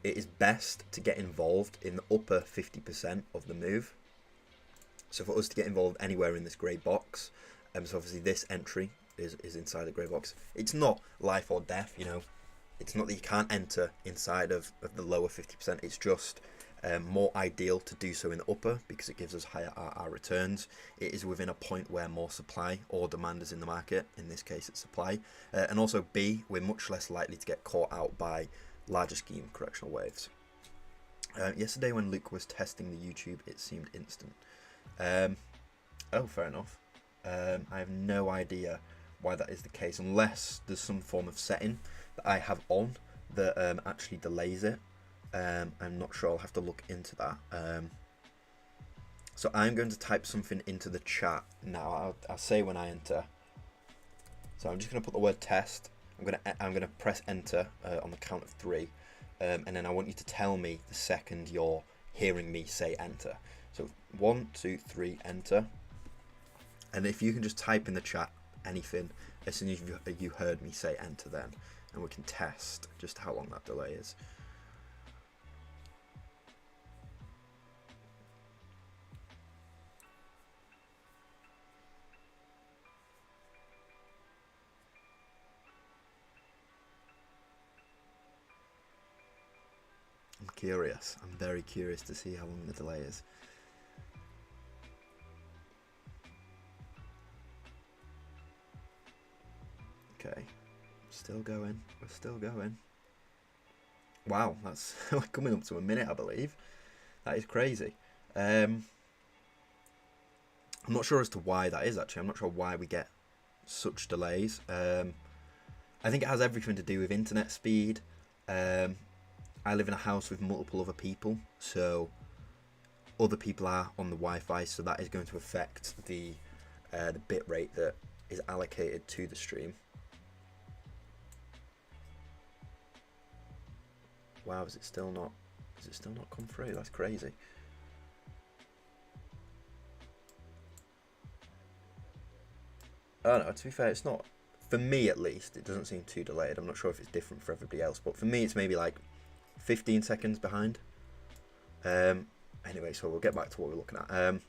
it is best to get involved in the upper 50% of the move. So for us to get involved anywhere in this grey box, so obviously this entry is inside the grey box. It's not life or death, you know. It's not that you can't enter inside of the lower 50%. It's just more ideal to do so in the upper because it gives us higher RR returns. It is within a point where more supply or demand is in the market. In this case, it's supply. And also B, we're much less likely to get caught out by larger scheme correctional waves. Yesterday when Luke was testing the YouTube, it seemed instant. Oh, fair enough. I have no idea why that is the case, unless there's some form of setting that I have on that actually delays it. I'm not sure, I'll have to look into that. So I'm going to type something into the chat now. I'll say when I enter. So I'm just going to put the word test. I'm going to press enter on the count of 3, and then I want you to tell me the second you're hearing me say enter. So 1, 2, 3, enter. And if you can just type in the chat anything as soon as you heard me say enter, then, and we can test just how long that delay is. I'm curious. I'm very curious to see how long the delay is. Okay, still going. We're still going. Wow, that's coming up to a minute, I believe. That is crazy. I'm not sure as to why that is, actually. I'm not sure why we get such delays. I think it has everything to do with internet speed. I live in a house with multiple other people, so other people are on the Wi-Fi, so that is going to affect the bit rate that is allocated to the stream. Wow, is it still not come through? That's crazy. Oh no, to be fair, it's not, for me at least, it doesn't seem too delayed. I'm not sure if it's different for everybody else, but for me it's maybe like 15 seconds behind. Anyway, so we'll get back to what we're looking at.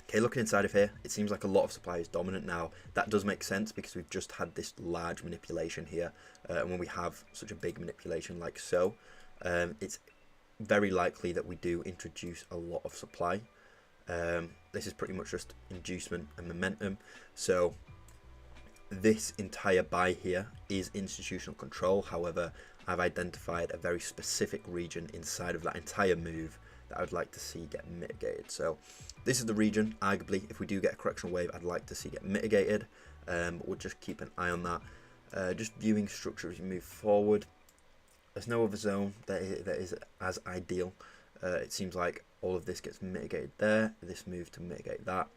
Okay, looking inside of here, it seems like a lot of supply is dominant now. That does make sense because we've just had this large manipulation here, and when we have such a big manipulation like so, it's very likely that we do introduce a lot of supply. This is pretty much just inducement and momentum. So this entire buy here is institutional control. However, I've identified a very specific region inside of that entire move that I would like to see get mitigated. So this is the region, arguably, if we do get a correctional wave, I'd like to see get mitigated. But we'll just keep an eye on that. Just viewing structure as we move forward. There's no other zone that is as ideal. It seems like all of this gets mitigated there. This move to mitigate that.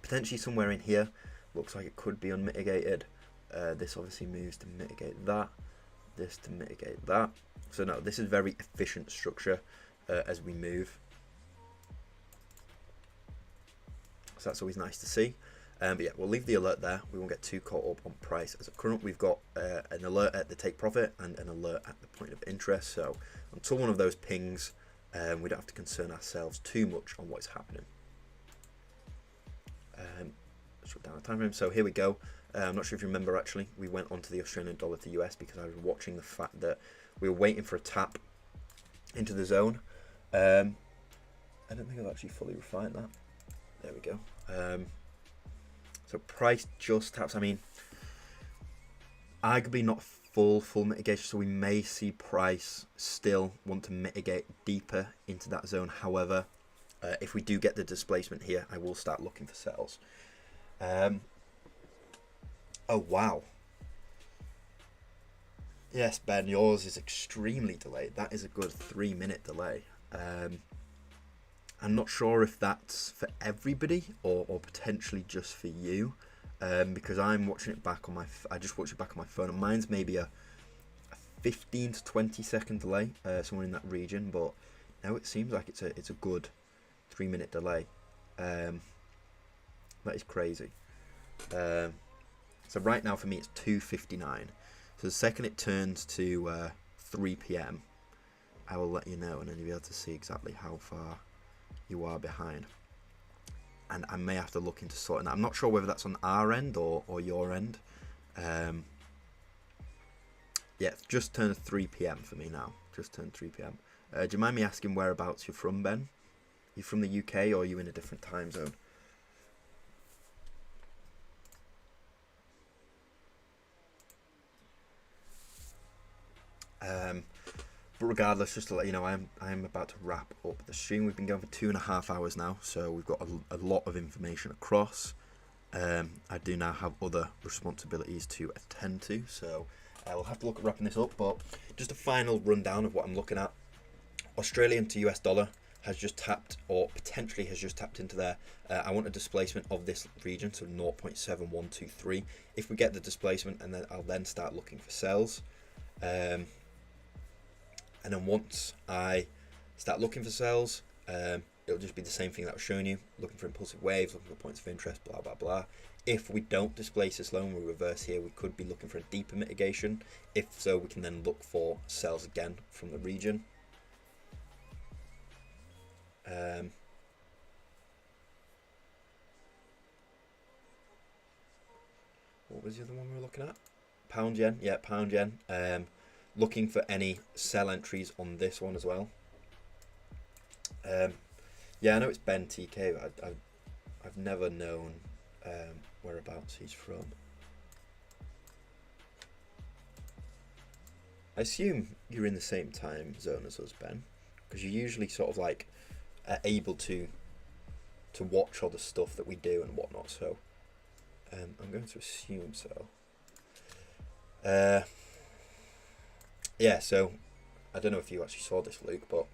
Potentially somewhere in here looks like it could be unmitigated. This obviously moves to mitigate that. This to mitigate that. So no, this is very efficient structure as we move. So that's always nice to see. But yeah, we'll leave the alert there. We won't get too caught up on price. As a current, we've got an alert at the take profit and an alert at the point of interest. So until one of those pings, we don't have to concern ourselves too much on what's happening. Let's look down the time frame. So here we go. I'm not sure if you remember, actually, we went onto the Australian dollar to US because I was watching the fact that we were waiting for a tap into the zone. I don't think I've actually fully refined that. There we go. So price just taps. I mean, arguably not full mitigation, so we may see price still want to mitigate deeper into that zone. However, if we do get the displacement here, I will start looking for sells. Oh wow. Yes, Ben, yours is extremely delayed. That is a good 3-minute delay. I'm not sure if that's for everybody or potentially just for you, because I'm watching it back on my. I just watched it back on my phone, and mine's maybe a 15 to 20 second delay, somewhere in that region. But now it seems like it's a good 3-minute delay. That is crazy. So right now for me it's 2:59. So the second it turns to 3 p.m, I will let you know, and then you'll be able to see exactly how far you are behind. And I may have to look into sorting that. I'm not sure whether that's on our end or your end. Yeah, it's just turned 3 p.m. for me now. Just turned 3 p.m. Do you mind me asking whereabouts you're from, Ben? You from the UK, or are you in a different time zone? But regardless, just to let you know, I'm about to wrap up the stream. We've been going for 2.5 hours now, so we've got a lot of information across. I do now have other responsibilities to attend to, so we'll have to look at wrapping this up. But just a final rundown of what I'm looking at. Australian to US dollar has just tapped, or potentially has just tapped into there. I want a displacement of this region, so 0.7123. If we get the displacement, and then I'll then start looking for sells. And then once I start looking for sells, it'll just be the same thing that I was showing you, looking for impulsive waves, looking for points of interest, blah, blah, blah. If we don't displace this low and we reverse here, we could be looking for a deeper mitigation. If so, we can then look for sells again from the region. What was the other one we were looking at? Pound yen, yeah, pound yen. Looking for any sell entries on this one as well. Yeah, I know it's Ben TK, but I've never known whereabouts he's from. I assume you're in the same time zone as us, Ben, because you're usually sort of like able to watch all the stuff that we do and whatnot. So I'm going to assume so. Yeah, so I don't know if you actually saw this, Luke, but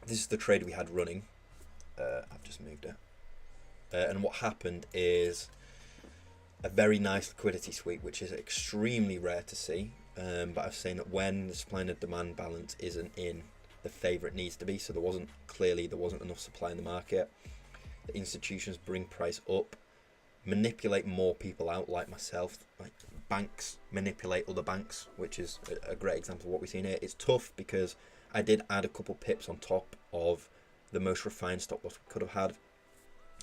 this is the trade we had running. I've just moved it. And what happened is a very nice liquidity sweep, which is extremely rare to see. But I was saying that when the supply and demand balance isn't in the favour it needs to be, so there wasn't enough supply in the market, the institutions bring price up, manipulate more people out like myself, like banks manipulate other banks, which is a great example of what we've seen here. It's tough because I did add a couple pips on top of the most refined stop loss we could have had,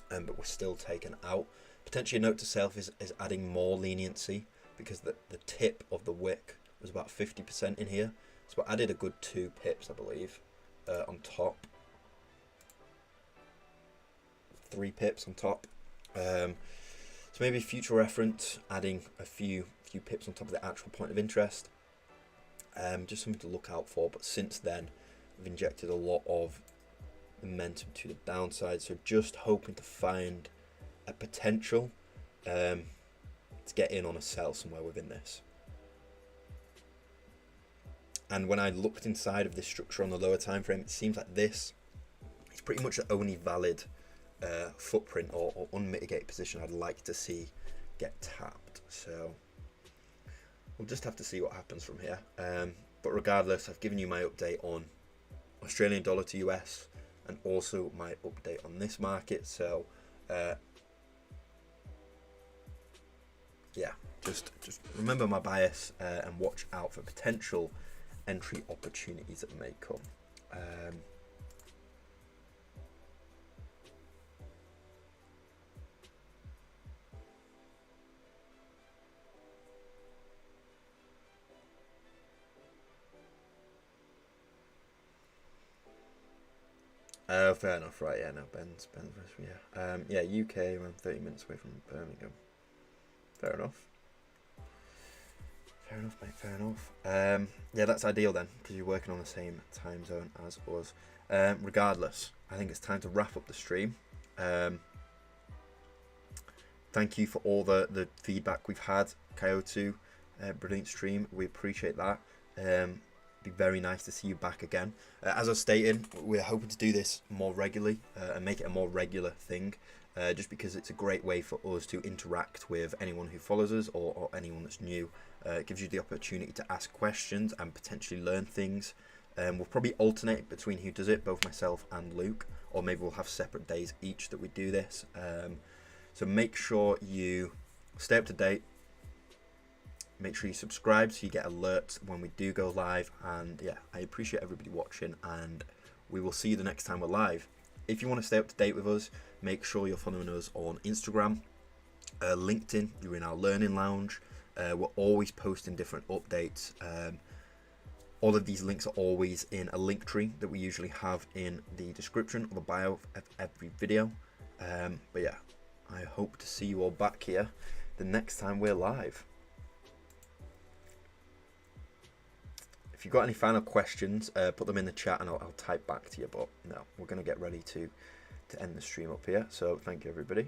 but we're still taken out. Potentially a note to self is adding more leniency, because the tip of the wick was about 50% in here, so I added a good 2 pips, I believe, on top. 3 pips on top. So maybe future reference, adding a few pips on top of the actual point of interest. Just something to look out for. But since then, we've injected a lot of momentum to the downside. So just hoping to find a potential to get in on a sell somewhere within this. And when I looked inside of this structure on the lower time frame, it seems like this is pretty much the only valid footprint or unmitigated position I'd like to see get tapped. So we'll just have to see what happens from here. But regardless, I've given you my update on Australian dollar to US and also my update on this market. So yeah, just remember my bias and watch out for potential entry opportunities that may come. Oh, fair enough, right? Yeah, no, Ben's yeah. Yeah, UK around 30 minutes away from Birmingham. Fair enough. Fair enough, mate. Fair enough. Yeah, that's ideal then, because you're working on the same time zone as us. Regardless, I think it's time to wrap up the stream. Thank you for all the feedback we've had. KO2, brilliant stream. We appreciate that. Be very nice to see you back again. As I was stating, we're hoping to do this more regularly and make it a more regular thing, just because it's a great way for us to interact with anyone who follows us or anyone that's new. It gives you the opportunity to ask questions and potentially learn things. We'll probably alternate between who does it, both myself and Luke, or maybe we'll have separate days each that we do this. So make sure you stay up to date, make sure you subscribe so you get alerts when we do go live. And yeah, I appreciate everybody watching, and we will see you the next time we're live. If you want to stay up to date with us, make sure you're following us on Instagram, LinkedIn. You're in our learning lounge. We're always posting different updates. All of these links are always in a link tree that we usually have in the description or the bio of every video. But yeah, I hope to see you all back here the next time we're live. If you've got any final questions, put them in the chat and I'll type back to you. But no, we're going to get ready to end the stream up here. So thank you, everybody.